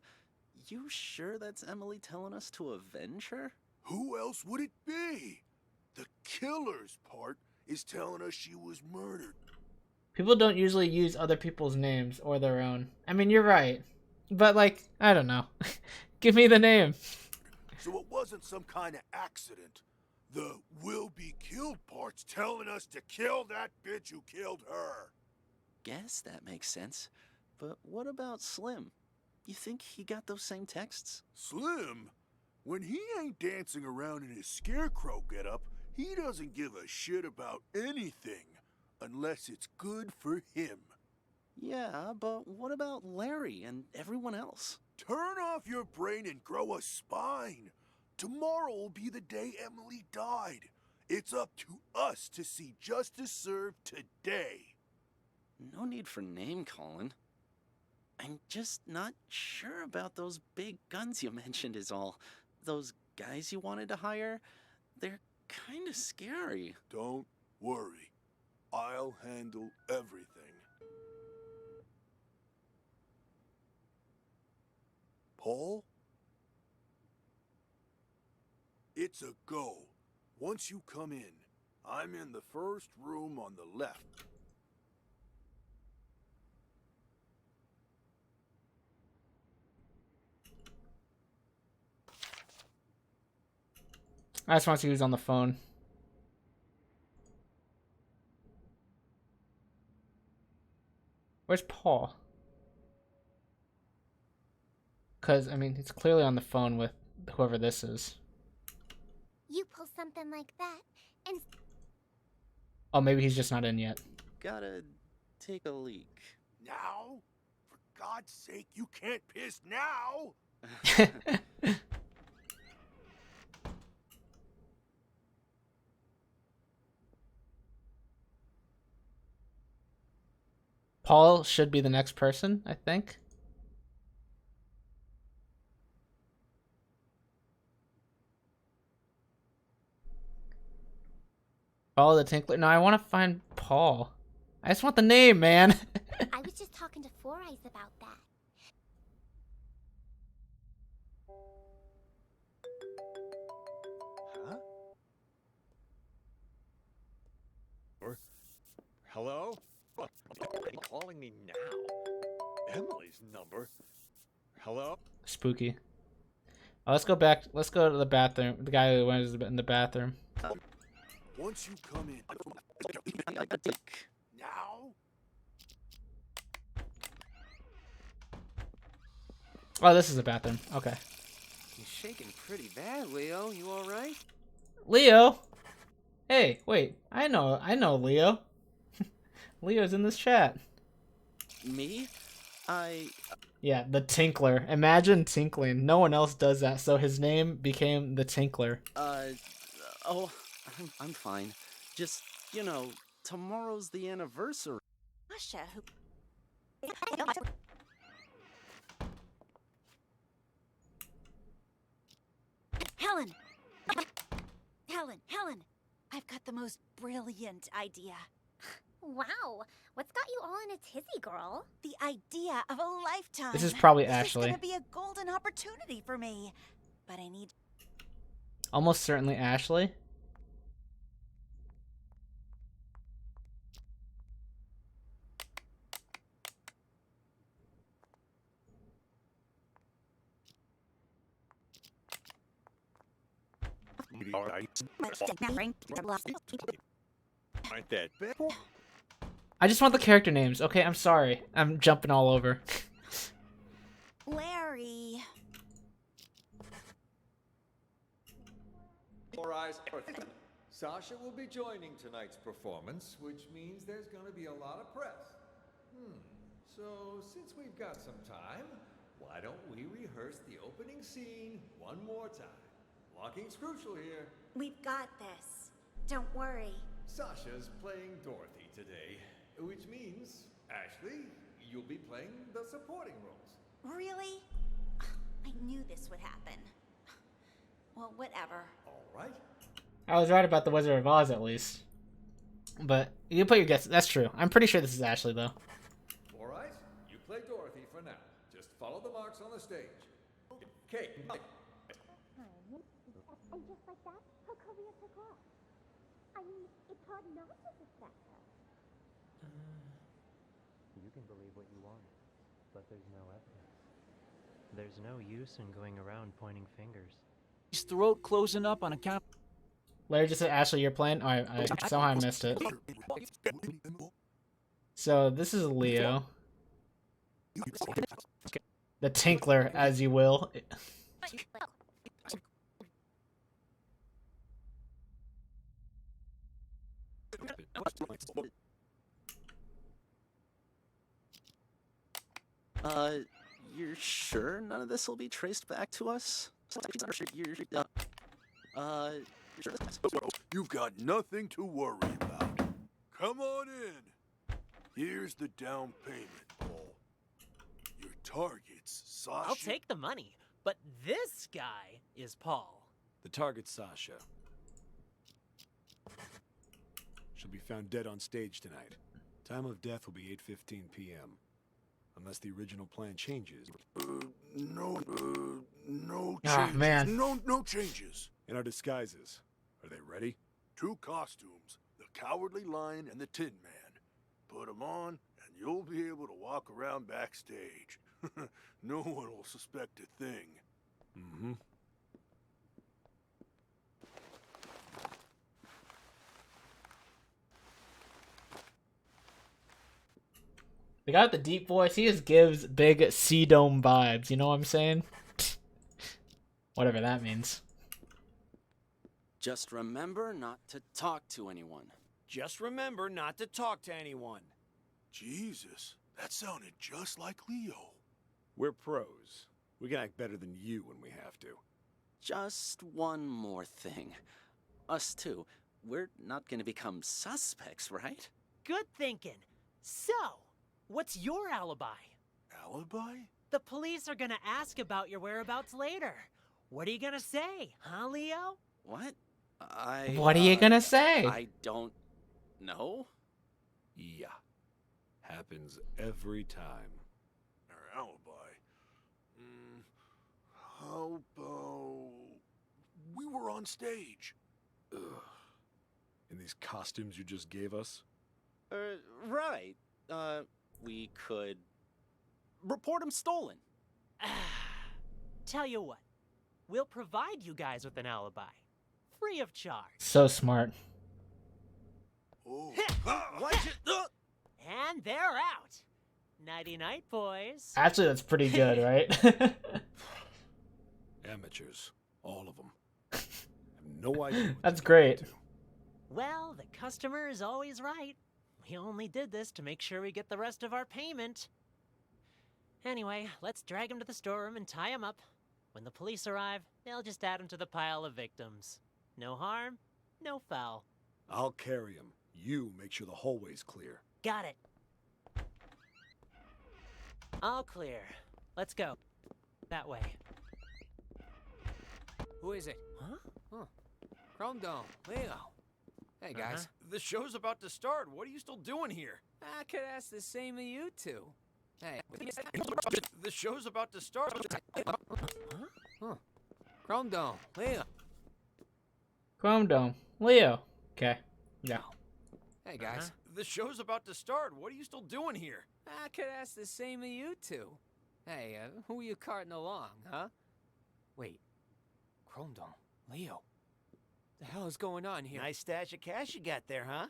You sure that's Emily telling us to avenge her? Who else would it be? The killer's part is telling us she was murdered. People don't usually use other people's names or their own. I mean, you're right. But, like, I don't know. Give me the name. So it wasn't some kind of accident. The will be killed part's telling us to kill that bitch who killed her. Guess that makes sense. But what about Slim? You think he got those same texts? Slim? When he ain't dancing around in his scarecrow getup, he doesn't give a shit about anything. Unless it's good for him. Yeah, but what about Larry and everyone else? Turn off your brain and grow a spine. Tomorrow will be the day Emily died. It's up to us to see justice served today. No need for name-calling. I'm just not sure about those big guns you mentioned is all. Those guys you wanted to hire, they're kind of scary. Don't worry. I'll handle everything. Paul? It's a go. Once you come in, I'm in the first room on the left. I just want to see who's on the phone. Where's Paul? Because, I mean, he's clearly on the phone with whoever this is. You pull something like that, and... Oh, maybe he's just not in yet. Gotta take a leak. Now? For God's sake, you can't piss now! Paul should be the next person, I think. Paul the Tinkler. No, I want to find Paul. I just want the name, man. I was just talking to Four Eyes about that. Huh? Hello? What are you calling me now? Emily's number? Hello? Spooky. Oh, let's go back. Let's go to the bathroom. The guy who went in the bathroom. Once you come in... Now? Oh, this is the bathroom. Okay. You're shaking pretty bad, Leo. You alright? Leo? Hey, wait. I know Leo. Leo's in this chat. Me? Yeah, the Tinkler. Imagine tinkling. No one else does that, so his name became the Tinkler. Oh, I'm fine. Just, you know, tomorrow's the anniversary. Asha, who... Helen! Helen! I've got the most brilliant idea. Wow, what's got you all in a tizzy, girl? The idea of a lifetime. This is probably This Ashley. is gonna be a golden opportunity for me. But I need... Almost certainly Ashley. Aren't that bad? I just want the character names. Okay, I'm sorry. I'm jumping all over. Larry. Four Eyes. Sasha will be joining tonight's performance, which means there's going to be a lot of press. So, since we've got some time, why don't we rehearse the opening scene one more time? Blocking's crucial here. We've got this. Don't worry. Sasha's playing Dorothy today, which means, Ashley, you'll be playing the supporting roles. Really? I knew this would happen. Well, whatever. All right. I was right about the Wizard of Oz, at least. But you can put your guess. That's true. I'm pretty sure this is Ashley, though. All right, you play Dorothy for now. Just follow the marks on the stage. Kate. And just like that, her career took off. I mean, it's hard not to suspect her. You can believe what you want, but there's no evidence. There's no use in going around pointing fingers. His throat closing up on account. Larry just said, Ashley, you're playing? Oh, I somehow I missed it. So, this is Leo. The Tinkler, as you will. You're sure none of this will be traced back to us? You've got nothing to worry about. Come on in. Here's the down payment, Paul. Your target's Sasha. I'll take the money, but this guy is Paul. The target's Sasha. She'll be found dead on stage tonight. Time of death will be 8:15 p.m. Unless the original plan changes. No changes. Ah, man. No changes. In our disguises. Are they ready? 2 costumes, the Cowardly Lion and the Tin Man. Put them on, and you'll be able to walk around backstage. No one will suspect a thing. Mm-hmm. The guy with the deep voice, he just gives big C-Dome vibes, you know what I'm saying? Whatever that means. Just remember not to talk to anyone. Just remember not to talk to anyone. Jesus, that sounded just like Leo. We're pros. We can act better than you when we have to. Just one more thing. Us too. We're not gonna become suspects, right? Good thinking. So, what's your alibi? Alibi? The police are gonna ask about your whereabouts later. What are you gonna say, huh, Leo? What? What are you gonna say? I don't know. Yeah. Happens every time. Our alibi? How about... we were on stage. Ugh. In these costumes you just gave us? Right. We could report him stolen. Tell you what, we'll provide you guys with an alibi. Free of charge. So smart. Oh. And they're out. Nighty-night, boys. Actually, that's pretty good, right? Amateurs. All of them. Have no idea. That's great. Well, the customer is always right. We only did this to make sure we get the rest of our payment. Anyway, let's drag him to the storeroom and tie him up. When the police arrive, they'll just add him to the pile of victims. No harm, no foul. I'll carry him. You make sure the hallway's clear. Got it. All clear. Let's go. That way. Who is it? Huh? Chrome Dome, Leo. Hey, guys. The show's about to start. What are you still doing here? I could ask the same of you two. Hey. The show's about to start. Chrome Dome, Leo. Chrome Dome. Leo. Okay. Yeah. Hey, guys. The show's about to start. What are you still doing here? I could ask the same of you two. Hey, who are you carting along, huh? Wait. Chrome Dome, Leo. The hell is going on here? Nice stash of cash you got there, huh?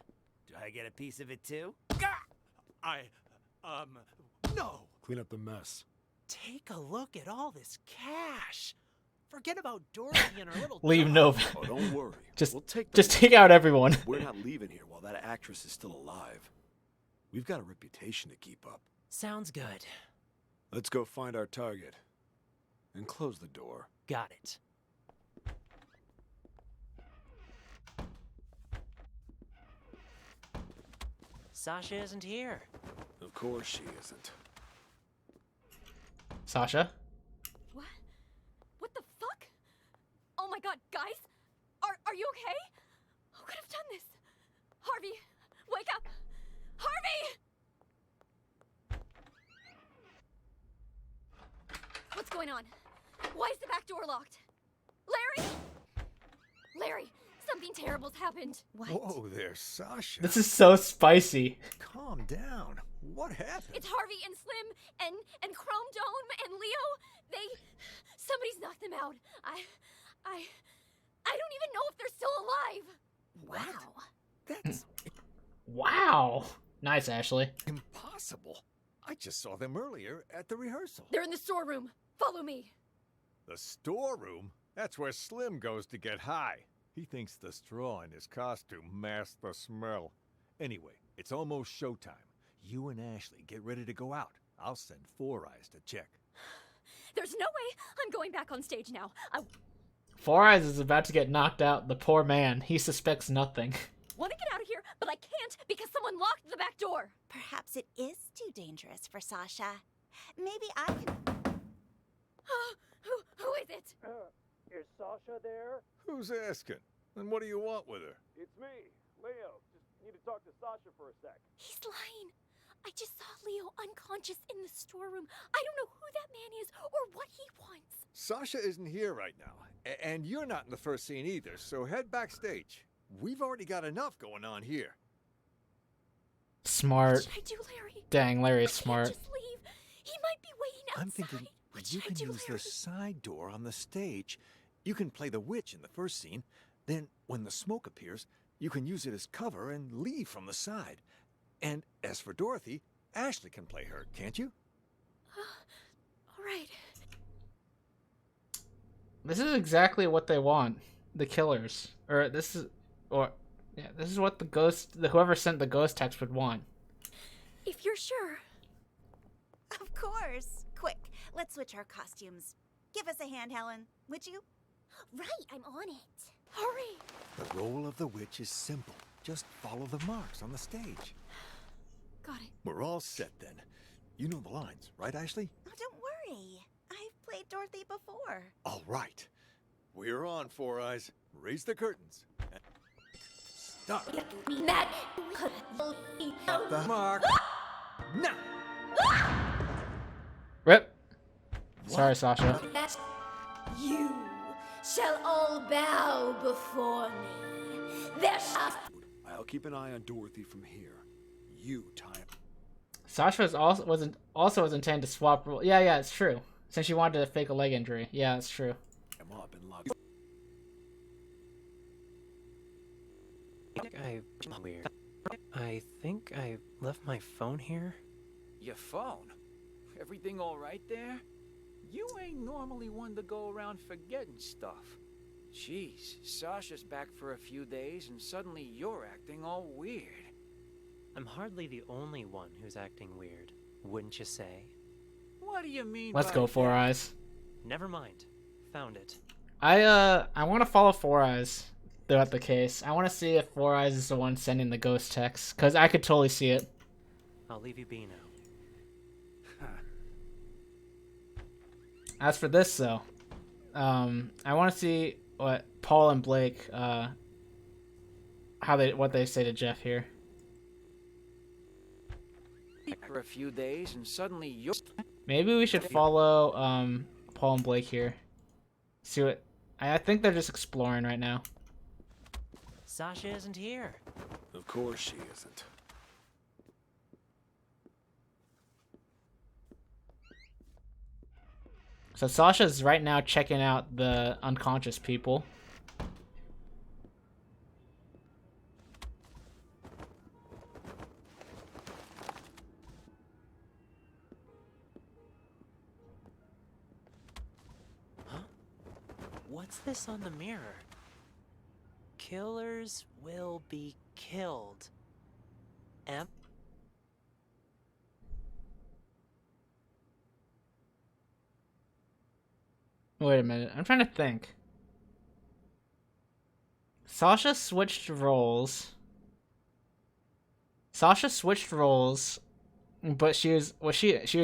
Do I get a piece of it too? No! Clean up the mess. Take a look at all this cash. Forget about Dorothy and her little Leave dog. Nova. Oh, don't worry. Just, We'll take just take out everyone. We're not leaving here while that actress is still alive. We've got a reputation to keep up. Sounds good. Let's go find our target. And close the door. Got it. Sasha isn't here. Of course she isn't. Sasha? What? What the fuck? Oh my god, guys! Are you okay? Who could have done this? Harvey, wake up! Harvey! What's going on? Why is the back door locked? Larry? Larry, something terrible's happened. What? Whoa there, Sasha. This is so spicy. Calm down. What happened? It's Harvey and Slim and Chrome Dome and Leo. Somebody's knocked them out. I don't even know if they're still alive. Wow. That's Wow. Nice, Ashley. impossible. I just saw them earlier at the rehearsal. They're in the storeroom. Follow me. The storeroom? That's where Slim goes to get high. He thinks the straw in his costume masks the smell. Anyway, it's almost showtime. You and Ashley get ready to go out. I'll send Four Eyes to check. There's no way I'm going back on stage now. Four Eyes is about to get knocked out. The poor man. He suspects nothing. Want to get out of here, but I can't because someone locked the back door. Perhaps it is too dangerous for Sasha. Maybe I can... Who is it? Is Sasha there? Who's asking? And what do you want with her? It's me, Leo. Just need to talk to Sasha for a sec. He's lying. I just saw Leo unconscious in the storeroom. I don't know who that man is or what he wants. Sasha isn't here right now. And you're not in the first scene either, so head backstage. We've already got enough going on here. Smart. What should I do, Larry? Dang, Larry's I smart. can't just leave. He might be waiting outside. I'm thinking What you should I can do, use Larry? the side door on the stage. You can play the witch in the first scene. Then, when the smoke appears, you can use it as cover and leave from the side. And as for Dorothy, Ashley can play her, can't you? All right. This is exactly what they want. The killers. This is what the ghost, whoever sent the ghost text would want. If you're sure. Of course. Quick, let's switch our costumes. Give us a hand, Helen, would you? Right, I'm on it. Hurry! The role of the witch is simple. Just follow the marks on the stage. Got it. We're all set then. You know the lines, right, Ashley? Oh, don't worry. I've played Dorothy before. All right. We're on, Four Eyes. Raise the curtains. Start. Matt. At the mark. Now. Rip. Sorry, Sasha. You shall all bow before me. There shall... I'll keep an eye on Dorothy from here. You tie up. Sasha was intended to swap. Yeah, it's true. Since she wanted to fake a leg injury. Yeah, it's true. I'm up and lock. I think I left my phone here. Your phone? Everything all right there? You ain't normally one to go around forgetting stuff. Jeez, Sasha's back for a few days and suddenly you're acting all weird. I'm hardly the only one who's acting weird, wouldn't you say? What do you mean Let's by go, Four that? Eyes. Never mind. Found it. I want to follow Four Eyes throughout the case. I want to see if Four Eyes is the one sending the ghost text, because I could totally see it. I'll leave you be now. As for this, though, I want to see what Paul and Blake, what they say to Jeff here. For a few days and suddenly you're... Maybe we should follow Paul and Blake here. See what... I think they're just exploring right now. Sasha isn't here. Of course she isn't. So Sasha's right now checking out the unconscious people. What's this on the mirror? Killers will be killed. Wait a minute. I'm trying to think. Sasha switched roles. But she was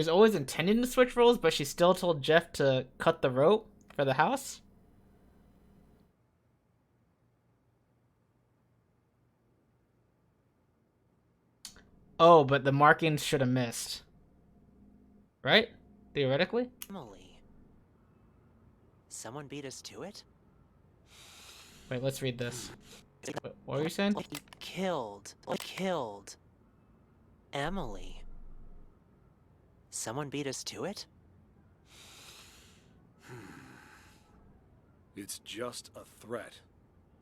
always intending to switch roles, but she still told Jeff to cut the rope for the house. Oh, but the markings should have missed. Right? Theoretically? Emily. Someone beat us to it? Wait, let's read this. What were you saying? Killed Emily. Someone beat us to it? It's just a threat.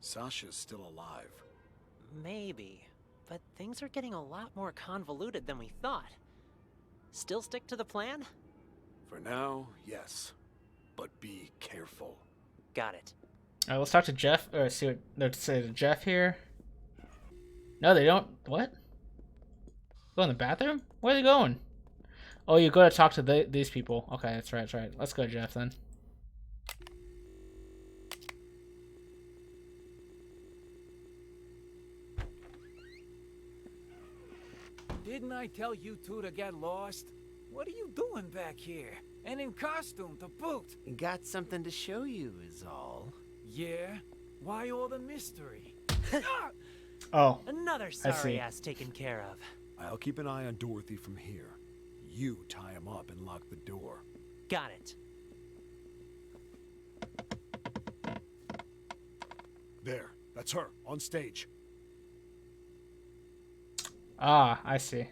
Sasha's still alive. Maybe, but things are getting a lot more convoluted than we thought. Still stick to the plan? For now, yes. But be careful. Got it. Alright, let's talk to Jeff, or see what they say to Jeff here. No, they don't. What? Go in the bathroom? Where are they going? Oh, you go to talk to these people. Okay, that's right, that's right. Let's go, Jeff, then. Didn't I tell you two to get lost? What are you doing back here? And in costume to boot? Got something to show you is all. Yeah? Why all the mystery? Oh, Another sorry ass taken care of. I'll keep an eye on Dorothy from here. You tie him up and lock the door. Got it. There, that's her, on stage. Ah, I see.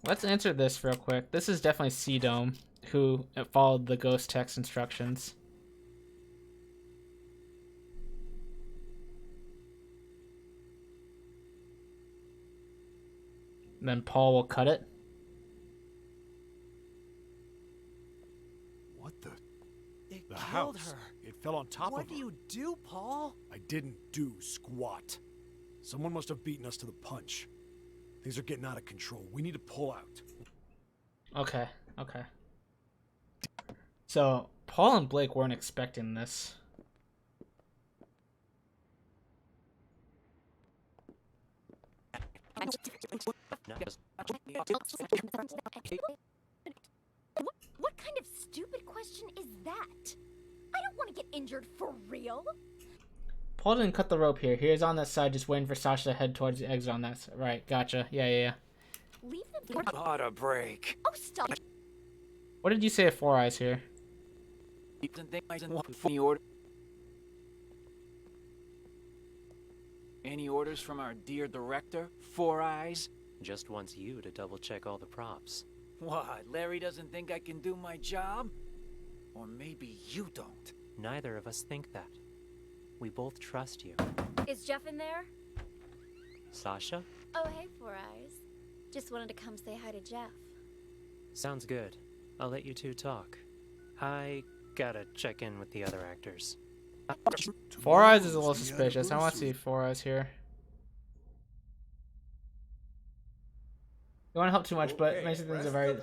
Let's answer this real quick. This is definitely C-Dome, who followed the ghost text instructions. And then Paul will cut it. What the? It The killed house. her. It fell on top What of do her. you do, Paul? I didn't do squat. Someone must have beaten us to the punch. Things are getting out of control. We need to pull out. Okay, okay. So, Paul and Blake weren't expecting this. What kind of stupid question is that? I don't want to get injured for real. Paul didn't cut the rope here. He was on that side just waiting for Sasha to head towards the exit on that side. Right, gotcha. Yeah. Leave them for What a break. Oh, stop. What did you say of Four Eyes here? Any orders from our dear director, Four Eyes? Just wants you to double check all the props. What, Larry doesn't think I can do my job? Or maybe you don't. Neither of us think that. We both trust you. Is Jeff in there? Sasha? Oh, hey, Four Eyes. Just wanted to come say hi to Jeff. Sounds good. I'll let you two talk. I gotta check in with the other actors. Four Eyes is a little suspicious. I want to see Four Eyes here. You want to help too much, but most of things are very...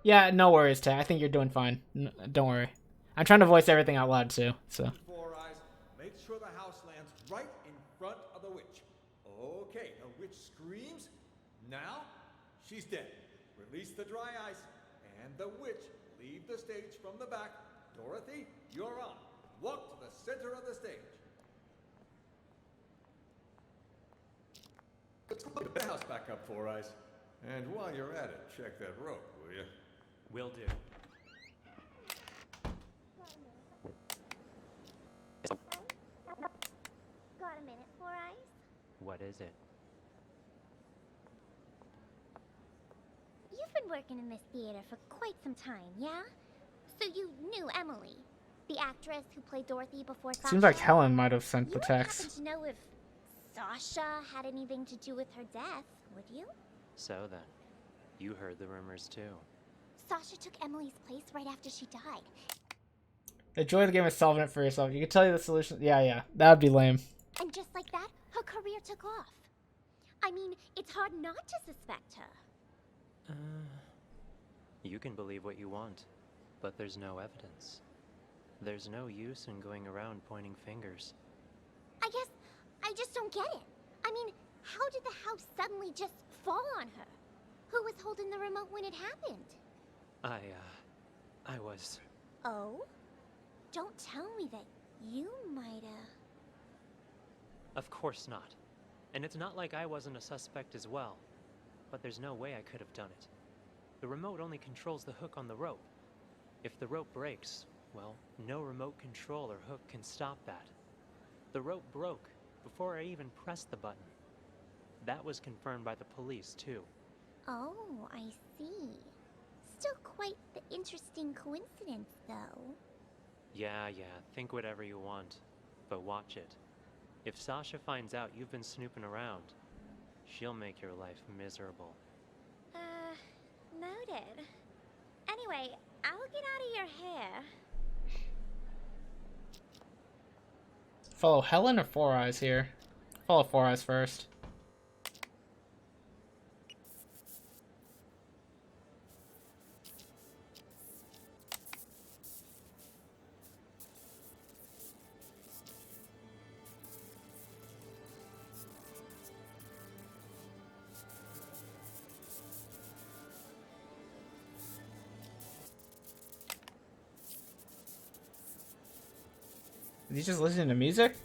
Yeah, no worries, Tay. I think you're doing fine. Don't worry. I'm trying to voice everything out loud, too, so... Four Eyes, make sure the house lands right in front of the witch. Okay, the witch screams. Now, she's dead. Release the dry ice, and the witch leave the stage from the back. Dorothy, you're on. Walk to the center of the stage. Let's put the house back up, Four Eyes. And while you're at it, check that rope, will you? Will do. Got a minute, Four Eyes? What is it? You've been working in this theater for quite some time, yeah? So you knew Emily, the actress who played Dorothy before Sasha? Seems like Helen might have sent the You happen text. to know if Sasha had anything to do with her death, would you? So then, you heard the rumors too. Sasha took Emily's place right after she died. Enjoy the game of solving it for yourself. You can tell you the solution. Yeah. That would be lame. And just like that, her career took off. I mean, it's hard not to suspect her. You can believe what you want, but there's no evidence. There's no use in going around pointing fingers. I guess I just don't get it. I mean, how did the house suddenly just fall on her? Who was holding the remote when it happened? I was... Oh? Don't tell me that you might've... Of course not. And it's not like I wasn't a suspect as well. But there's no way I could have done it. The remote only controls the hook on the rope. If the rope breaks, well, no remote control or hook can stop that. The rope broke before I even pressed the button. That was confirmed by the police, too. Oh, I see. Still quite the interesting coincidence, though. Yeah, think whatever you want. But watch it. If Sasha finds out you've been snooping around, she'll make your life miserable. Noted. Anyway, I'll get out of your hair. Follow Helen or Four Eyes here? Follow Four Eyes first. Is he just listening to music?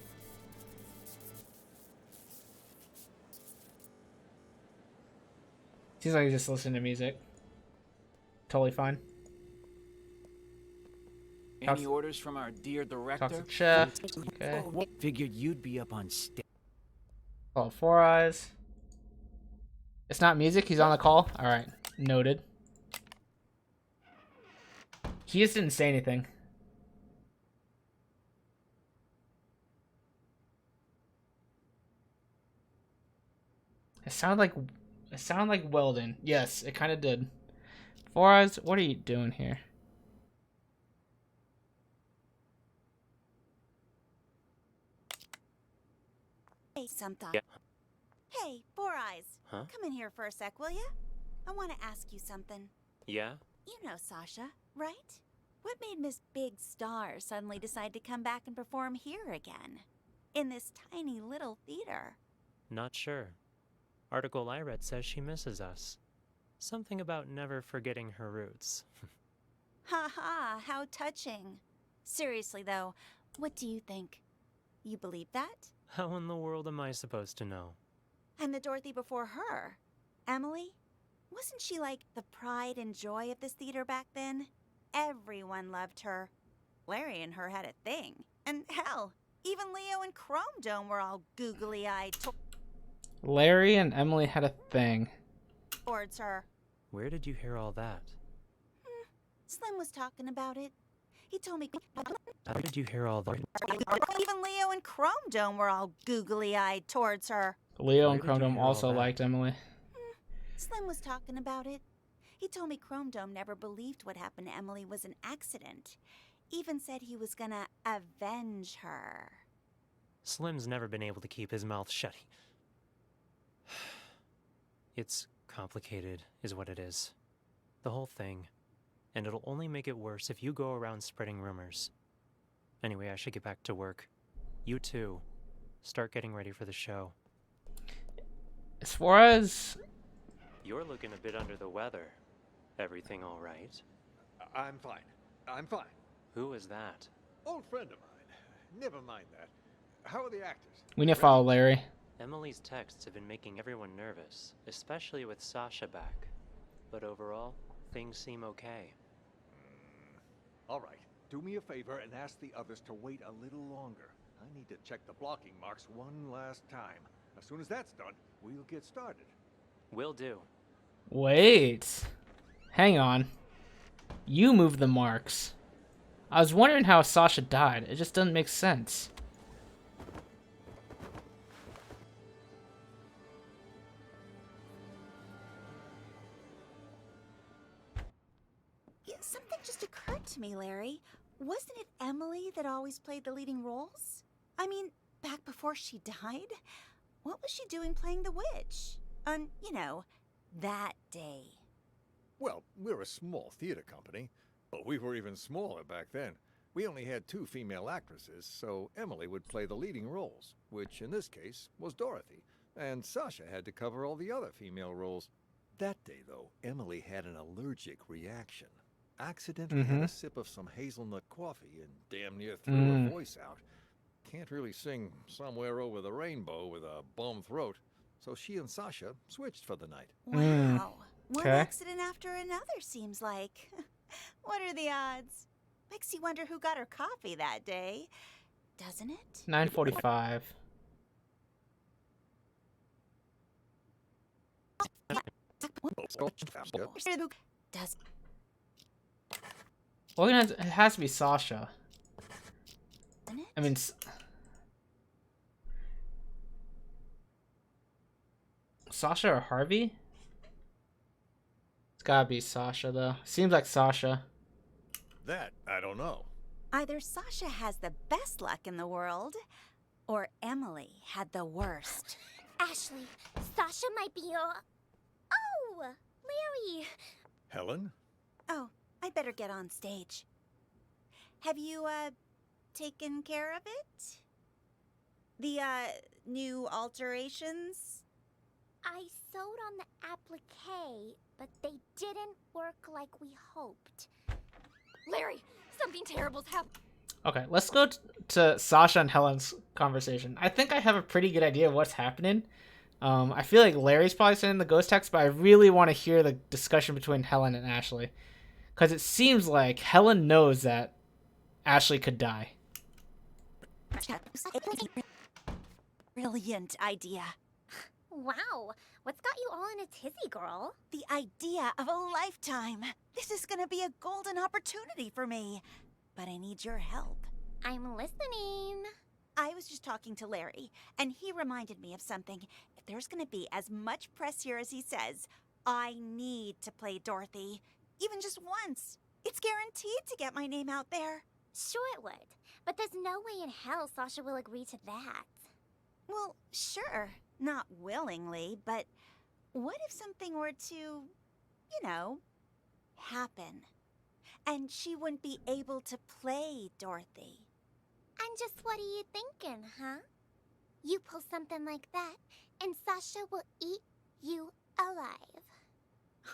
Seems like he's just listening to music. Totally fine. Any orders from our dear director? Talks to Chef. Okay. Figured you'd be up on stage. Follow Four Eyes. It's not music, he's on the call? Alright. Noted. He just didn't say anything. It sounded like Weldon. Yes, it kind of did. Four Eyes, what are you doing here? Hey, something. Yeah. Hey, Four Eyes. Huh? Come in here for a sec, will ya? I want to ask you something. Yeah? You know Sasha, right? What made Miss Big Star suddenly decide to come back and perform here again? In this tiny little theater? Not sure. Article I read says she misses us. Something about never forgetting her roots. Ha ha, how touching. Seriously though, what do you think? You believe that? How in the world am I supposed to know? And the Dorothy before her, Emily? Wasn't she like the pride and joy of this theater back then? Everyone loved her. Larry and her had a thing. And hell, even Leo and Chrome Dome were all googly-eyed Larry and Emily had a thing. towards her. Where did you hear all that? Slim was talking about it. He told me... How did you hear all that? Even Leo and Chrome Dome were all googly-eyed towards her. Leo and Chrome Dome also liked Emily. Slim was talking about it. He told me Chrome Dome never believed what happened to Emily was an accident. Even said he was gonna avenge her. Slim's never been able to keep his mouth shut. It's complicated, is what it is. The whole thing. And it'll only make it worse if you go around spreading rumors. Anyway, I should get back to work. You too. Start getting ready for the show. As far as... You're looking a bit under the weather. Everything all right? I'm fine. I'm fine. Who is that? Old friend of mine. Never mind that. How are the actors? We need to follow Larry. Emily's texts have been making everyone nervous, especially with Sasha back. But overall, things seem okay. All right. Do me a favor and ask the others to wait a little longer. I need to check the blocking marks one last time. As soon as that's done, we'll get started. Will do. Wait. Hang on. You moved the marks. I was wondering how Sasha died. It just doesn't make sense. to me, Larry. Wasn't it Emily that always played the leading roles? I mean, back before she died? What was she doing playing the witch? On, you know, that day. Well, we're a small theater company, but we were even smaller back then. We only had 2 female actresses, so Emily would play the leading roles, which in this case was Dorothy, and Sasha had to cover all the other female roles. That day, though, Emily had an allergic reaction. Accidentally had a sip of some hazelnut coffee and damn near threw her voice out. Can't really sing Somewhere Over the Rainbow with a bum throat, so she and Sasha switched for the night. Wow. One accident after another, seems like. What are the odds? Makes you wonder who got her coffee that day, doesn't it? 9:45. Does Well, it has to be Sasha. I mean, Sasha or Harvey? It's gotta be Sasha, though. Seems like Sasha. That, I don't know. Either Sasha has the best luck in the world, or Emily had the worst. Ashley, Sasha might be your... Oh, Larry. Helen? Oh, I'd better get on stage. Have you, taken care of it? The, new alterations? I sewed on the applique, but they didn't work like we hoped. Larry, something terrible's happened. Okay, let's go to Sasha and Helen's conversation. I think I have a pretty good idea of what's happening. I feel like Larry's probably sending the ghost text, but I really want to hear the discussion between Helen and Ashley. Because it seems like Helen knows that Ashley could die. Brilliant idea. Wow, what's got you all in a tizzy, girl? The idea of a lifetime. This is gonna be a golden opportunity for me. But I need your help. I'm listening. I was just talking to Larry, and he reminded me of something. If there's gonna be as much press here as he says, I need to play Dorothy. Even just once. It's guaranteed to get my name out there. Sure it would, but there's no way in hell Sasha will agree to that. Well, sure. Not willingly, but what if something were to, you know, happen? And she wouldn't be able to play Dorothy. And just what are you thinking, huh? You pull something like that, and Sasha will eat you alive.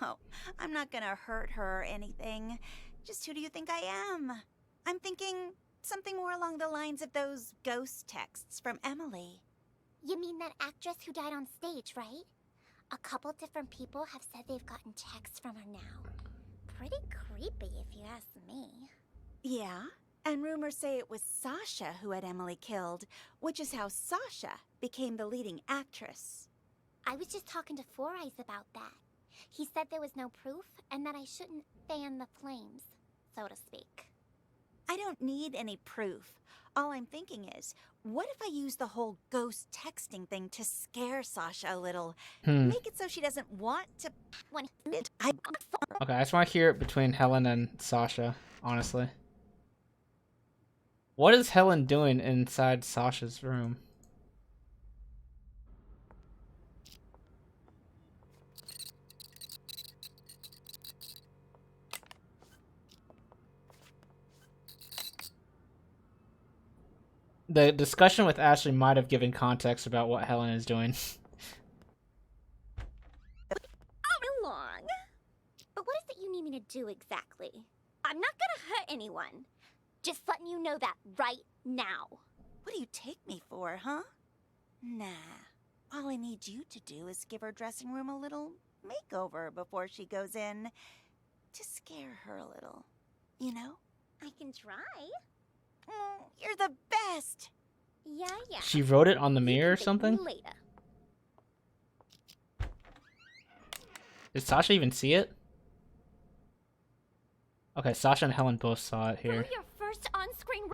Oh, I'm not gonna hurt her or anything. Just who do you think I am? I'm thinking something more along the lines of those ghost texts from Emily. You mean that actress who died on stage, right? A couple different people have said they've gotten texts from her now. Pretty creepy, if you ask me. Yeah, and rumors say it was Sasha who had Emily killed, which is how Sasha became the leading actress. I was just talking to Four Eyes about that. He said there was no proof, and that I shouldn't fan the flames, so to speak. I don't need any proof. All I'm thinking is, what if I use the whole ghost texting thing to scare Sasha a little? Make it so she doesn't want to... Okay, I just want to hear it between Helen and Sasha, honestly. What is Helen doing inside Sasha's room? The discussion with Ashley might have given context about what Helen is doing. Along. But what is it you need me to do exactly? I'm not gonna hurt anyone. Just letting you know that right now. What do you take me for, huh? Nah. All I need you to do is give her dressing room a little makeover before she goes in. To scare her a little. You know? I can try. Oh, you're the best. Yeah. She wrote it on the mirror or something? Later. Did Sasha even see it? Okay, Sasha and Helen both saw it here. Your first on-screen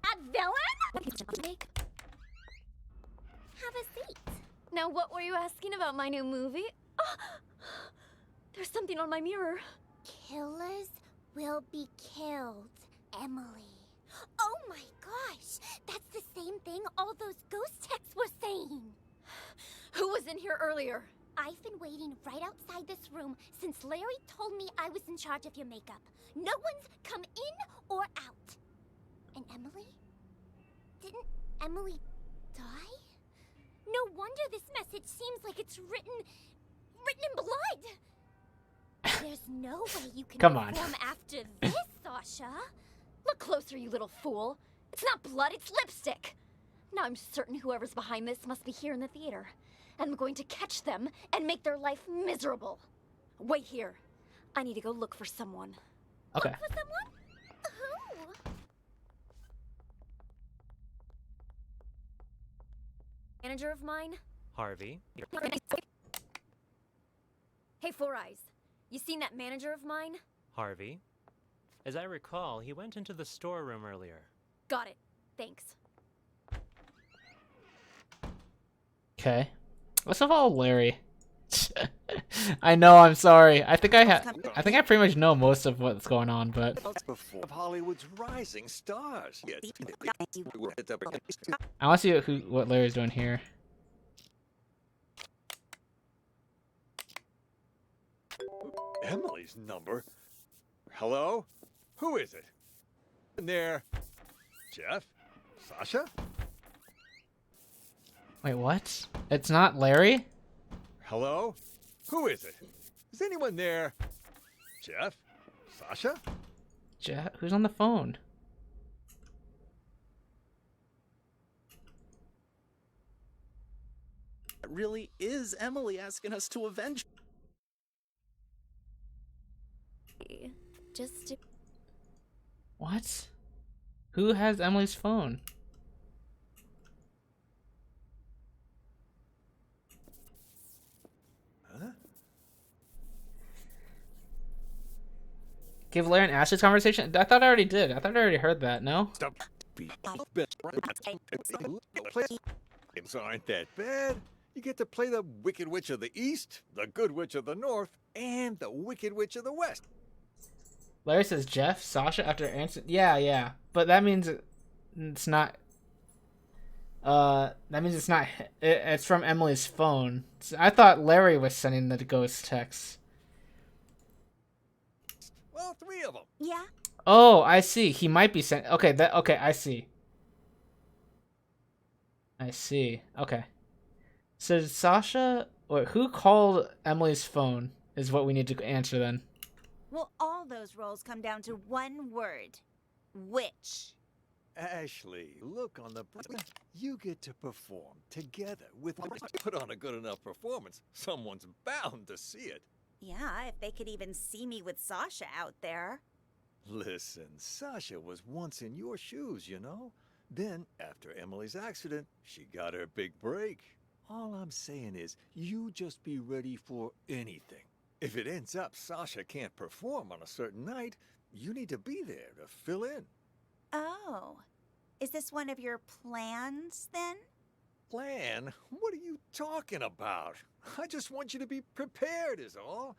bad villain? Have a seat. Now, what were you asking about my new movie? Oh, there's something on my mirror. Killers will be killed, Emily. Oh my gosh! That's the same thing all those ghost texts were saying! Who was in here earlier? I've been waiting right outside this room since Larry told me I was in charge of your makeup. No one's come in or out. And Emily? Didn't Emily die? No wonder this message seems like it's written in blood! There's no way you can Come on. perform after this, Sasha. Look closer, you little fool. It's not blood, it's lipstick. Now I'm certain whoever's behind this must be here in the theater. And I'm going to catch them and make their life miserable. Wait here. I need to go look for someone. Okay. Look for someone? Who? Manager of mine? Harvey. Hey, Four Eyes. You seen that manager of mine? Harvey. As I recall, he went into the storeroom earlier. Got it. Thanks. Okay. What's up, all Larry? I know. I'm sorry. I think I pretty much know most of what's going on, but Before of Hollywood's rising stars. I want to see what Larry's doing here. Emily's number? Hello? Who is it? In there. Jeff? Sasha? Wait, what? It's not Larry? Hello? Who is it? Is anyone there? Jeff? Sasha? Who's on the phone? It really is Emily asking us to avenge. Just to... What? Who has Emily's phone? Huh? Give Larry and Ashley's conversation? I thought I already did. I thought I already heard that, no? Games aren't that bad. You get to play the Wicked Witch of the East, the Good Witch of the North, and the Wicked Witch of the West. Larry says Jeff, Sasha after answering. Yeah. But that means it's not. That means it's not. It's from Emily's phone. So I thought Larry was sending the ghost text. Well, 3 of them. Yeah. Oh, I see. He might be sent. Okay, okay, I see. Okay. So Sasha, who called Emily's phone is what we need to answer then. Well, all those roles come down to one word. Witch. Ashley, look on the... You get to perform together with... Put on a good enough performance. Someone's bound to see it. Yeah, if they could even see me with Sasha out there. Listen, Sasha was once in your shoes, you know? Then, after Emily's accident, she got her big break. All I'm saying is, you just be ready for anything. If it ends up Sasha can't perform on a certain night, you need to be there to fill in. Oh. Is this one of your plans, then? Plan? What are you talking about? I just want you to be prepared is all.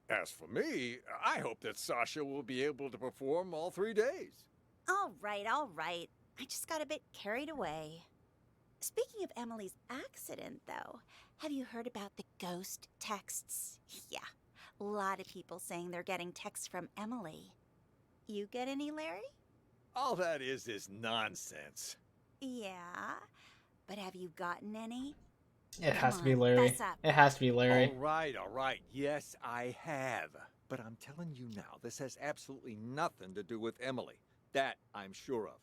As for me, I hope that Sasha will be able to perform all 3 days. All right. I just got a bit carried away. Speaking of Emily's accident, though, have you heard about the ghost texts? Yeah, a lot of people saying they're getting texts from Emily. You get any, Larry? All that is nonsense. Yeah, but have you gotten any? It has Come to be on, Larry. fess up. It has to be Larry. All right. Yes, I have. But I'm telling you now, this has absolutely nothing to do with Emily. That I'm sure of.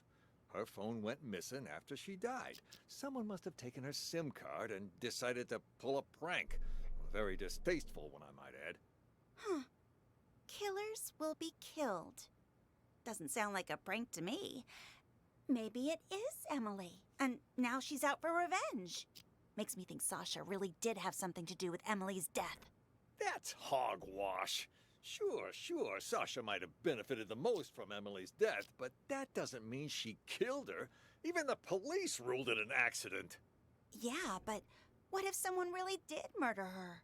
Her phone went missing after she died. Someone must have taken her SIM card and decided to pull a prank. A very distasteful one, I might add. Huh. Killers will be killed. Doesn't sound like a prank to me. Maybe it is Emily, and now she's out for revenge. Makes me think Sasha really did have something to do with Emily's death. That's hogwash. Sure, Sasha might have benefited the most from Emily's death, but that doesn't mean she killed her. Even the police ruled it an accident. Yeah, but what if someone really did murder her?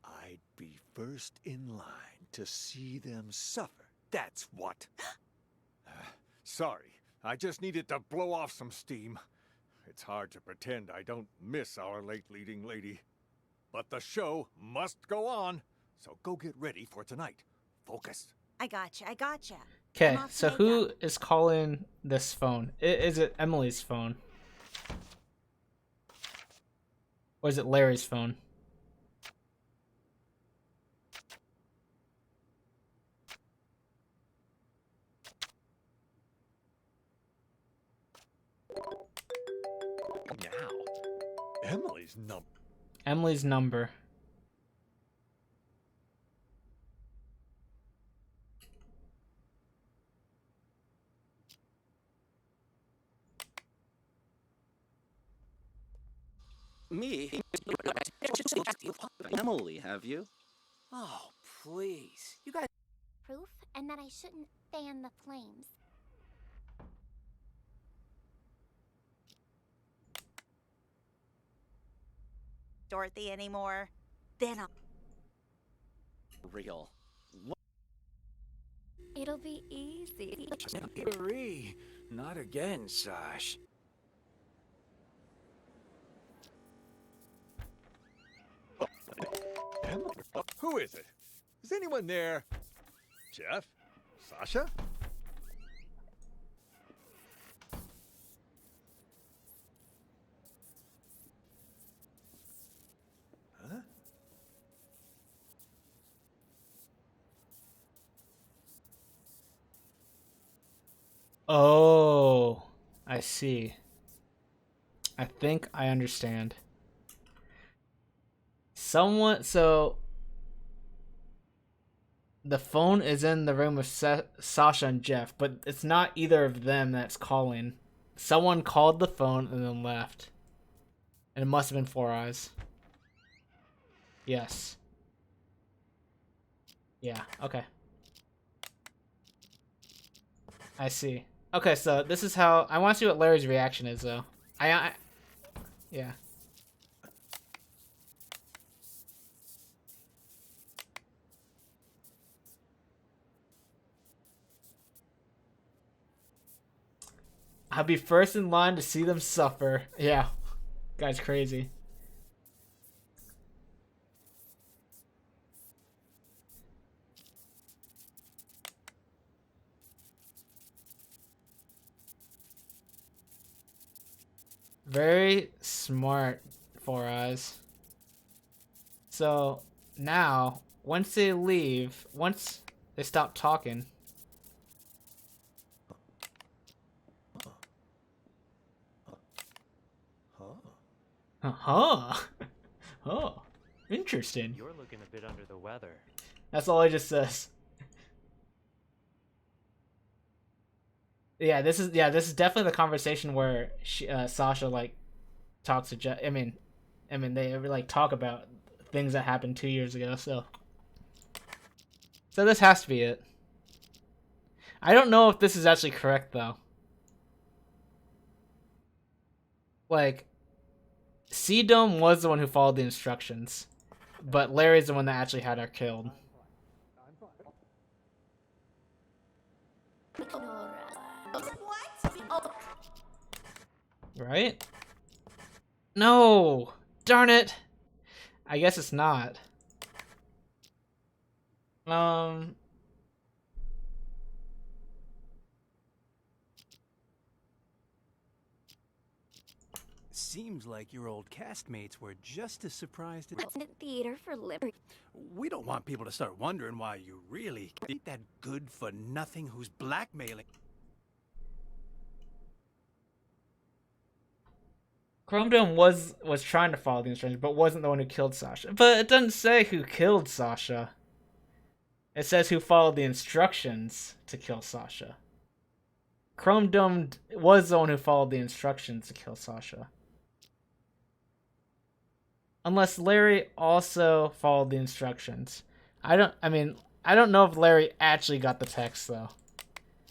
I'd be first in line to see them suffer. That's what. Sorry, I just needed to blow off some steam. It's hard to pretend I don't miss our late leading lady. But the show must go on, so go get ready for tonight. Focus. I gotcha. Okay, I'm off to so make who up. is calling this phone? Is it Emily's phone? Or is it Larry's phone? Now, Emily's number. Emily's number. Me? Emily, have you? Oh, please. You guys. Proof, and that I shouldn't fan the flames. Dorothy anymore? Then I'll... Real. It'll be easy. Marie, not again, Sash. Who is it? Is anyone there? Jeff? Sasha? Huh? Oh, I see. I think I understand. So the phone is in the room with Sasha and Jeff, but it's not either of them that's calling. Someone called the phone and then left. And it must have been Four Eyes. Yes. Yeah, okay. I see. Okay, so this is how... I want to see what Larry's reaction is, though. Yeah. I'll be first in line to see them suffer. Yeah. Guy's crazy. Very smart, Four Eyes. So, now, once they leave, once they stop talking... Huh. Oh, interesting. You're looking a bit under the weather. That's all he just says. Yeah, this is definitely the conversation where Sasha like talks to Jeff. I mean, they like talk about things that happened 2 years ago. So this has to be it. I don't know if this is actually correct though. Like, C-Dome was the one who followed the instructions, but Larry's the one that actually had her killed. Right? No! Darn it! I guess it's not. Seems like your old castmates were just as surprised as... The theater for liberty. We don't want people to start wondering why you really ain't that good-for-nothing who's blackmailing. Chrome Dome was trying to follow the instructions, but wasn't the one who killed Sasha. But it doesn't say who killed Sasha. It says who followed the instructions to kill Sasha. Chrome Dome was the one who followed the instructions to kill Sasha. Unless Larry also followed the instructions. I don't know if Larry actually got the text though.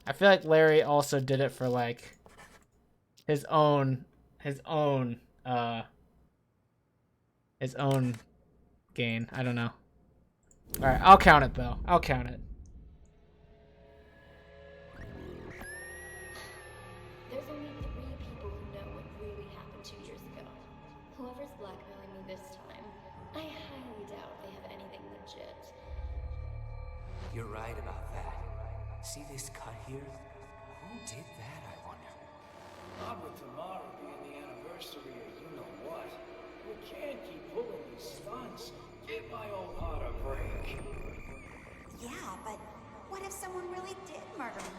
I feel like Larry also did it for like his own gain. I don't know. Alright, I'll count it though. I'll count it. There's only 3 people who know what really happened 2 years ago. Whoever's blackmailing me this time, I highly doubt they have anything legit. You're right about that. See this cut here? Who did that, I wonder? Not with tomorrow being the anniversary of you know what. We can't keep pulling these stunts. Give my old heart a break. Yeah, but what if someone really did murder her?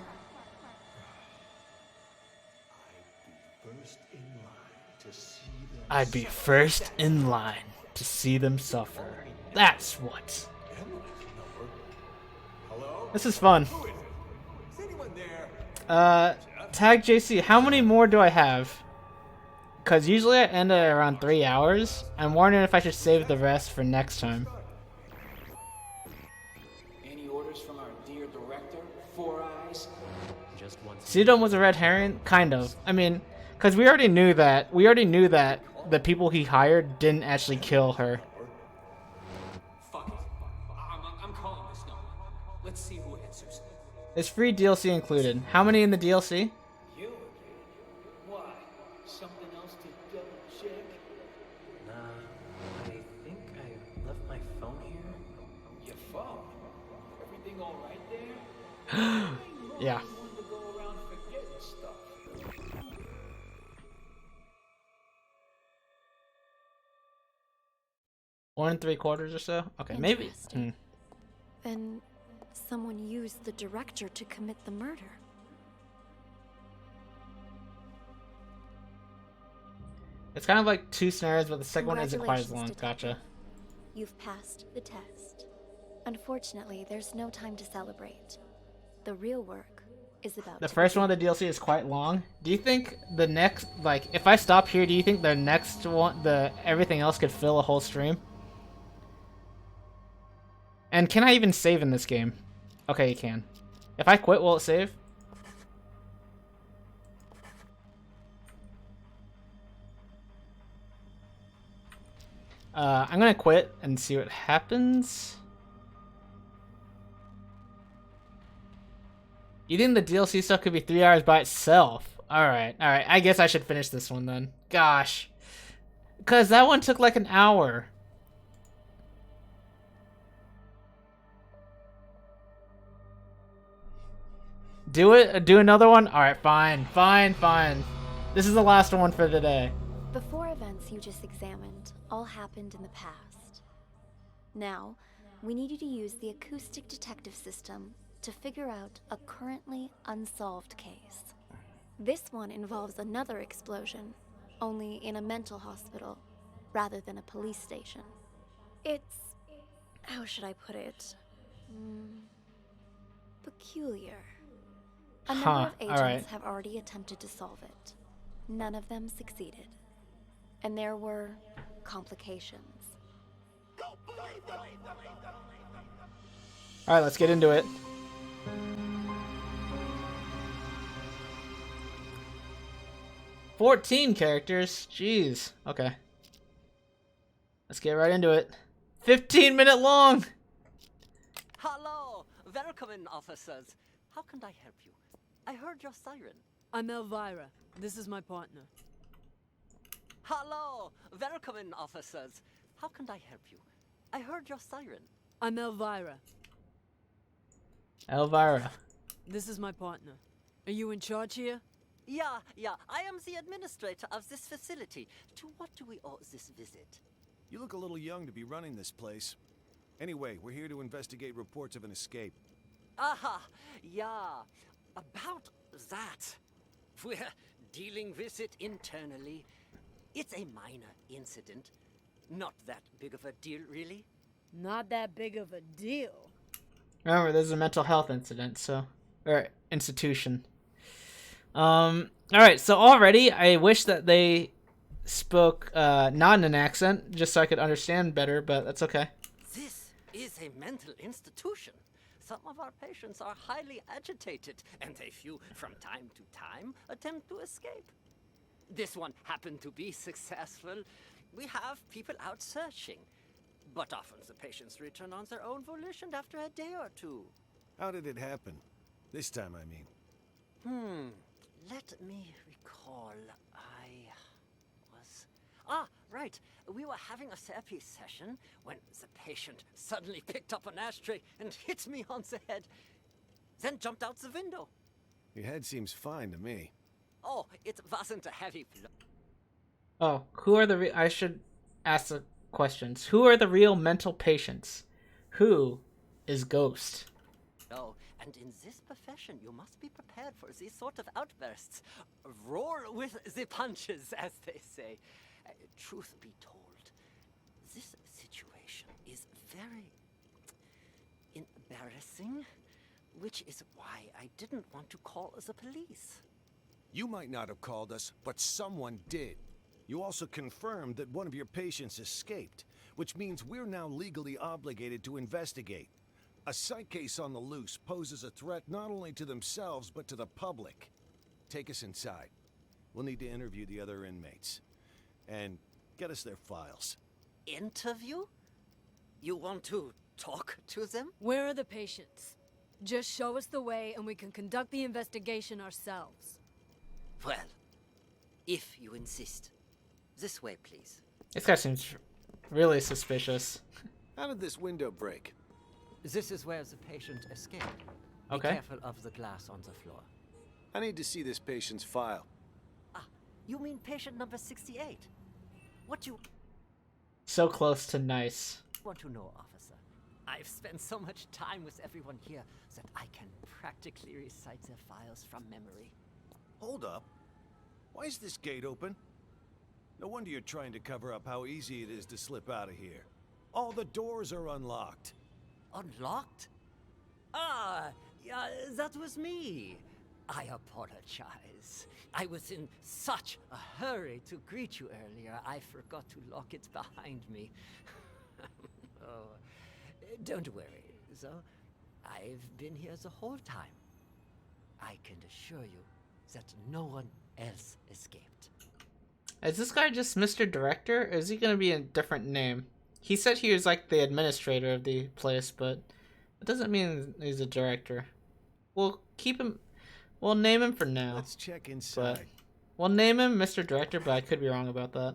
I'd be first in line to see them suffer. That's what. This is fun. Tag JC, how many more do I have? Because usually I end at around 3 hours. I'm wondering if I should save the rest for next time. Any orders from our dear director, Four Eyes? Just once. Sidon was a red herring? Kind of. I mean, because we already knew that. We already knew that the people he hired didn't actually kill her. Fuck it. I'm calling this number. Let's see who answers. Is free DLC included? How many in the DLC? You again? Why? Something else to double check? Nah, I think I left my phone here. Your phone? Everything all right there? Yeah. One to go around forgetting stuff. 1 3/4 or so? Okay, maybe. Interesting. Then someone used the director to commit the murder. It's kind of like 2 scenarios, but the second one isn't quite as long. Congratulations, Gotcha. You've passed the test. Unfortunately, there's no time to celebrate. The real work is about The to first begin. one of the DLC is quite long. Do you think the next, like, if I stop here, do you think the next one, everything else could fill a whole stream? And can I even save in this game? Okay, you can. If I quit, will it save? I'm gonna quit and see what happens. You think the DLC stuff could be 3 hours by itself? Alright. I guess I should finish this one then. Gosh. Because that one took like an hour. Do it? Do another one? Alright, fine. This is the last one for today. The 4 events you just examined all happened in the past. Now, we need you to use the acoustic detective system to figure out a currently unsolved case. This one involves another explosion, only in a mental hospital rather than a police station. It's... how should I put it? Peculiar. A number of agents alright. have already attempted to solve it. None of them succeeded. And there were complications. Alright, let's get into it. "14 characters? Jeez. Okay. Let's get right into it. 15-minute long! Hello! Welcome in, officers. How can I help you? I heard your siren. I'm Elvira. This is my partner. Hello! Welcome in, officers. How can I help you? I heard your siren. I'm Elvira. Elvira. This is my partner. Are you in charge here? Yeah. I am the administrator of this facility. To what do we owe this visit? You look a little young to be running this place. Anyway, we're here to investigate reports of an escape. Aha! Yeah. About that. We're dealing with it internally. It's a minor incident. Not that big of a deal, really. Not that big of a deal. Remember, this is a mental health incident, so... or institution. Alright, so already, I wish that they spoke, not in an accent, just so I could understand better, but that's okay. This is a mental institution. Some of our patients are highly agitated, and a few, from time to time, attempt to escape. This one happened to be successful. We have people out searching. But often the patients return on their own volition after a day or two. How did it happen? This time, I mean. Let me recall. I was... Ah, right. We were having a therapy session when the patient suddenly picked up an ashtray and hit me on the head, then jumped out the window. Your head seems fine to me. Oh, it wasn't a heavy blow. Oh, who are the I should ask the questions. Who are the real mental patients? Who is Ghost? Oh, and in this profession, you must be prepared for these sort of outbursts. Roll with the punches, as they say. Truth be told, this situation is very embarrassing, which is why I didn't want to call the police. You might not have called us, but someone did. You also confirmed that one of your patients escaped, which means we're now legally obligated to investigate. A psych case on the loose poses a threat not only to themselves, but to the public. Take us inside. We'll need to interview the other inmates. And get us their files. Interview? You want to talk to them? Where are the patients? Just show us the way and we can conduct the investigation ourselves. Well, if you insist. This way, please. This guy seems really suspicious. How did this window break? This is where the patient escaped. Okay. Be careful of the glass on the floor. I need to see this patient's file. Ah, you mean patient number 68? What you So close to nice. want to know, officer? I've spent so much time with everyone here that I can practically recite their files from memory. Hold up. Why is this gate open? No wonder you're trying to cover up how easy it is to slip out of here. All the doors are unlocked. Unlocked? Ah, yeah, that was me. I apologize. I was in such a hurry to greet you earlier, I forgot to lock it behind me. Oh, don't worry, though. I've been here the whole time. I can assure you that no one else escaped. Is this guy just Mr. Director, or is he gonna be a different name? He said he was like the administrator of the place, but it doesn't mean he's a director. We'll keep him. We'll name him for now. Let's check inside. But we'll name him Mr. Director, but I could be wrong about that.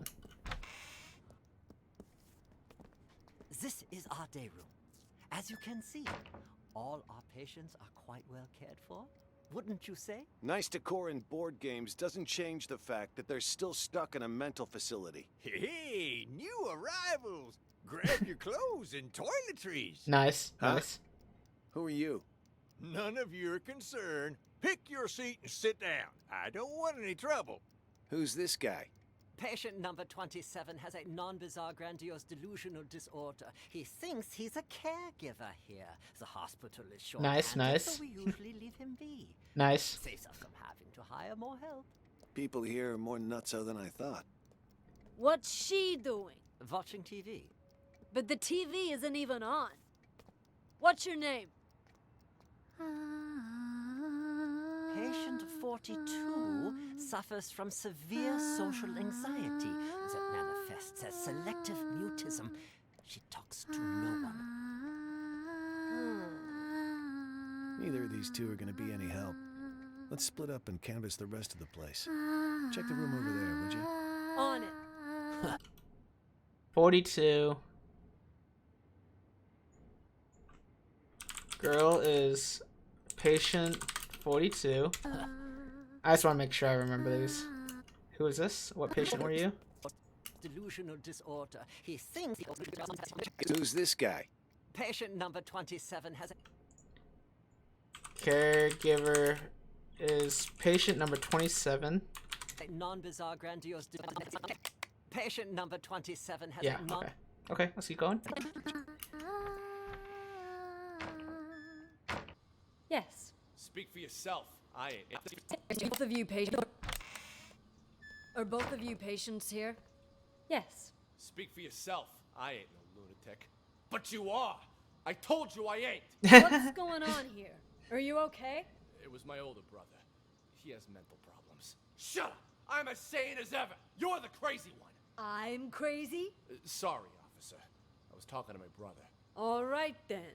This is our day room. As you can see, all our patients are quite well cared for. Wouldn't you say? Nice decor and board games doesn't change the fact that they're still stuck in a mental facility. Hey, new arrivals! Grab your clothes and toiletries. Nice, Huh? nice. Who are you? None of your concern. Pick your seat and sit down. I don't want any trouble. Who's this guy? Patient number 27 has a non-bizarre grandiose delusional disorder. He thinks he's a caregiver here. The hospital is short. Nice, nice. So we usually leave him be. Nice. Saves us from having to hire more help. People here are more nutso than I thought. What's she doing? Watching TV. But the TV isn't even on. What's your name? Patient 42 suffers from severe social anxiety that manifests as selective mutism. She talks to no one. Neither of these two are going to be any help. Let's split up and canvass the rest of the place. Check the room over there, would you? On it. 42. Girl is patient 42. I just want to make sure I remember these. Who is this? What patient were you? Delusional disorder. He thinks. Who's this guy? Patient number 27 has a Caregiver is patient number 27. non-bizarre grandiose. Patient number 27 has Yeah, a non. okay. Okay, let's keep going. Yes. Speak for yourself. I ain't. Both of you patients. Are both of you patients here? Yes. Speak for yourself. I ain't no lunatic. But you are. I told you I ain't. What's going on here? Are you okay? It was my older brother. He has mental problems. Shut up! I'm as sane as ever. You're the crazy one. I'm crazy? Sorry, officer. was talking to my brother. All right then.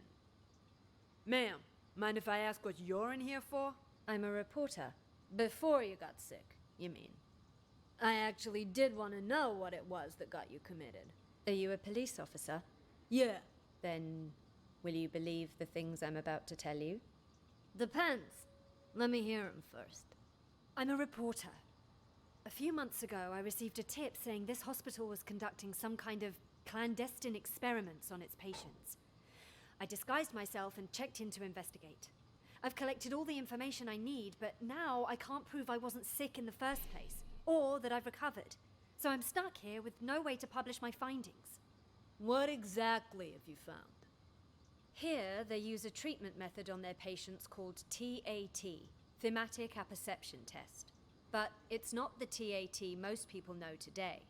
Ma'am, mind if I ask what you're in here for? I'm a reporter. Before you got sick, you mean? I actually did want to know what it was that got you committed. Are you a police officer? Yeah. Then, will you believe the things I'm about to tell you? Depends. Let me hear 'em first. I'm a reporter. A few months ago, I received a tip saying this hospital was conducting some kind of clandestine experiments on its patients. I disguised myself and checked in to investigate. I've collected all the information I need, but now I can't prove I wasn't sick in the first place, or that I've recovered. So I'm stuck here with no way to publish my findings. What exactly have you found? Here, they use a treatment method on their patients called TAT, Thematic Apperception Test. But it's not the TAT most people know today.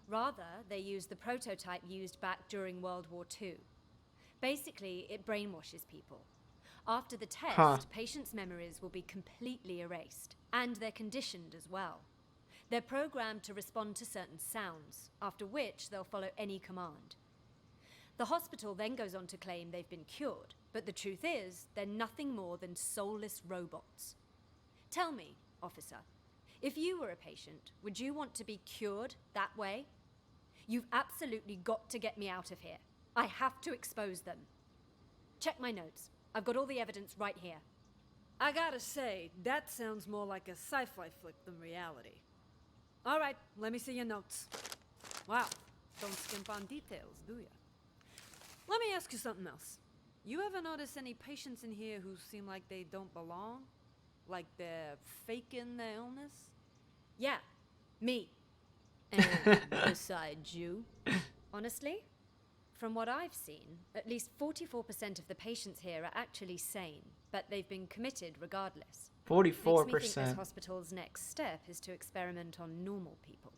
Rather, they use the prototype used back during World War II. Basically, it brainwashes people. After the test, patients' memories will be completely erased, and they're conditioned as well. They're programmed to respond to certain sounds, after which they'll follow any command. The hospital then goes on to claim they've been cured, but the truth is, they're nothing more than soulless robots. Tell me, officer, if you were a patient, would you want to be cured that way? You've absolutely got to get me out of here. I have to expose them. Check my notes. I've got all the evidence right here. I gotta say, that sounds more like a sci-fi flick than reality. All right, let me see your notes. Wow, don't skimp on details, do ya? Let me ask you something else. You ever notice any patients in here who seem like they don't belong? Like they're faking their illness? Yeah, me. And besides you? Honestly, from what I've seen, at least 44% of the patients here are actually sane, but they've been committed regardless. 44%. Makes me think this hospital's next step is to experiment on normal people.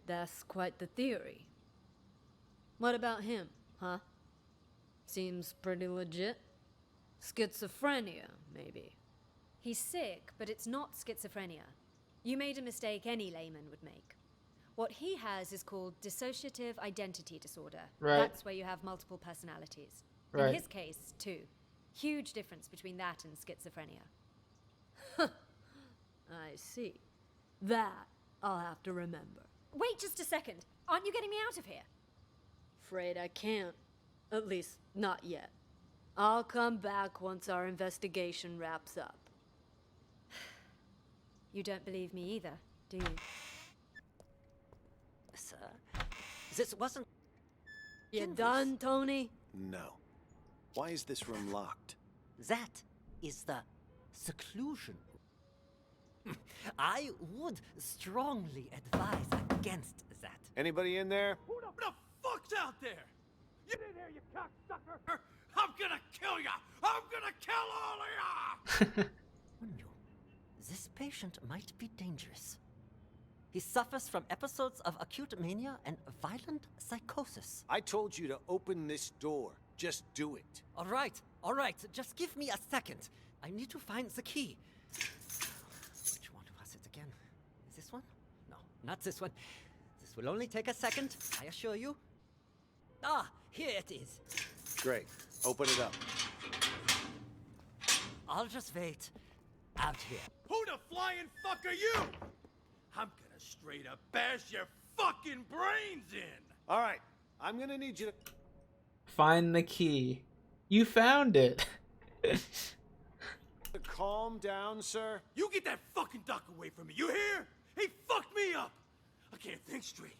That's quite the theory. What about him, huh? Seems pretty legit. Schizophrenia, maybe. He's sick, but it's not schizophrenia. You made a mistake any layman would make. What he has is called dissociative identity disorder. Right. That's where you have multiple personalities. Right. In his case, too. Huge difference between that and schizophrenia. I see. That I'll have to remember. Wait just a second. Aren't you getting me out of here? Afraid I can't. At least, not yet. I'll come back once our investigation wraps up. You don't believe me either, do you? Sir, this wasn't... You done, Tony? No. Why is this room locked? That is the seclusion. I would strongly advise against that. Anybody in there? Who the fuck's out there? You in here, you cocksucker! I'm gonna kill ya! I'm gonna kill all of ya! This patient might be dangerous. He suffers from episodes of acute mania and violent psychosis. I told you to open this door. Just do it. All right. Just give me a second. I need to find the key. Which one was it again? Is this one? No, not this one. This will only take a second, I assure you. Ah, here it is. Great. Open it up. I'll just wait out here. Who the flying fuck are you? I'm gonna straight up bash your fucking brains in! All right. I'm gonna need you to... Find the key. You found it. Calm down, sir. You get that fucking duck away from me, you hear? He fucked me up! I can't think straight.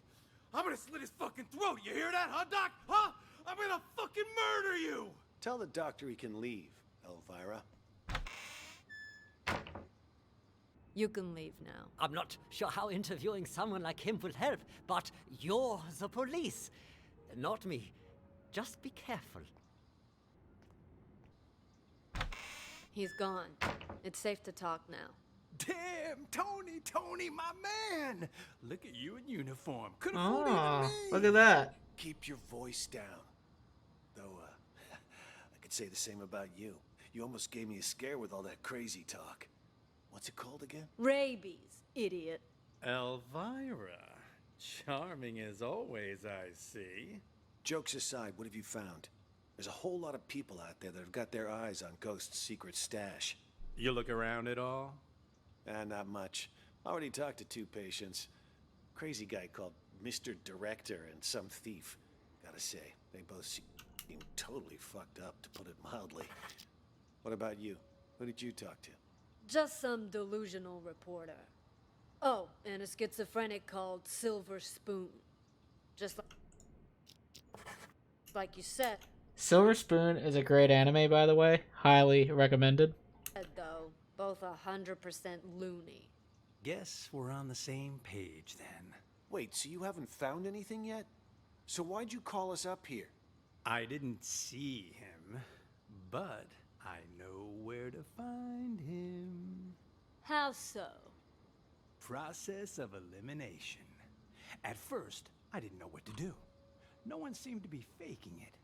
I'm gonna slit his fucking throat, you hear that, huh, Doc? Huh? I'm gonna fucking murder you! Tell the doctor he can leave, Elvira. You can leave now. I'm not sure how interviewing someone like him will help, but you're the police, not me. Just be careful. He's gone. It's safe to talk now. Damn, Tony, my man! Look at you in uniform. Could've fooled even Oh, me. look at that. Keep your voice down. Though, I could say the same about you. You almost gave me a scare with all that crazy talk. What's it called again? Rabies, idiot. Elvira. Charming as always, I see. Jokes aside, what have you found? There's a whole lot of people out there that have got their eyes on Ghost's secret stash. You look around at all? Not much. Already talked to 2 patients. Crazy guy called Mr. Director and some thief. Gotta say, they both seem totally fucked up, to put it mildly. What about you? Who did you talk to? Just some delusional reporter. Oh, and a schizophrenic called Silver Spoon. Just like you said. Silver Spoon is a great anime, by the way. Highly recommended. Though, both 100% loony. Guess we're on the same page then. Wait, so you haven't found anything yet? So why'd you call us up here? I didn't see him, but I know where to find him. How so? Process of elimination. At first, I didn't know what to do. No one seemed to be faking it.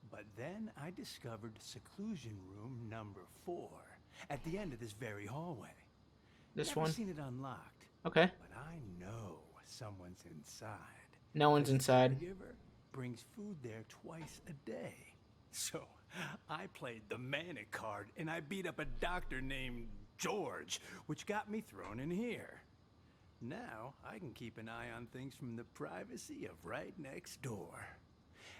But then I discovered seclusion room number 4 at the end of this very hallway. This Never one? seen it unlocked. Okay. But I know someone's inside. No one's inside. The caregiver brings food there twice a day. So I played the manic card and I beat up a doctor named George, which got me thrown in here. Now I can keep an eye on things from the privacy of right next door.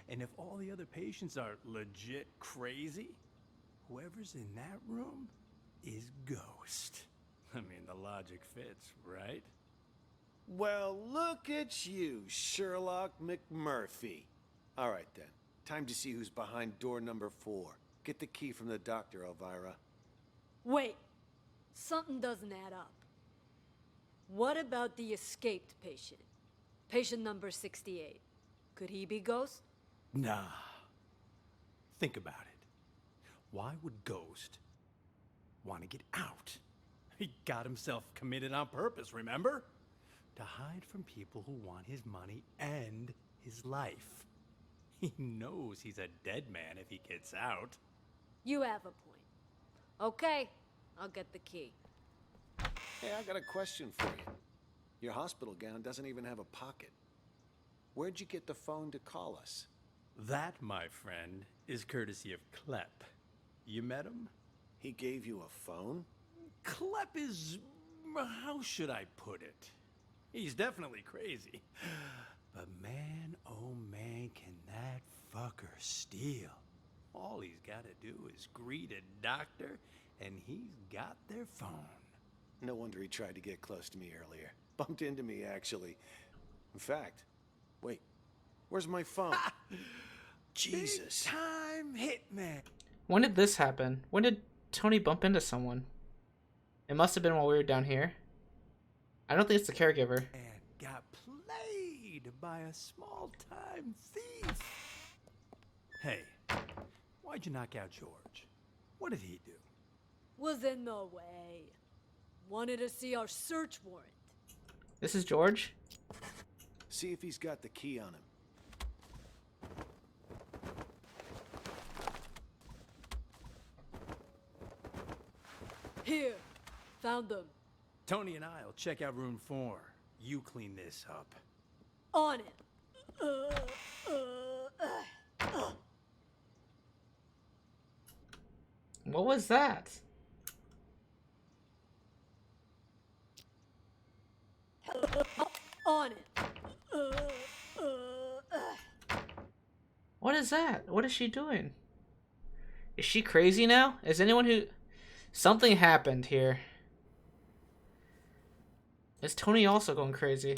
And if all the other patients are legit crazy, whoever's in that room is Ghost. I mean, the logic fits, right? Well, look at you, Sherlock McMurphy. All right, then. Time to see who's behind door number 4. Get the key from the doctor, Elvira. Wait, something doesn't add up. What about the escaped patient? Patient number 68. Could he be Ghost? Nah. Think about it. Why would Ghost want to get out? He got himself committed on purpose, remember? To hide from people who want his money and his life. He knows he's a dead man if he gets out. You have a point. Okay, I'll get the key. Hey, I got a question for you. Your hospital gown doesn't even have a pocket. Where'd you get the phone to call us? That, my friend, is courtesy of Klepp. You met him? He gave you a phone? Klepp is... how should I put it? He's definitely crazy. But man, oh man, can that fucker steal. All he's gotta do is greet a doctor, and he's got their phone. No wonder he tried to get close to me earlier. Bumped into me, actually. In fact, wait, where's my phone? Jesus. Big time hitman. When did this happen? When did Tony bump into someone? It must have been while we were down here. I don't think it's the caregiver. And got played by a small-time thief. Hey, why'd you knock out George? What did he do? Was in the way. Wanted to see our search warrant. This is George? See if he's got the key on him. Here, found them. Tony and I'll check out room 4. You clean this up. On it. What was that? On it. What is that? What is she doing? Is she crazy now? Is anyone who... Something happened here. Is Tony also going crazy?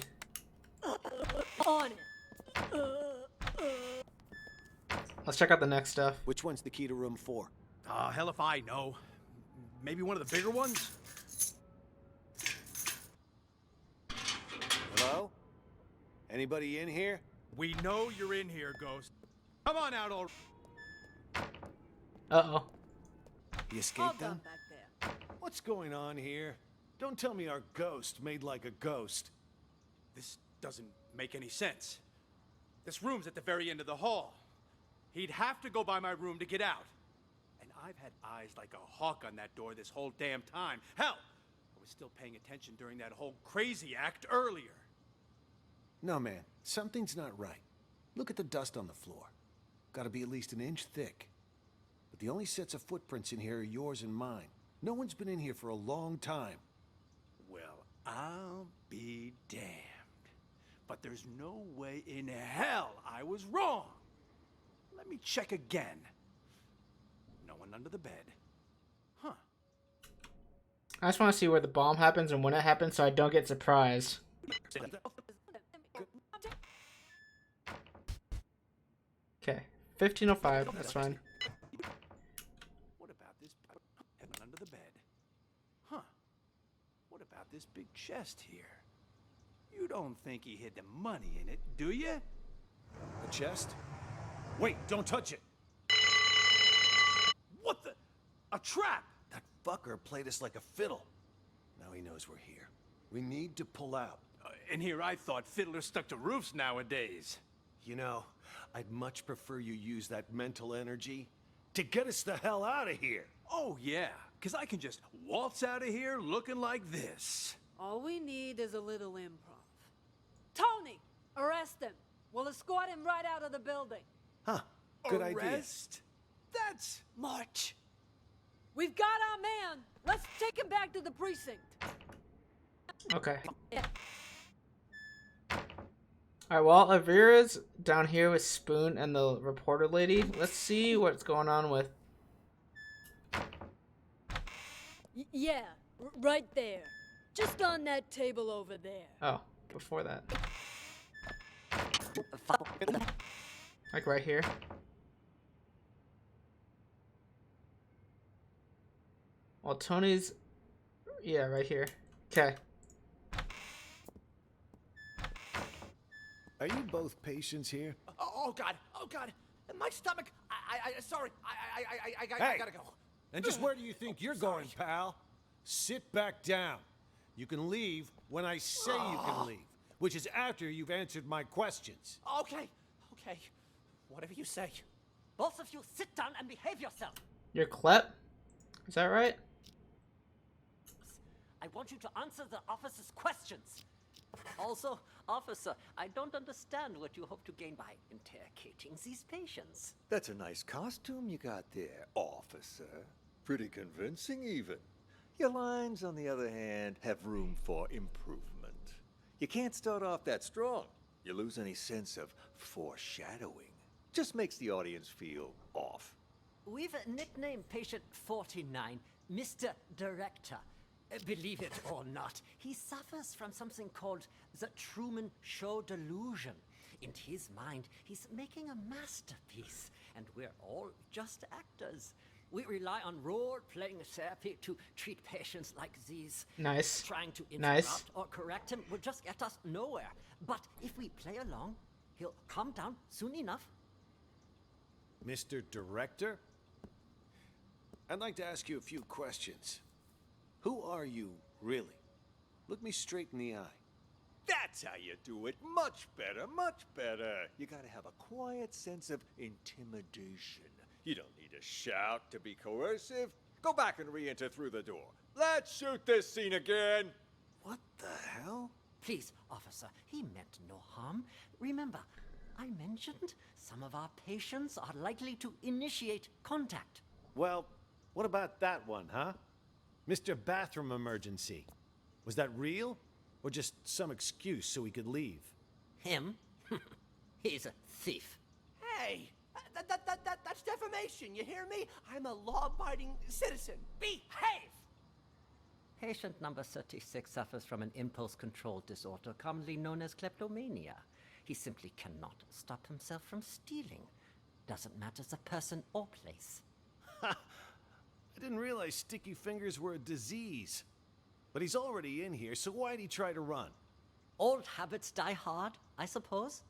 On it. Let's check out the next stuff. Which one's the key to room 4? Hell if I know. Maybe one of the bigger ones? Hello? Anybody in here? We know you're in here, Ghost. Come on out already. Uh-oh. You escaped Hold them? on back there. What's going on here? Don't tell me our ghost made like a ghost. This doesn't make any sense. This room's at the very end of the hall. He'd have to go by my room to get out. And I've had eyes like a hawk on that door this whole damn time. Hell, I was still paying attention during that whole crazy act earlier. No, man. Something's not right. Look at the dust on the floor. Gotta be at least an inch thick. But the only sets of footprints in here are yours and mine. No one's been in here for a long time. Well, I'll be damned. But there's no way in hell I was wrong. Let me check again. No one under the bed. Huh. I just want to see where the bomb happens and when it happens so I don't get surprised. Okay, 15:05, that's fine. What about this under the bed? Huh. What about this big chest here? You don't think he hid the money in it, do you? A chest? Wait, don't touch it! What the? A trap! That fucker played us like a fiddle. Now he knows we're here. We need to pull out. And here I thought fiddlers stuck to roofs nowadays. You know, I'd much prefer you use that mental energy to get us the hell out of here. Oh, yeah, because I can just waltz out of here looking like this. All we need is a little improv. Tony, arrest him. We'll escort him right out of the building. Huh, good idea. Arrest? That's... March. We've got our man. Let's take him back to the precinct. Okay. Alright, well, Avira's down here with Spoon and the reporter lady. Let's see what's going on with... Yeah, right there. Just on that table over there. Oh, before that. Like right here. Well, Tony's... Yeah, right here. Okay. Are you both patients here? Oh God! Oh God! My stomach! Sorry. I gotta go. And just where do you think you're going, pal? Sit back down. You can leave when I say you can leave, which is after you've answered my questions. Okay. Whatever you say. Both of you sit down and behave yourself. You're Klep? Is that right? I want you to answer the officer's questions. Also, officer, I don't understand what you hope to gain by interrogating these patients. That's a nice costume you got there, officer. Pretty convincing, even. Your lines, on the other hand, have room for improvement. You can't start off that strong. You lose any sense of foreshadowing. Just makes the audience feel off. We've nicknamed patient 49 Mr. Director. Believe it or not, he suffers from something called the Truman Show delusion. In his mind, he's making a masterpiece, and we're all just actors. We rely on role-playing therapy to treat patients like these. Nice. Trying to interrupt Nice. or correct him will just get us nowhere. But if we play along, he'll calm down soon enough. Mr. Director? I'd like to ask you a few questions. Who are you, really? Look me straight in the eye. That's how you do it. Much better, much better. You gotta have a quiet sense of intimidation. You don't need to shout to be coercive. Go back and re-enter through the door. Let's shoot this scene again. What the hell? Please, officer, he meant no harm. Remember, I mentioned some of our patients are likely to initiate contact. Well, what about that one, huh? Mr. Bathroom Emergency. Was that real? Or just some excuse so he could leave? Him? He's a thief. Hey, that's defamation, you hear me? I'm a law-abiding citizen. Behave! Patient number 36 suffers from an impulse control disorder commonly known as kleptomania. He simply cannot stop himself from stealing. Doesn't matter the person or place. I didn't realize sticky fingers were a disease. But he's already in here, so why'd he try to run? Old habits die hard, I suppose.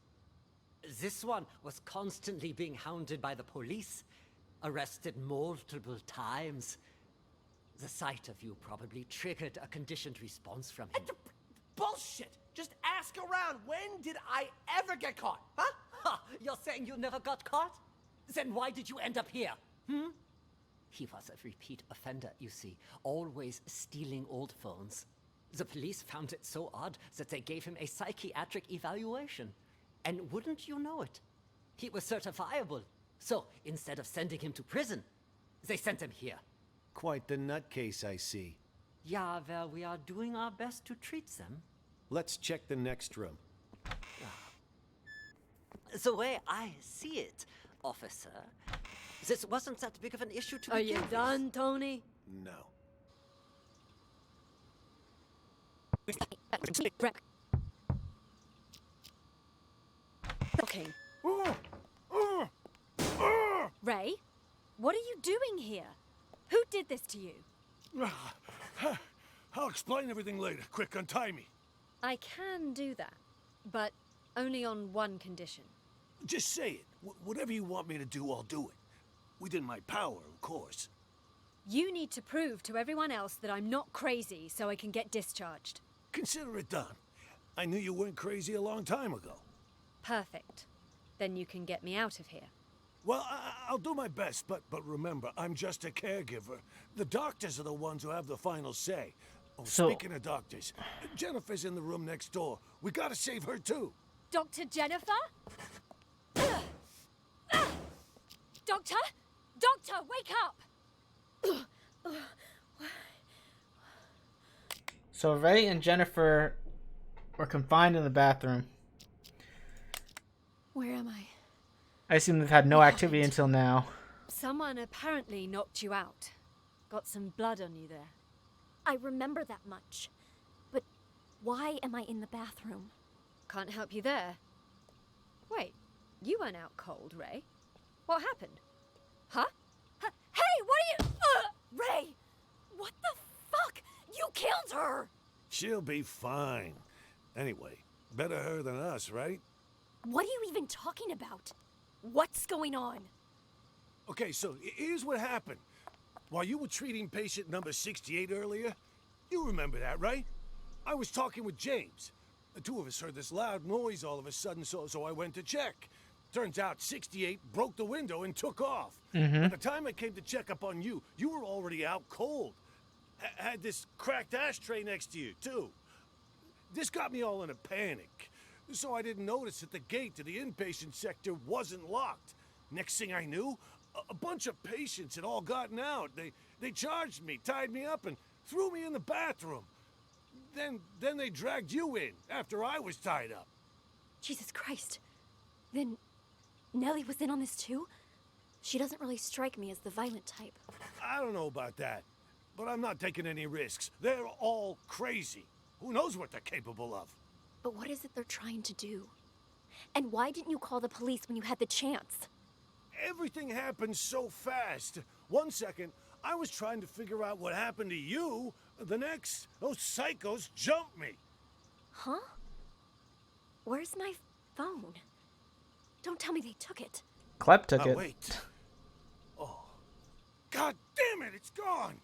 This one was constantly being hounded by the police, arrested multiple times. The sight of you probably triggered a conditioned response from him. Bullshit! Just ask around. When did I ever get caught, huh? Ha! You're saying you never got caught? Then why did you end up here? He was a repeat offender, you see, always stealing old phones. The police found it so odd that they gave him a psychiatric evaluation. And wouldn't you know it, He was certifiable. So, instead of sending him to prison, they sent him here. Quite the nutcase, I see. Yeah, well, we are doing our best to treat them. Let's check the next room. The way I see it, officer, this wasn't that big of an issue to Are begin you with. done, Tony? No. Okay. Ray, what are you doing here? Who did this to you? I'll explain everything later. Quick, untie me. I can do that, but only on one condition. Just say it. Whatever you want me to do, I'll do it. Within my power, of course. You need to prove to everyone else that I'm not crazy so I can get discharged. Consider it done. I knew you weren't crazy a long time ago. Perfect. Then you can get me out of here. Well, I'll do my best, but remember, I'm just a caregiver. The doctors are the ones who have the final say. Oh, speaking of doctors, Jennifer's in the room next door. We gotta save her, too. Dr. Jennifer? Doctor? Doctor, wake up! So Ray and Jennifer were confined in the bathroom. Where am I? I assume they've had no activity until now. Someone apparently knocked you out. Got some blood on you there. I remember that much. But why am I in the bathroom? Can't help you there. Wait, you weren't out cold, Ray. What happened? Huh? Hey, what are you... Ray! What the fuck? You killed her! She'll be fine. Anyway, better her than us, right? What are you even talking about? What's going on? Okay, so here's what happened. While you were treating patient number 68 earlier, you remember that, right? I was talking with James. The two of us heard this loud noise all of a sudden, so I went to check. Turns out 68 broke the window and took off. By the time I came to check up on you, you were already out cold. Had this cracked ashtray next to you, too. This got me all in a panic. So I didn't notice that the gate to the inpatient sector wasn't locked. Next thing I knew, a bunch of patients had all gotten out. They charged me, tied me up, and threw me in the bathroom. Then they dragged you in after I was tied up. Jesus Christ. Then Nellie was in on this too? She doesn't really strike me as the violent type. I don't know about that, but I'm not taking any risks. They're all crazy. Who knows what they're capable of? But what is it they're trying to do? And why didn't you call the police when you had the chance? Everything happened so fast. 1 second, I was trying to figure out what happened to you. The next, those psychos jumped me. Huh? Where's my phone? Don't tell me they took it. Klep took it. Wait. Oh. God damn it, it's gone.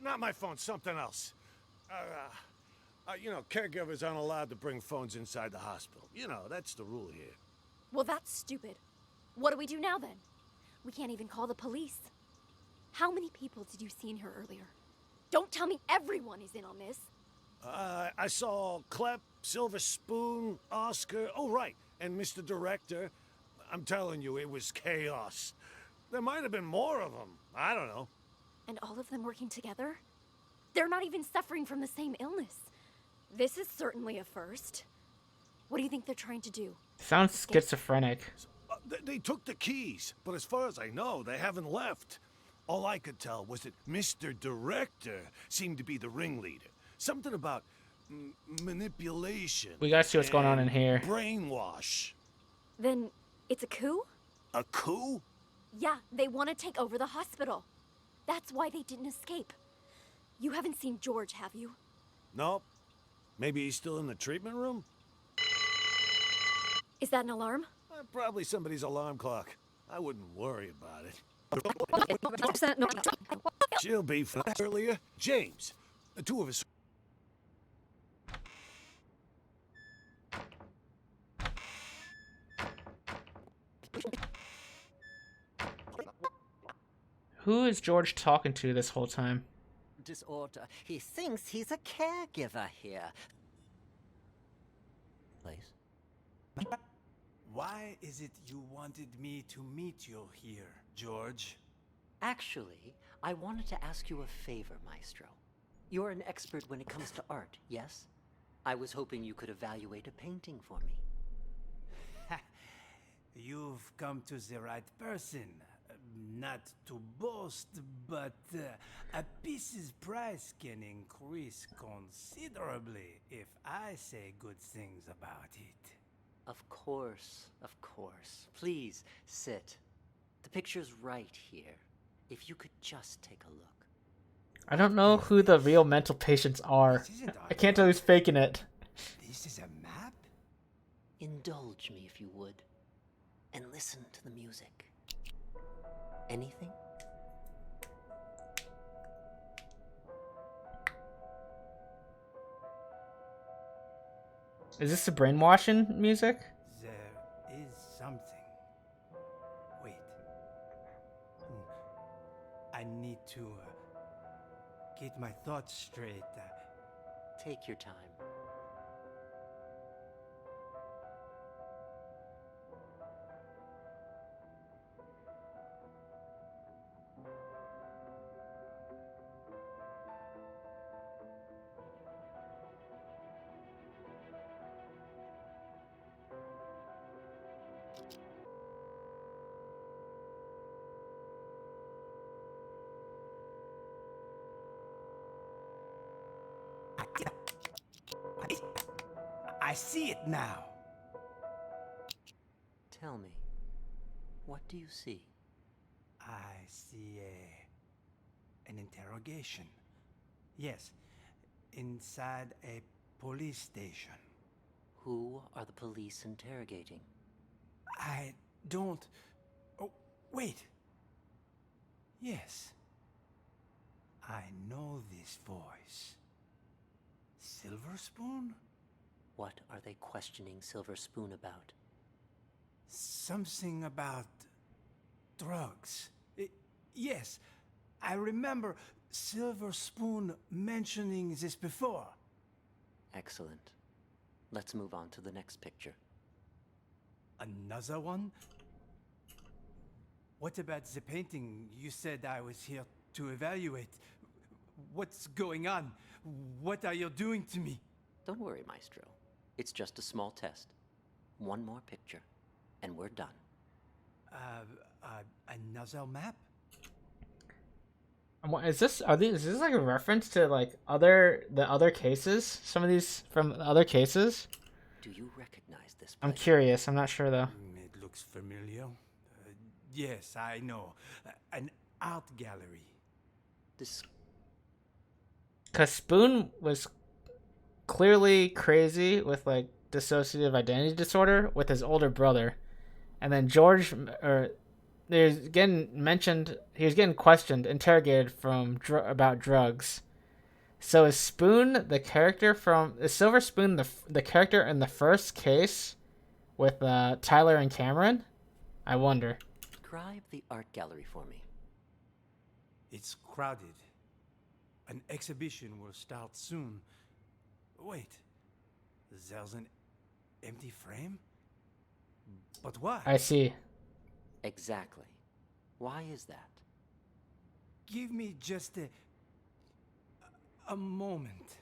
Not my phone, something else. You know, caregivers aren't allowed to bring phones inside the hospital. You know, that's the rule here. Well, that's stupid. What do we do now then? We can't even call the police. How many people did you see in here earlier? Don't tell me everyone is in on this. I saw Klep, Silver Spoon, Oscar, oh right, and Mr. Director. I'm telling you, it was chaos. There might have been more of them. I don't know. And all of them working together? They're not even suffering from the same illness. This is certainly a first. What do you think they're trying to do? Sounds schizophrenic. They took the keys, but as far as I know, they haven't left. All I could tell was that Mr. Director seemed to be the ringleader. Something about manipulation. We gotta see what's going on in here. Brainwash. Then it's a coup? A coup? Yeah, they want to take over the hospital. That's why they didn't escape. You haven't seen George, have you? Nope. Maybe he's still in the treatment room? Is that an alarm? Probably somebody's alarm clock. I wouldn't worry about it. She'll be fine. Earlier, James. The two of us. Who is George talking to this whole time? Disorder. He thinks he's a caregiver here. Please. Why is it you wanted me to meet you here, George? Actually, I wanted to ask you a favor, Maestro. You're an expert when it comes to art, yes? I was hoping you could evaluate a painting for me. You've come to the right person. Not to boast, but a piece's price can increase considerably if I say good things about it. Of course, of course. Please, sit. The picture's right here. If you could just take a look. I don't know who the real mental patients are. I can't tell who's faking it. This is a map? Indulge me if you would. And listen to the music. Anything? Is this the brainwashing music? There is something. Wait. I need to get my thoughts straight. Take your time. I see it now. Tell me, what do you see? I see an interrogation. Yes, inside a police station. Who are the police interrogating? I don't... Oh, wait. Yes. I know this voice. Silver Spoon? What are they questioning Silver Spoon about? Something about drugs. Yes, I remember Silver Spoon mentioning this before. Excellent. Let's move on to the next picture. Another one? What about the painting you said I was here to evaluate? What's going on? What are you doing to me? Don't worry, Maestro. It's just a small test. One more picture, and we're done. Another map? Is this is this like a reference to like the other cases? Some of these from the other cases? Do you recognize this place? I'm curious. I'm not sure though. It looks familiar. Yes, I know. An art gallery. This... Cause Spoon was clearly crazy with like dissociative identity disorder with his older brother, and then George, there's getting mentioned, he was getting questioned, interrogated about drugs. So is Spoon the character is Silver Spoon the character in the first case with Tyler and Cameron? I wonder. Describe the art gallery for me. It's crowded. An exhibition will start soon. Wait, there's an empty frame? But why? I see. Exactly. Why is that? Give me just a moment.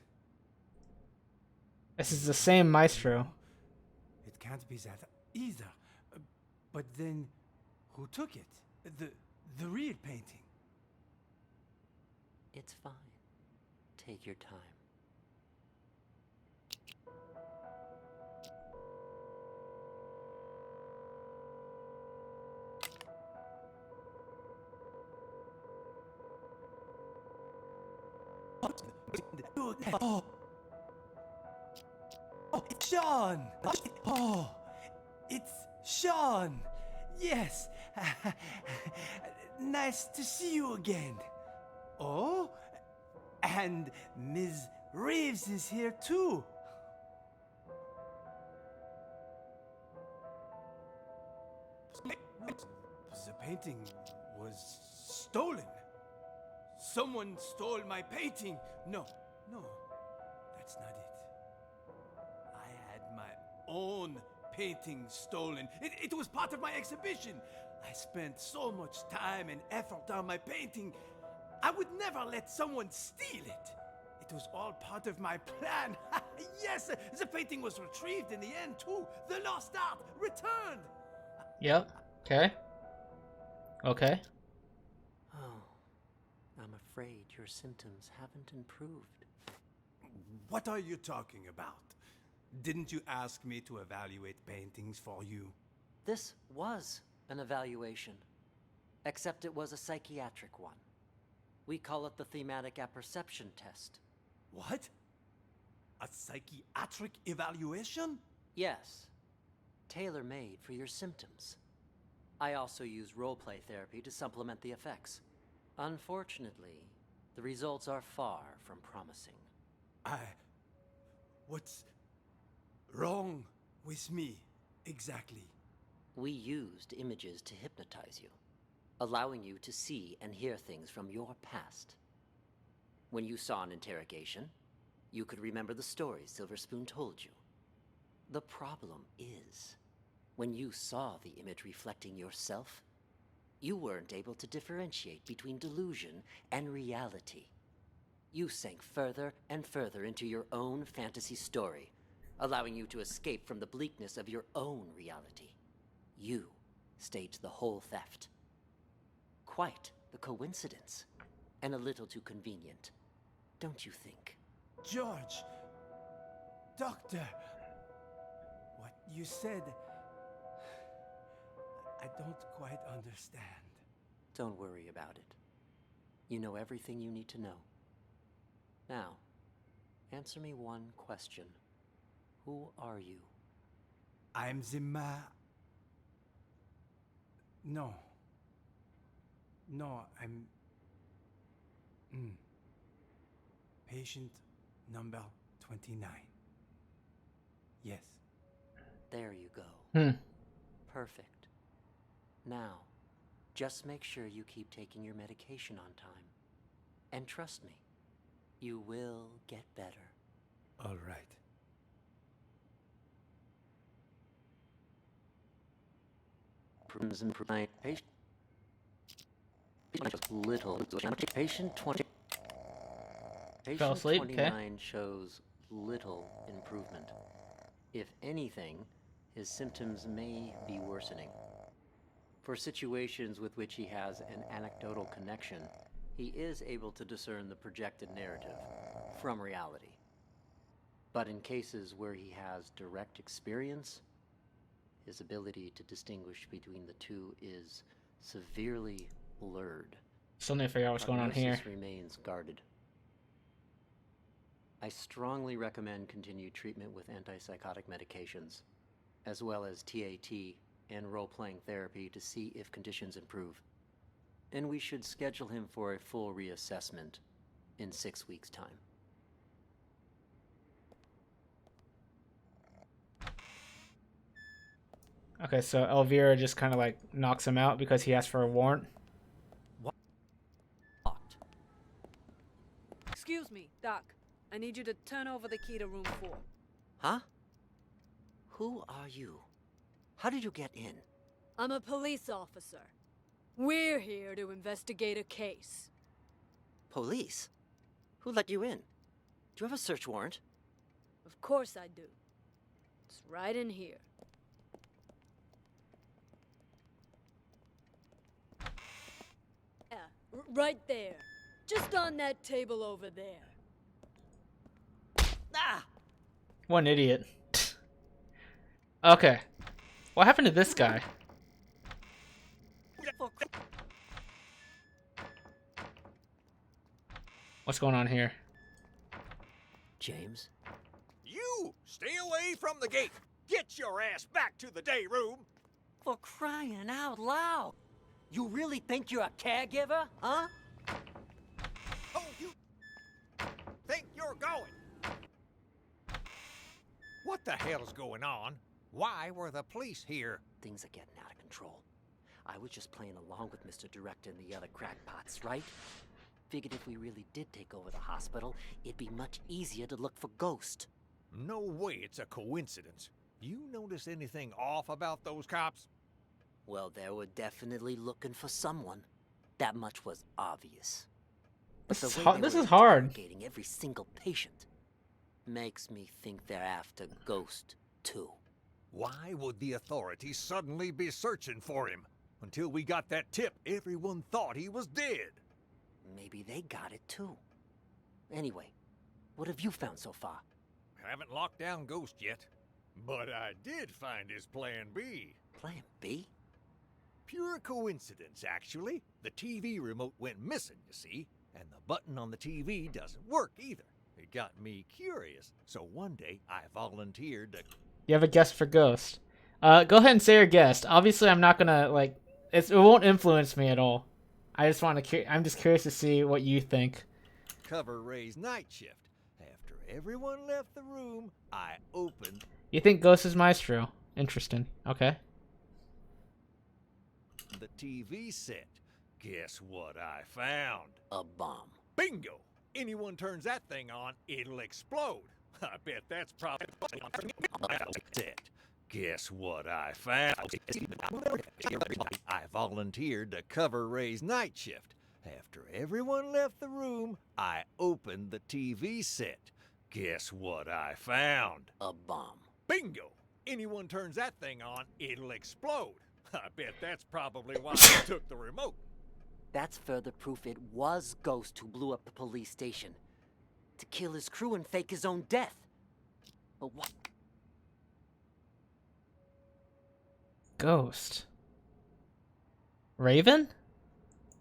This is the same Maestro. It can't be that either. But then, who took it? The real painting? It's fine. Take your time. Oh, it's Sean! Oh, it's Sean! Yes! Nice to see you again. Oh, and Ms. Reeves is here too. The painting was stolen. Someone stole my painting. No, that's not it. I had my own painting stolen. It was part of my exhibition. I spent so much time and effort on my painting. I would never let someone steal it. It was all part of my plan. Yes, the painting was retrieved in the end, too. The lost art returned. Yep. Okay. Okay. Oh, I'm afraid your symptoms haven't improved. What are you talking about? Didn't you ask me to evaluate paintings for you? This was an evaluation, except it was a psychiatric one. We call it the thematic apperception test. What? A psychiatric evaluation? Yes, tailor-made for your symptoms. I also use roleplay therapy to supplement the effects. Unfortunately, the results are far from promising. What's wrong with me, exactly? We used images to hypnotize you, allowing you to see and hear things from your past. When you saw an interrogation, you could remember the stories Silver Spoon told you. The problem is, when you saw the image reflecting yourself, you weren't able to differentiate between delusion and reality. You sank further and further into your own fantasy story, allowing you to escape from the bleakness of your own reality. You staged the whole theft. Quite the coincidence, and a little too convenient, don't you think? George! Doctor! What you said... I don't quite understand. Don't worry about it. You know everything you need to know. Now, answer me one question. Who are you? I'm the No. No, I'm... Patient number 29. Yes. There you go. Perfect. Now, just make sure you keep taking your medication on time. And trust me, you will get better. All right. Patient 20. Patient Fell asleep, 29 shows little improvement. If anything, his symptoms may be worsening. For situations with which he has an anecdotal connection, he is able to discern the projected narrative from reality. But in cases where he has direct experience, his ability to distinguish between the two is severely blurred. Still need to figure out what's going on here. Prognosis remains guarded. I strongly recommend continued treatment with antipsychotic medications, as well as TAT and role-playing therapy to see if conditions improve. And we should schedule him for a full reassessment in 6 weeks' time. Okay, so Elvira just kind of like knocks him out because he asked for a warrant. Excuse me, Doc. I need you to turn over the key to room 4. Huh? Who are you? How did you get in? I'm a police officer. We're here to investigate a case. Police? Who let you in? Do you have a search warrant? Of course I do. It's right in here. Right there. Just on that table over there. Ah! What an idiot. Okay. What happened to this guy? What's going on here? James? You! Stay away from the gate! Get your ass back to the day room! For crying out loud! You really think you're a caregiver, huh? Oh, you think you're going? What the hell's going on? Why were the police here? Things are getting out of control. I was just playing along with Mr. Director and the other crackpots, right? Figured if we really did take over the hospital, it'd be much easier to look for Ghost. No way it's a coincidence. You notice anything off about those cops? Well, they were definitely looking for someone. That much was obvious. This The is way hard. they This were is hard. interrogating every single patient makes me think they're after Ghost, too. Why would the authorities suddenly be searching for him? Until we got that tip, everyone thought he was dead. Maybe they got it, too. Anyway, what have you found so far? Haven't locked down Ghost yet. But I did find his Plan B. Plan B? Pure coincidence, actually. The TV remote went missing, you see, and the button on the TV doesn't work either. It got me curious, so one day I volunteered to... You have a guest for Ghost. Go ahead and say your guest. Obviously, I'm not gonna like. It won't influence me at all. I just want to. I'm just curious to see what you think. cover Ray's night shift. After everyone left the room, I opened... You think Ghost is Maestro? Interesting. Okay. the TV set. Guess what I found? A bomb. Bingo! Anyone turns that thing on, it'll explode. I bet that's probably... set. Guess what I found? I volunteered to cover Ray's night shift. After everyone left the room, I opened the TV set. Guess what I found? A bomb. Bingo! Anyone turns that thing on, it'll explode. I bet that's probably why I took the remote. That's further proof it was Ghost who blew up the police station. To kill his crew and fake his own death. But what? Ghost. Raven?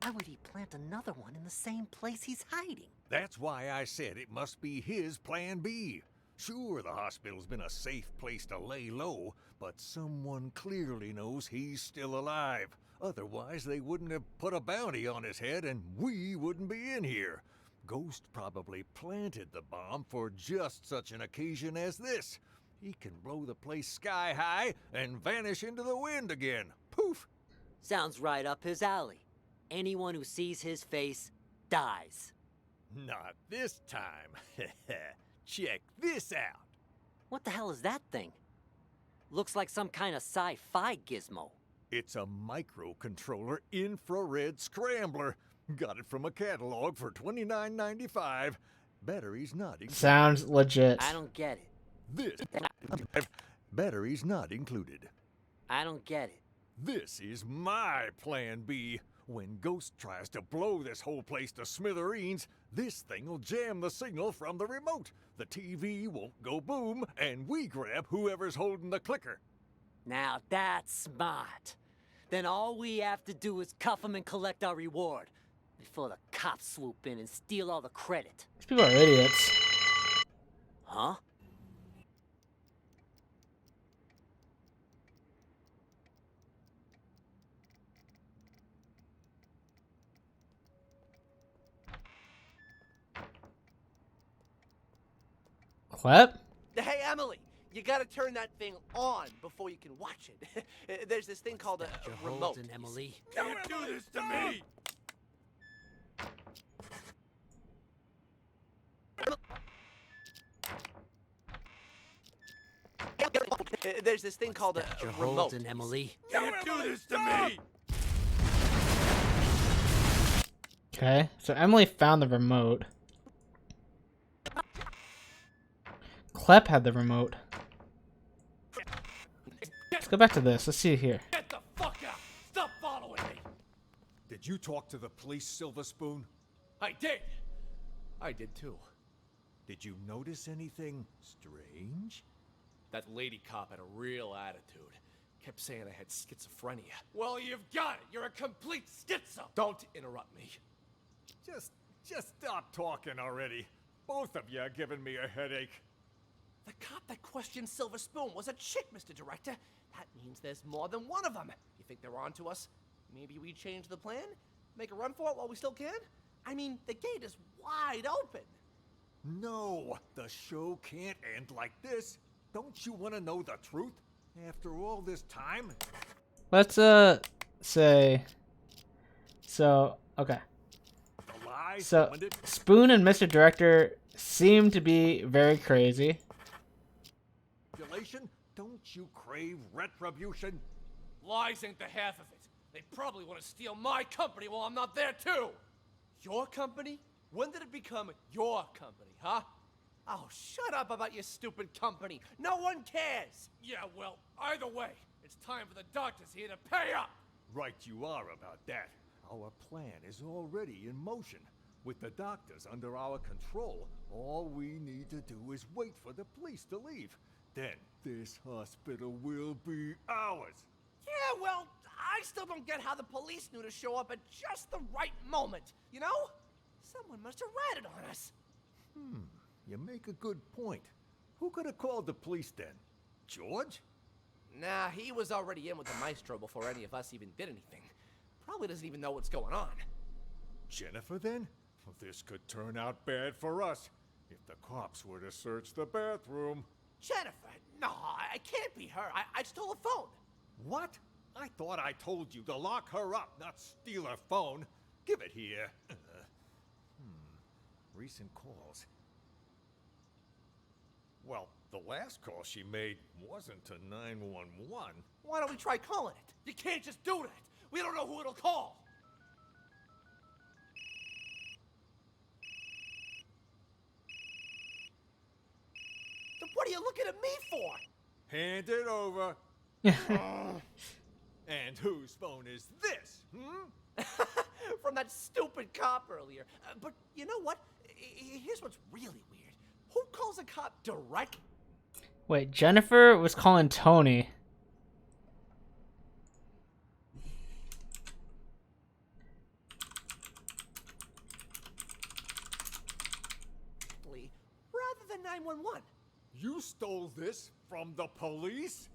Why would he plant another one in the same place he's hiding? That's why I said it must be his Plan B. Sure, the hospital's been a safe place to lay low, but someone clearly knows he's still alive. Otherwise, they wouldn't have put a bounty on his head and we wouldn't be in here. Ghost probably planted the bomb for just such an occasion as this. He can blow the place sky high and vanish into the wind again. Poof! Sounds right up his alley. Anyone who sees his face dies. Not this time. Check this out. What the hell is that thing? Looks like some kind of sci-fi gizmo. It's a microcontroller infrared scrambler. Got it from a catalog for $29.95. Batteries not included. Sounds legit. I don't get it. This batteries not included. I don't get it. This is my Plan B. When Ghost tries to blow this whole place to smithereens, this thing will jam the signal from the remote. The TV won't go boom, and we grab whoever's holding the clicker. Now that's smart. Then all we have to do is cuff him and collect our reward. Before the cops swoop in and steal all the credit. These people are idiots. Huh? What? Hey, Emily, you gotta turn that thing on before you can watch it. There's this thing called a remote. Holding, Emily. Don't do this to me! There's this thing called a You're remote. holding, Emily. Don't do this to me! Okay, so Emily found the remote. Clep had the remote. Let's go back to this. Let's see here. Get the fuck out! Stop following me! Did you talk to the police, Silver Spoon? I did! I did too. Did you notice anything strange? That lady cop had a real attitude. Kept saying I had schizophrenia. Well, you've got it! You're a complete schizo! Don't interrupt me. Just stop talking already. Both of you are giving me a headache. The cop that questioned Silver Spoon was a chick, Mr. Director. That means there's more than one of them. You think they're on to us? Maybe we change the plan? Make a run for it while we still can? I mean, the gate is wide open. No, the show can't end like this. Don't you want to know the truth? After all this time? Let's say. So okay. The lies, So Spoon and Mr. Director seem to be very crazy. manipulation, Don't you crave retribution? Lies ain't the half of it. They probably want to steal my company while I'm not there, too! Your company? When did it become your company, huh? Oh, shut up about your stupid company. No one cares! Yeah, well, either way, it's time for the doctors here to pay up! Right you are about that. Our plan is already in motion. With the doctors under our control, all we need to do is wait for the police to leave. Then this hospital will be ours. Yeah, well, I still don't get how the police knew to show up at just the right moment, you know? Someone must have ratted on us. You make a good point. Who could have called the police then? George? Nah, he was already in with the maestro before any of us even did anything. Probably doesn't even know what's going on. Jennifer then? Well, this could turn out bad for us. If the cops were to search the bathroom. Jennifer? No, I can't be her. I stole a phone. What? I thought I told you to lock her up, not steal her phone. Give it here. Recent calls. Well, the last call she made wasn't to 911. Why don't we try calling it? You can't just do that. We don't know who it'll call. Then what are you looking at me for? Hand it over. And whose phone is this? From that stupid cop earlier. But you know what? Here's what's really weird. Who calls a cop direct? Wait, Jennifer was calling Tony. Rather than 911. You stole this from the police?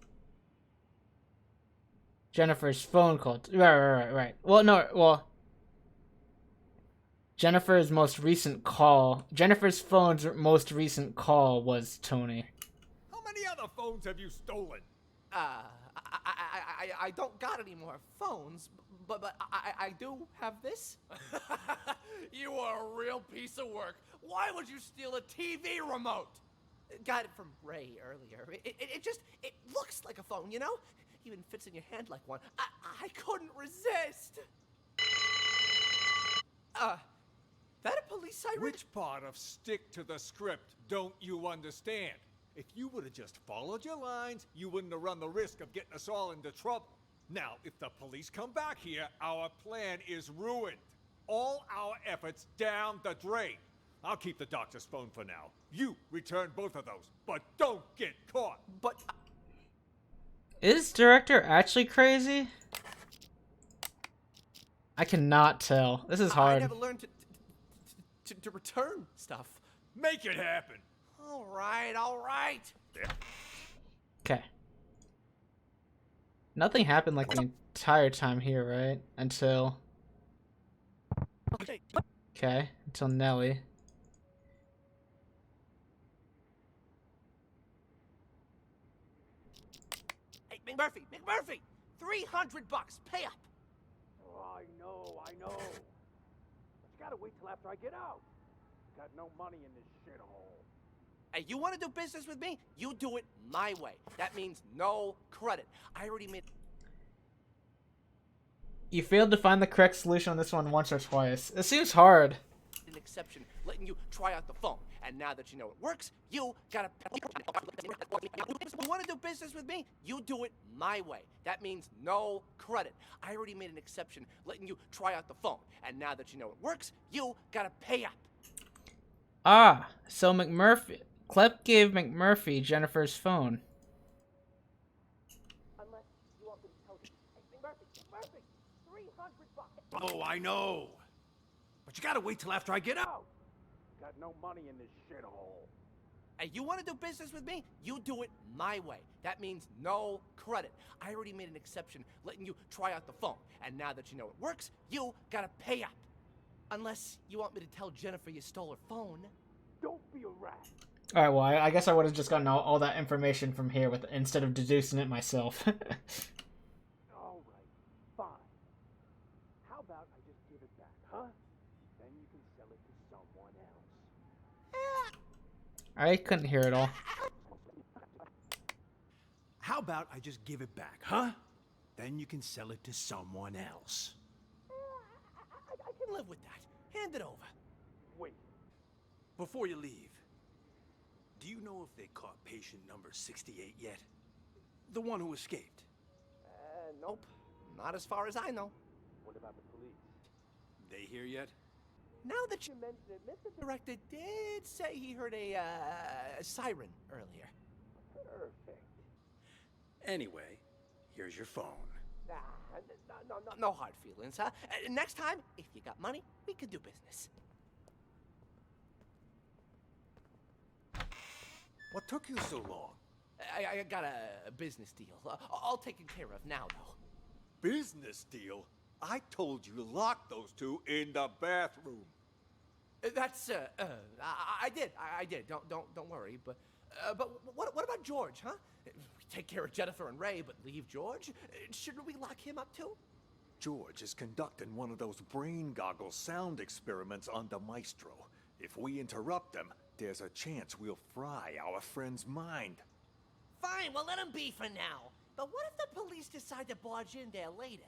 Jennifer's phone call. Right. Well, no, well. Jennifer's phone's most recent call was Tony. How many other phones have you stolen? I don't got any more phones, but I do have this. You are a real piece of work. Why would you steal a TV remote? Got it from Ray earlier. It looks like a phone, you know? Even fits in your hand like one. I couldn't resist. That a police siren? Which part of stick to the script don't you understand? If you would have just followed your lines, you wouldn't have run the risk of getting us all into trouble. Now, if the police come back here, our plan is ruined. All our efforts down the drain. I'll keep the doctor's phone for now. You return both of those, but don't get caught. But is director actually crazy? I cannot tell. This is hard. I never learned to return stuff. Make it happen. All right. Okay. Nothing happened like the entire time here, right? Until... Okay, until Nellie. Hey, McMurphy! $300, pay up! Oh, I know. But you gotta wait till after I get out. Got no money in this shithole. Hey, you want to do business with me? You do it my way. That means no credit. I already made... You failed to find the correct solution on this one once or twice. It seems hard. an exception letting you try out the phone. And now that you know it works, you gotta... You wanna do business with me? You do it my way. That means no credit. I already made an exception letting you try out the phone. And now that you know it works, you gotta pay up. Ah, so Clep gave McMurphy Jennifer's phone. Unless you want me to tell you. Hey, Murphy, $300. Oh, I know. But you gotta wait till after I get out. Got no money in this shithole. Hey, you want to do business with me? You do it my way. That means no credit. I already made an exception letting you try out the phone. And now that you know it works, you gotta pay up. Unless you want me to tell Jennifer you stole her phone. Don't be a rat. Alright, well, I guess I would have just gotten all that information from here instead of deducing it myself. All right, fine. How about I just give it back, huh? Then you can sell it to someone else. I couldn't hear it all. How about I just give it back, huh? Then you can sell it to someone else. I can live with that. Hand it over. Wait. Before you leave, do you know if they caught patient number 68 yet? The one who escaped? Nope. Not as far as I know. What about the police? They here yet? Now that you mention it, Mr. Director did say he heard a siren earlier. Perfect. Anyway, here's your phone. No hard feelings, huh? Next time, if you got money, we can do business. What took you so long? I got a business deal. All taken care of now, though. Business deal? I told you to lock those two in the bathroom. That's I did. Don't worry. But what about George, huh? We take care of Jennifer and Ray, but leave George? Shouldn't we lock him up too? George is conducting one of those brain goggle sound experiments on the Maestro. If we interrupt them, there's a chance we'll fry our friend's mind. Fine, well let him be for now. But what if the police decide to barge in there later?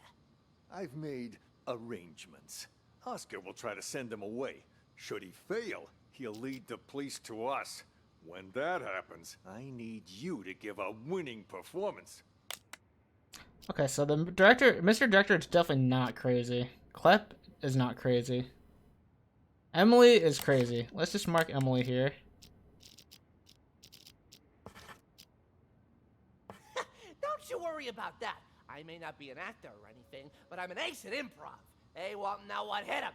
I've made arrangements. Oscar will try to send him away. Should he fail, he'll lead the police to us. When that happens, I need you to give a winning performance. Okay, so the director, Mr. Director, is definitely not crazy. Klepp is not crazy. Emily is crazy. Let's just mark Emily here. Don't you worry about that. I may not be an actor or anything, but I'm an ace at improv. They won't know what hit him.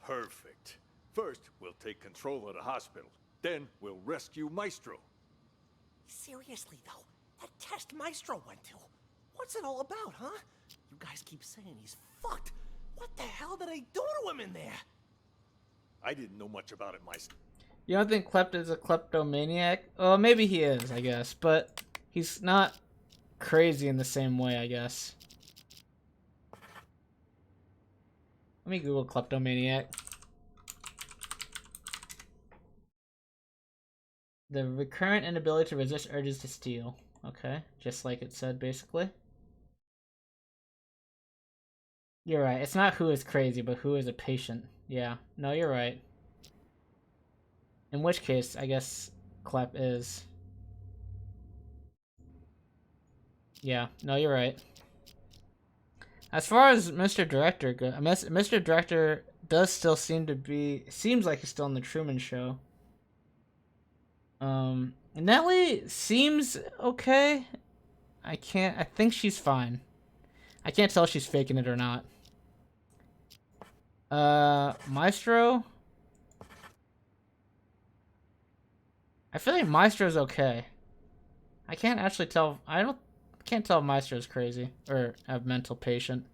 Perfect. First, we'll take control of the hospital. Then, we'll rescue Maestro. Seriously, though, that test Maestro went to, what's it all about, huh? You guys keep saying he's fucked. What the hell did they do to him in there? I didn't know much about it myself. You don't think Klepp is a kleptomaniac? Well, maybe he is, I guess, but he's not crazy in the same way, I guess. Let me Google kleptomaniac. The recurrent inability to resist urges to steal. Okay, just like it said, basically. You're right. It's not who is crazy, but who is a patient. Yeah. No, you're right. In which case, I guess Klepp is. Yeah. No, you're right. As far as Mr. Director goes, Mr. Director does still seem to be. Seems like he's still on the Truman Show. Nellie seems okay. I think she's fine. I can't tell if she's faking it or not. Maestro? I feel like Maestro's okay. I can't actually tell. Can't tell if Maestro's crazy or a mental patient.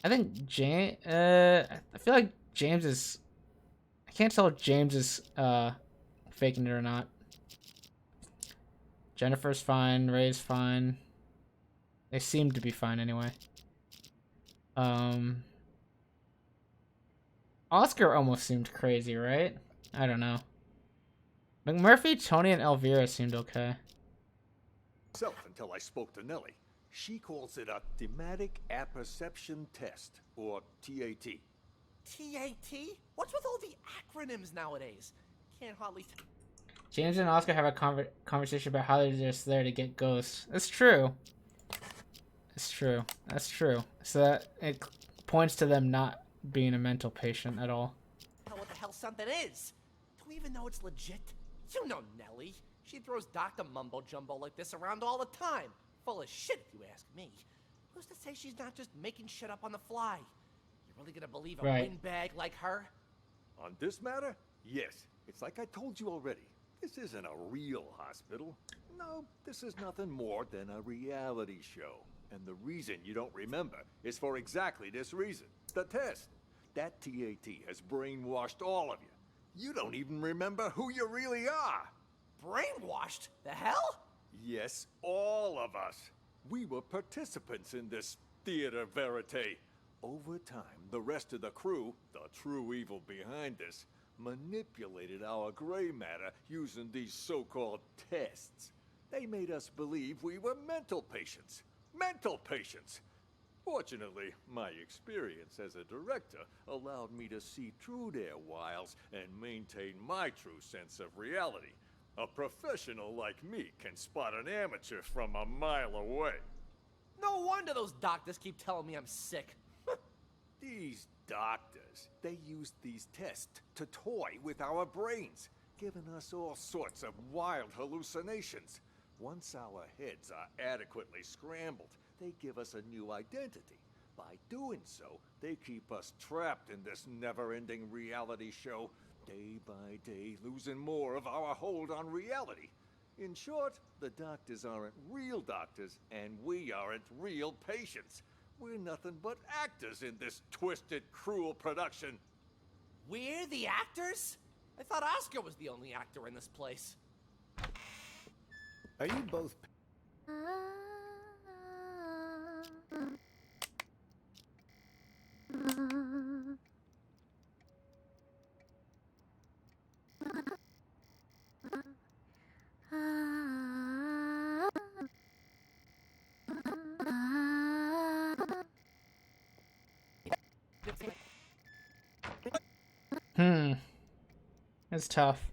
I think James. I feel like James is. I can't tell if James is faking it or not. Jennifer's fine. Ray's fine. They seem to be fine anyway. Oscar almost seemed crazy, right? I don't know. McMurphy, Tony, and Elvira seemed okay. Until I spoke to Nellie. She calls it a thematic apperception test, or TAT. TAT? What's with all the acronyms nowadays? Can't hardly. James and Oscar have a conversation about how they're just there to get ghosts. That's true. It's true. That's true. So that it points to them not being a mental patient at all. Know what the hell something is? Do we even know it's legit? You know Nellie. She throws Dr. Mumbo Jumbo like this around all the time. Full of shit, if you ask me. Who's to say she's not just making shit up on the fly? You really gonna believe a windbag like her? On this matter? Yes. It's like I told you already. This isn't a real hospital. No, this is nothing more than a reality show. And the reason you don't remember is for exactly this reason. The test. That TAT has brainwashed all of you. You don't even remember who you really are. Brainwashed? The hell? Yes, all of us. We were participants in this theater verite. Over time, the rest of the crew, the true evil behind this, manipulated our gray matter using these so-called tests. They made us believe we were mental patients. Mental patients! Fortunately, my experience as a director allowed me to see through their wiles and maintain my true sense of reality. A professional like me can spot an amateur from a mile away. No wonder those doctors keep telling me I'm sick. These doctors, they used these tests to toy with our brains, giving us all sorts of wild hallucinations. Once our heads are adequately scrambled, they give us a new identity. By doing so, they keep us trapped in this never-ending reality show, day by day losing more of our hold on reality. In short, the doctors aren't real doctors, and we aren't real patients. We're nothing but actors in this twisted, cruel production. We're the actors? I thought Oscar was the only actor in this place. Are you both... It's tough.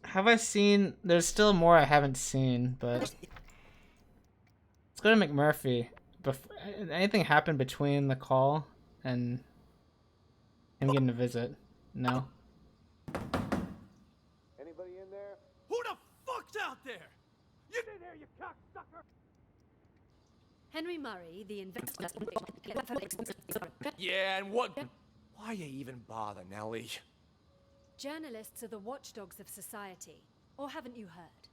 Have I seen... There's still more I haven't seen, but... Let's go to McMurphy. Anything happen between the call and him getting a visit? No? Anybody in there? Who the fuck's out there? You in there, you cocksucker! Henry Murray, the inventor. Yeah, and what? Why you even bother, Nellie? Journalists are the watchdogs of society. Or haven't you heard?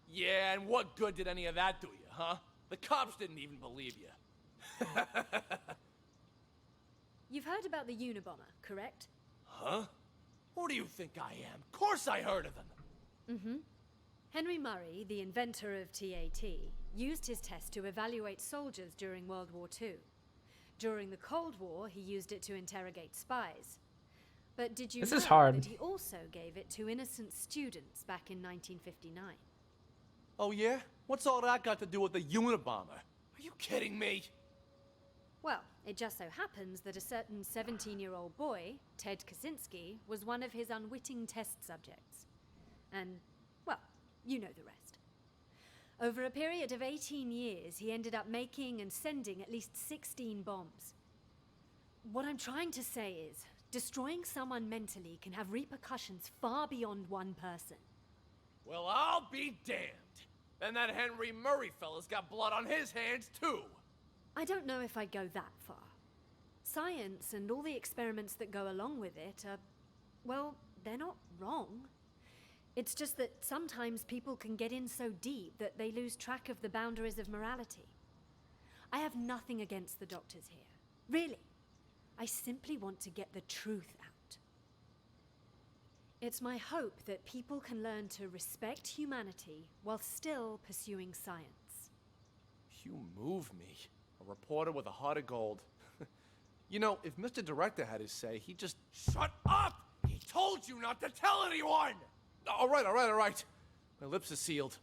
Yeah, and what good did any of that do you, huh? The cops didn't even believe you. You've heard about the Unabomber, correct? Huh? Who do you think I am? Of course I heard of him. Mm-hmm. Henry Murray, the inventor of TAT, used his test to evaluate soldiers during World War II. During the Cold War, he used it to interrogate spies. But did you know that he also gave it to innocent students back in 1959? Oh yeah? What's all that got to do with the Unabomber? Are you kidding me? Well, it just so happens that a certain 17-year-old boy, Ted Kaczynski, was one of his unwitting test subjects. And, well, you know the rest. Over a period of 18 years, he ended up making and sending at least 16 bombs. What I'm trying to say is, destroying someone mentally can have repercussions far beyond one person. Well, I'll be damned. Then that Henry Murray fella's got blood on his hands, too. I don't know if I'd go that far. Science and all the experiments that go along with it are, well, they're not wrong. It's just that sometimes people can get in so deep that they lose track of the boundaries of morality. I have nothing against the doctors here. Really. I simply want to get the truth out. It's my hope that people can learn to respect humanity while still pursuing science. You move me. A reporter with a heart of gold. You know, if Mr. Director had his say, he'd just... Shut up! He told you not to tell anyone! All right. My lips are sealed.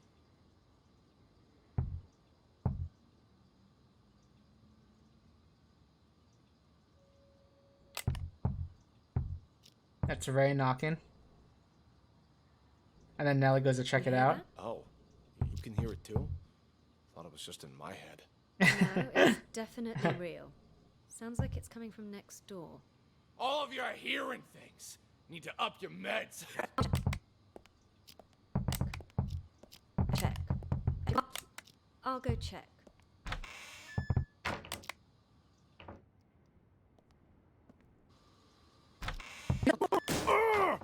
That's Ray knocking. And then Nellie goes to check it out. Oh, you can hear it too? Thought it was just in my head. No, it's definitely real. Sounds like it's coming from next door. All of you are hearing things. Need to up your meds. Check. I'll go check.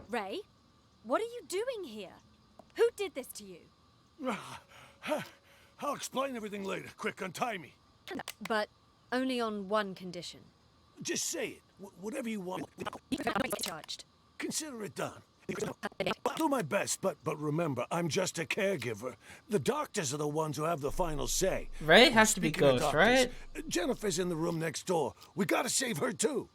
Ray, what are you doing here? Who did this to you? I'll explain everything later. Quick, untie me. But only on one condition. Just say it. Whatever you want. Charged. Consider it done. I'll do my best, but remember, I'm just a caregiver. The doctors are the ones who have the final say. Ray has to be Speaking of Ghost, doctors, right? Jennifer's in the room next door. We gotta save her too.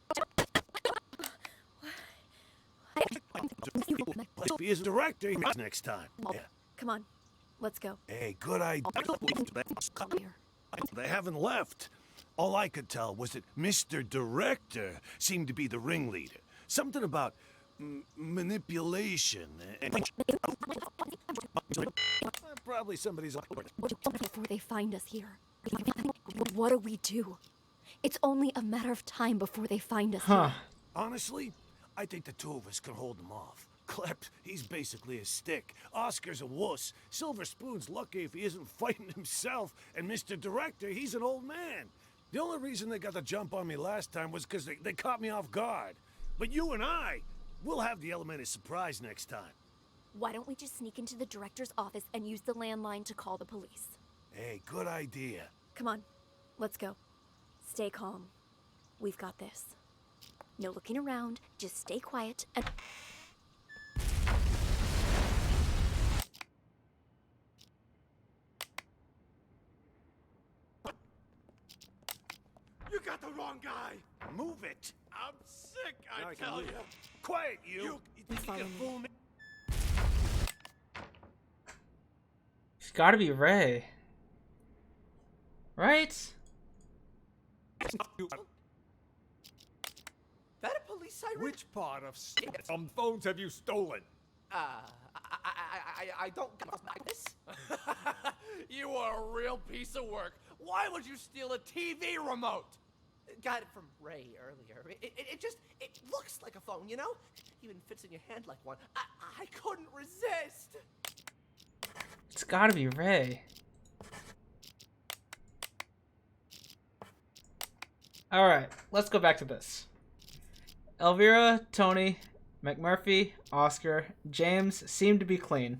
Be his director next time. Yeah. Come on. Let's go. Hey, good idea. They haven't left. All I could tell was that Mr. Director seemed to be the ringleader. Something about manipulation. Probably somebody's... Before they find us here. What do we do? It's only a matter of time before they find us here. Honestly, I think the two of us can hold them off. Klep, he's basically a stick. Oscar's a wuss. Silver Spoon's lucky if he isn't fighting himself. And Mr. Director, he's an old man. The only reason they got the jump on me last time was because they caught me off guard. But you and we'll have the element of surprise next time. Why don't we just sneak into the director's office and use the landline to call the police? Hey, good idea. Come on, let's go. Stay calm. We've got this. No looking around, just stay quiet and... You got the wrong guy! Move it! I'm sick, I can tell move you! it. Quiet, you think you can fool me? It's gotta be Ray. Right? That a police siren? Which part of some phones have you stolen? I don't like this. You are a real piece of work. Why would you steal a TV remote? Got it from Ray earlier. It looks like a phone, you know? Even fits in your hand like one. I couldn't resist. It's gotta be Ray. Alright, let's go back to this. Elvira, Tony, McMurphy, Oscar, James seem to be clean.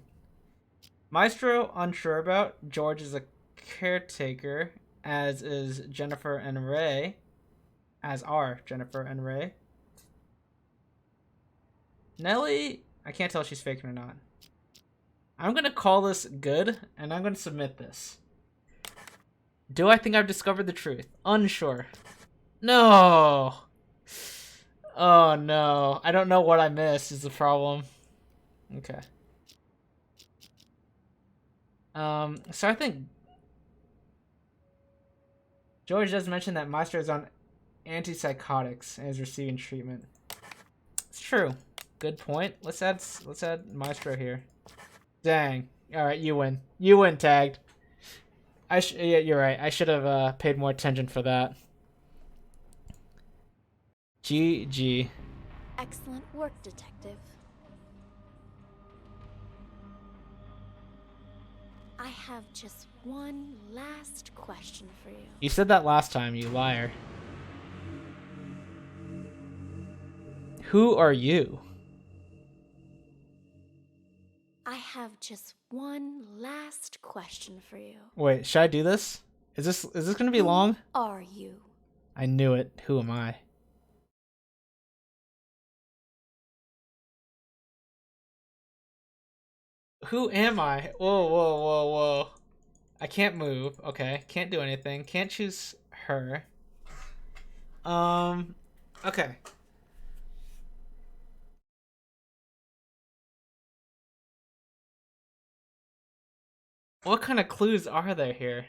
Maestro unsure about. George is a caretaker, as is Jennifer and Ray. As are Jennifer and Ray. Nellie, I can't tell if she's faking or not. I'm gonna call this good, and I'm gonna submit this. Do I think I've discovered the truth? Unsure. No! Oh no. I don't know what I missed is the problem. Okay. So I think George does mention that Maestro is on antipsychotics and is receiving treatment. It's true. Good point. Let's add Maestro here. Dang. All right, you win. You win, tagged. Yeah, you're right. I should have paid more attention for that. GG. Excellent work, detective. I have just one last question for you. You said that last time, you liar. Who are you? I have just one last question for you. Wait, should I do this? Is this gonna be long? Are you? I knew it. Who am I? Who am I? Whoa, whoa, whoa, whoa. I can't move. Okay. Can't do anything. Can't choose her. Okay. What kind of clues are there here?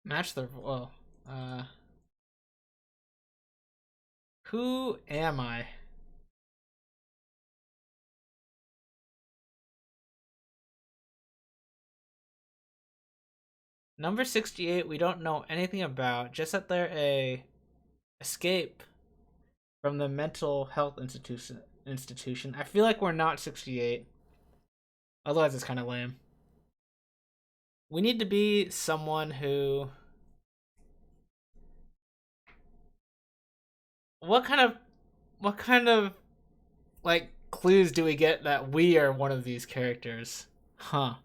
Match the, well, who am I? Number 68, we don't know anything about, just that they're a escape from the mental health institution. I feel like we're not 68. Otherwise it's kind of lame. We need to be someone who... What kind of like clues do we get that we are one of these characters? Huh.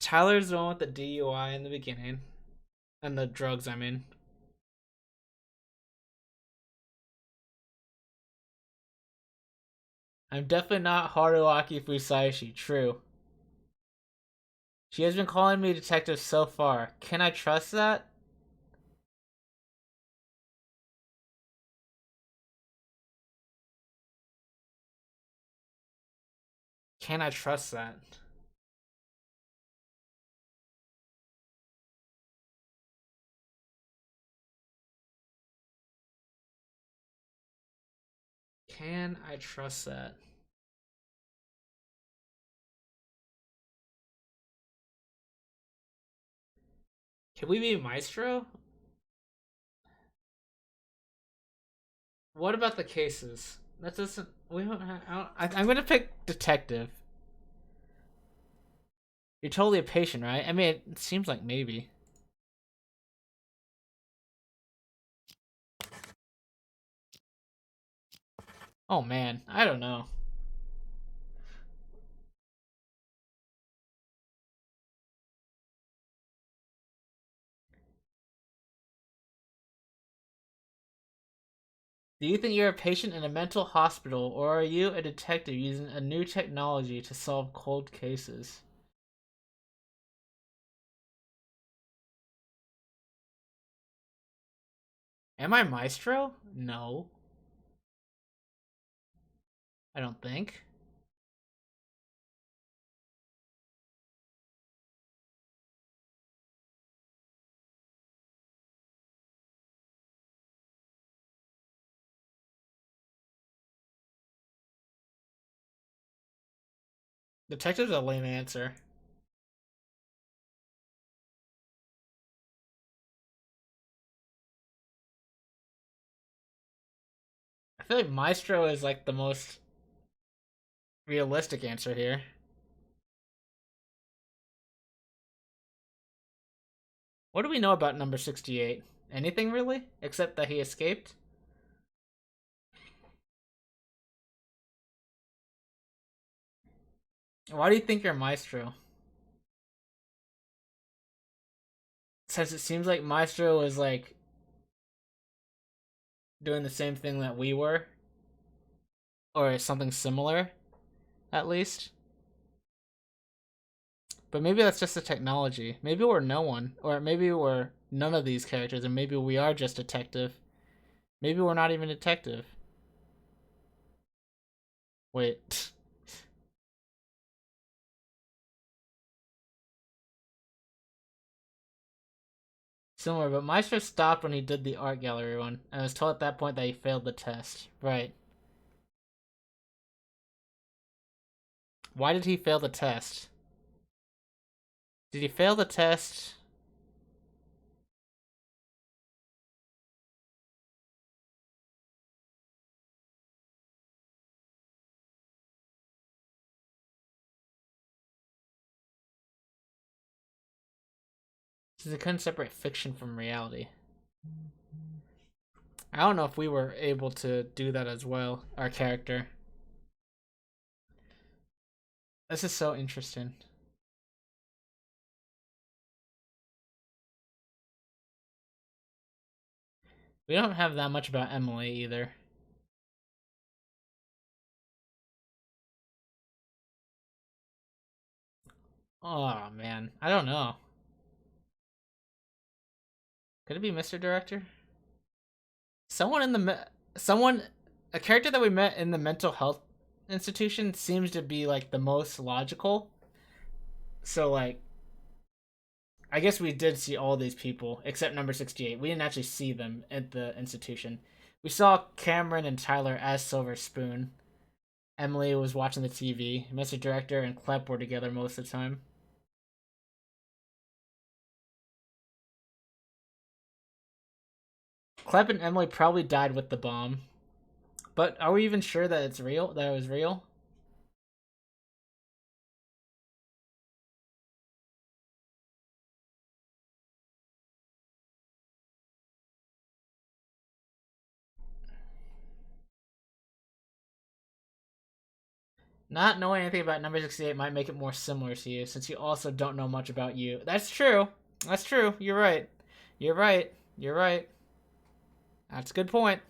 Tyler's the one with the DUI in the beginning. And the drugs, I mean. I'm definitely not Haruaki Fusashi, true. She has been calling me detective so far. Can I trust that? Can I trust that? Can I trust that? Can we be Maestro? What about the cases? That doesn't. We don't have. I'm gonna pick detective. You're totally a patient, right? I mean, it seems like maybe. Oh man, I don't know. Do you think you're a patient in a mental hospital, or are you a detective using a new technology to solve cold cases? Am I Maestro? No. I don't think. Detective's a lame answer. I feel like Maestro is like the most realistic answer here. What do we know about number 68? Anything really? Except that he escaped? Why do you think you're Maestro? Since it seems like Maestro was like doing the same thing that we were, or something similar, at least. But maybe that's just the technology. Maybe we're no one, or maybe we're none of these characters, and maybe we are just detective. Maybe we're not even detective. Wait. Similar, but Maestro stopped when he did the art gallery one, and was told at that point that he failed the test. Right. Why did he fail the test? Did he fail the test? Since he couldn't separate fiction from reality. I don't know if we were able to do that as well, our character. This is so interesting. We don't have that much about Emily either. Oh man, I don't know. Could it be Mr. Director? Someone in the someone a character that we met in the mental health institution seems to be like the most logical. So like I guess we did see all these people except number 68. We didn't actually see them at the institution. We saw Cameron and Tyler as Silver Spoon. Emily was watching the TV. Mr. Director and Klep were together most of the time. Klep and Emily probably died with the bomb. But are we even sure that it's real? That it was real? Not knowing anything about number 68 might make it more similar to you, since you also don't know much about you. That's true. That's true. You're right. You're right. You're right. That's a good point.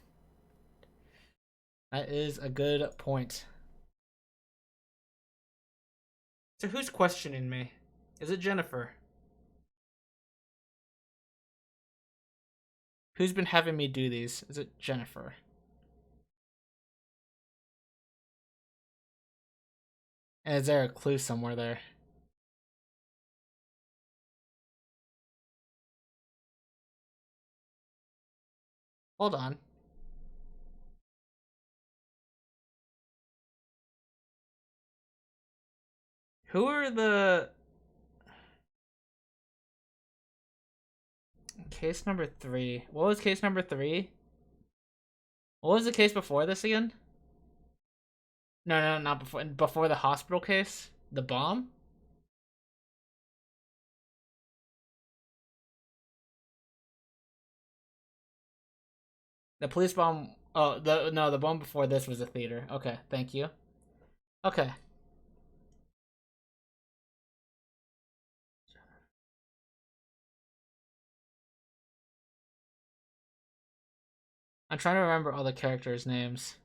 That is a good point. So who's questioning me? Is it Jennifer? Who's been having me do these? Is it Jennifer? And is there a clue somewhere there? Hold on. Who are the... Case number 3. What was case number 3? What was the case before this again? No, not before. Before the hospital case? The bomb? The police bomb... Oh, the bomb before this was a theater. Okay, thank you. Okay. I'm trying to remember all the characters' names.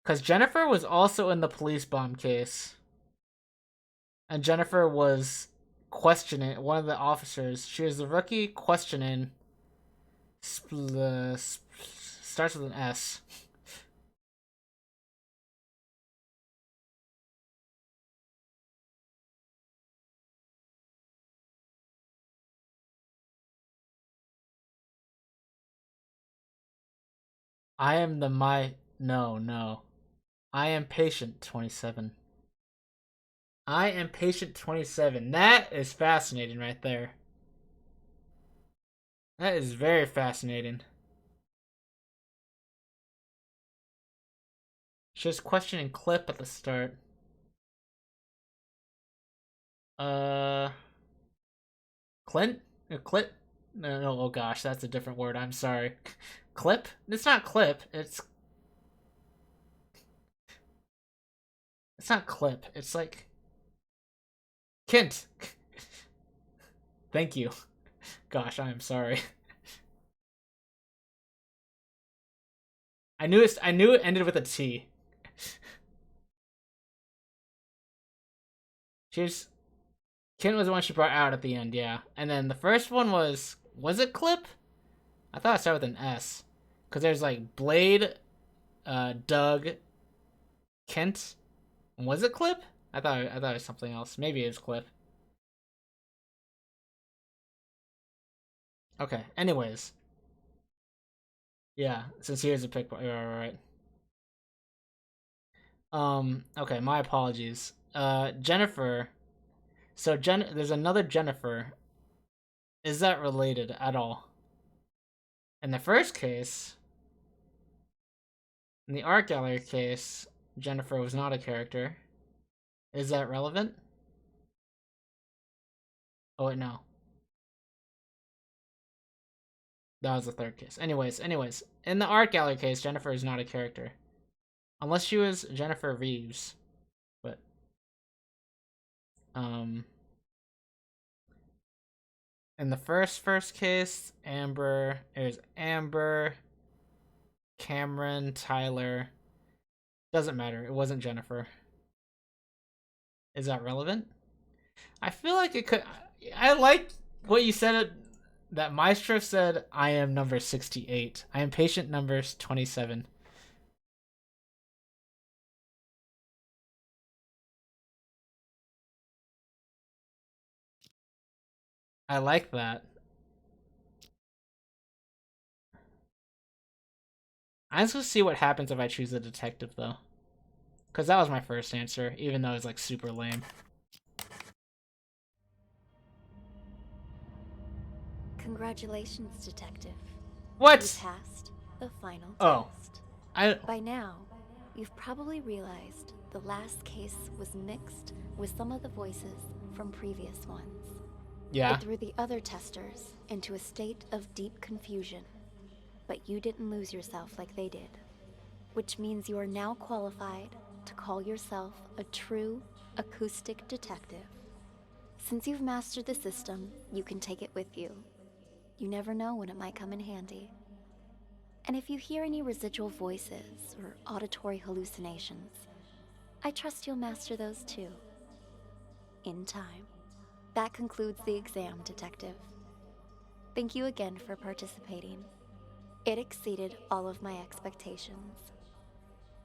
Because Jennifer was also in the police bomb case. And Jennifer was questioning one of the officers. She was the rookie questioning... starts with an S. I am the No. I am patient 27. I am patient 27. That is fascinating right there. That is very fascinating. She was questioning Clip at the start. Clint? Clip? No, oh gosh, that's a different word. I'm sorry. Clip? It's not Clip. It's not Clip. It's like... Kent. Thank you. Gosh, I am sorry. I knew it ended with a T. Kent was the one she brought out at the end, yeah. And then the first one was it Clip? I thought it started with an S. Because there's like Blade, Doug, Kent. Was it Clip? I thought it was something else. Maybe it was Clip. Okay, anyways. Yeah, since here's a pick. Right. Okay, my apologies. Jennifer. So there's another Jennifer. Is that related at all? In the first case, in the art gallery case, Jennifer was not a character. Is that relevant? Oh wait, no. That was the third case. Anyways, in the art gallery case, Jennifer is not a character. Unless she was Jennifer Reeves. But in the first case, it was Amber, Cameron, Tyler. Doesn't matter. It wasn't Jennifer. Is that relevant? I feel like it could. I like what you said. That Maestro said, I am number 68. I am patient number 27. I like that. I'm just gonna see what happens if I choose the detective, though. Because that was my first answer, even though it was, like, super lame. Congratulations, Detective. What? You passed the final Oh. test. By now, you've probably realized the last case was mixed with some of the voices from previous ones. Yeah. It threw the other testers into a state of deep confusion. But you didn't lose yourself like they did. Which means you are now qualified to call yourself a true acoustic detective. Since you've mastered the system, you can take it with you. You never know when it might come in handy. And if you hear any residual voices or auditory hallucinations, I trust you'll master those too. In time. That concludes the exam, Detective. Thank you again for participating. It exceeded all of my expectations.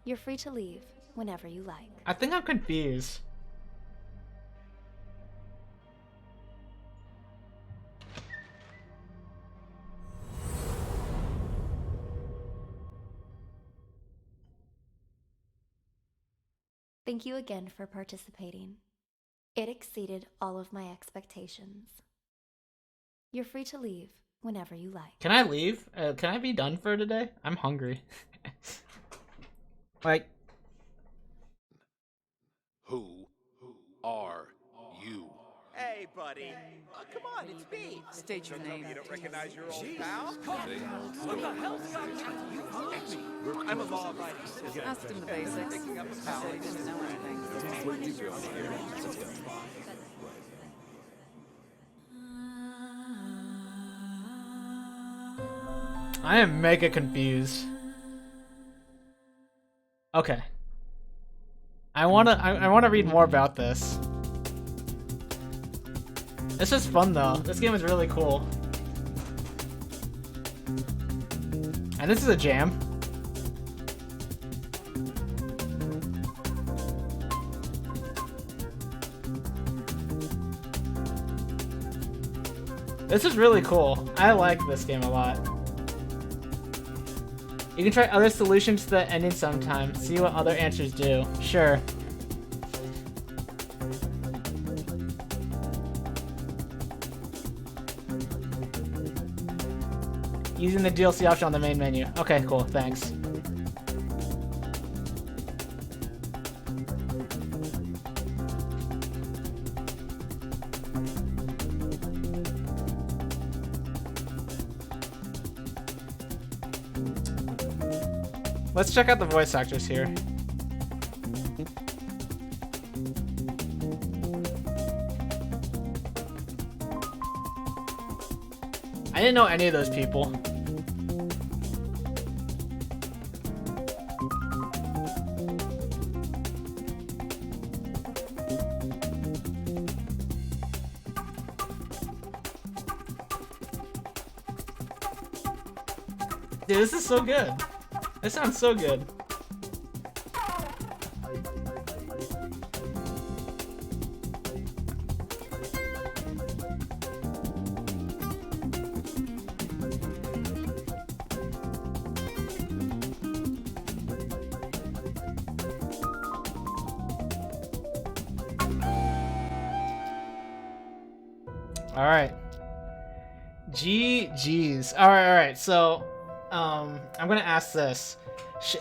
You're free to leave whenever you like. I think I'm confused. Thank you again for participating. It exceeded all of my expectations. You're free to leave whenever you like. Can I leave? Can I be done for today? I'm hungry. Like, Who are you? Hey, buddy. Oh, come on, it's me. State your name. You don't recognize your old Jeez. pal? What the hell's got you? I'm a law-abiding citizen. Asked him the basics. Picking up a Said pal. he didn't know anything. I am mega confused. Okay. I wanna read more about this. This is fun though. This game is really cool. And this is a jam. This is really cool. I like this game a lot. You can try other solutions to the ending sometime. See what other answers do. Sure. Using the DLC option on the main menu. Okay, cool. Thanks. Let's check out the voice actors here. I didn't know any of those people. Dude, this is so good. This sounds so good. All right. GG's. All right. So, I'm gonna ask this: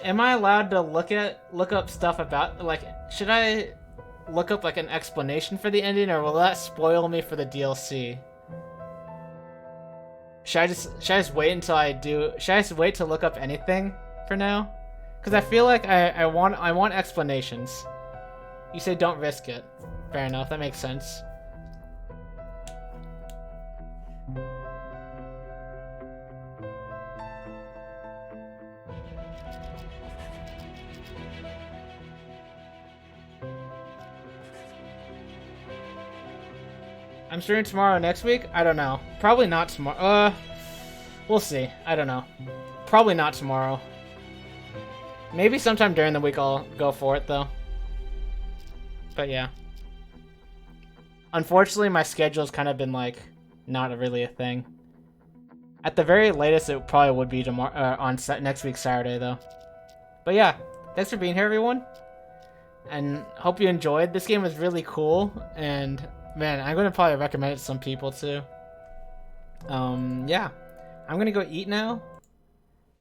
am I allowed to look up stuff about, like, should I look up like an explanation for the ending, or will that spoil me for the DLC? Should I just wait until I do? Should I just wait to look up anything for now? Because I feel like I want explanations. You say don't risk it. Fair enough. That makes sense. I'm streaming tomorrow next week? I don't know. Probably not tomorrow. We'll see. I don't know. Probably not tomorrow. Maybe sometime during the week I'll go for it, though. But yeah. Unfortunately, my schedule's kind of been, like, not really a thing. At the very latest, it probably would be tomorrow, on next week Saturday, though. But yeah, thanks for being here, everyone. And hope you enjoyed. This game was really cool, and man, I'm gonna probably recommend it to some people too. Yeah, I'm gonna go eat now,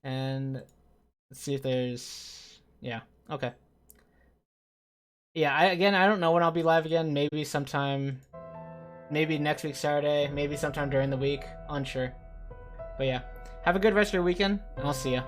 and let's see if there's, yeah, okay. Yeah, I don't know when I'll be live again. Maybe sometime, maybe next week Saturday, maybe sometime during the week, unsure. But yeah, have a good rest of your weekend, and I'll see ya.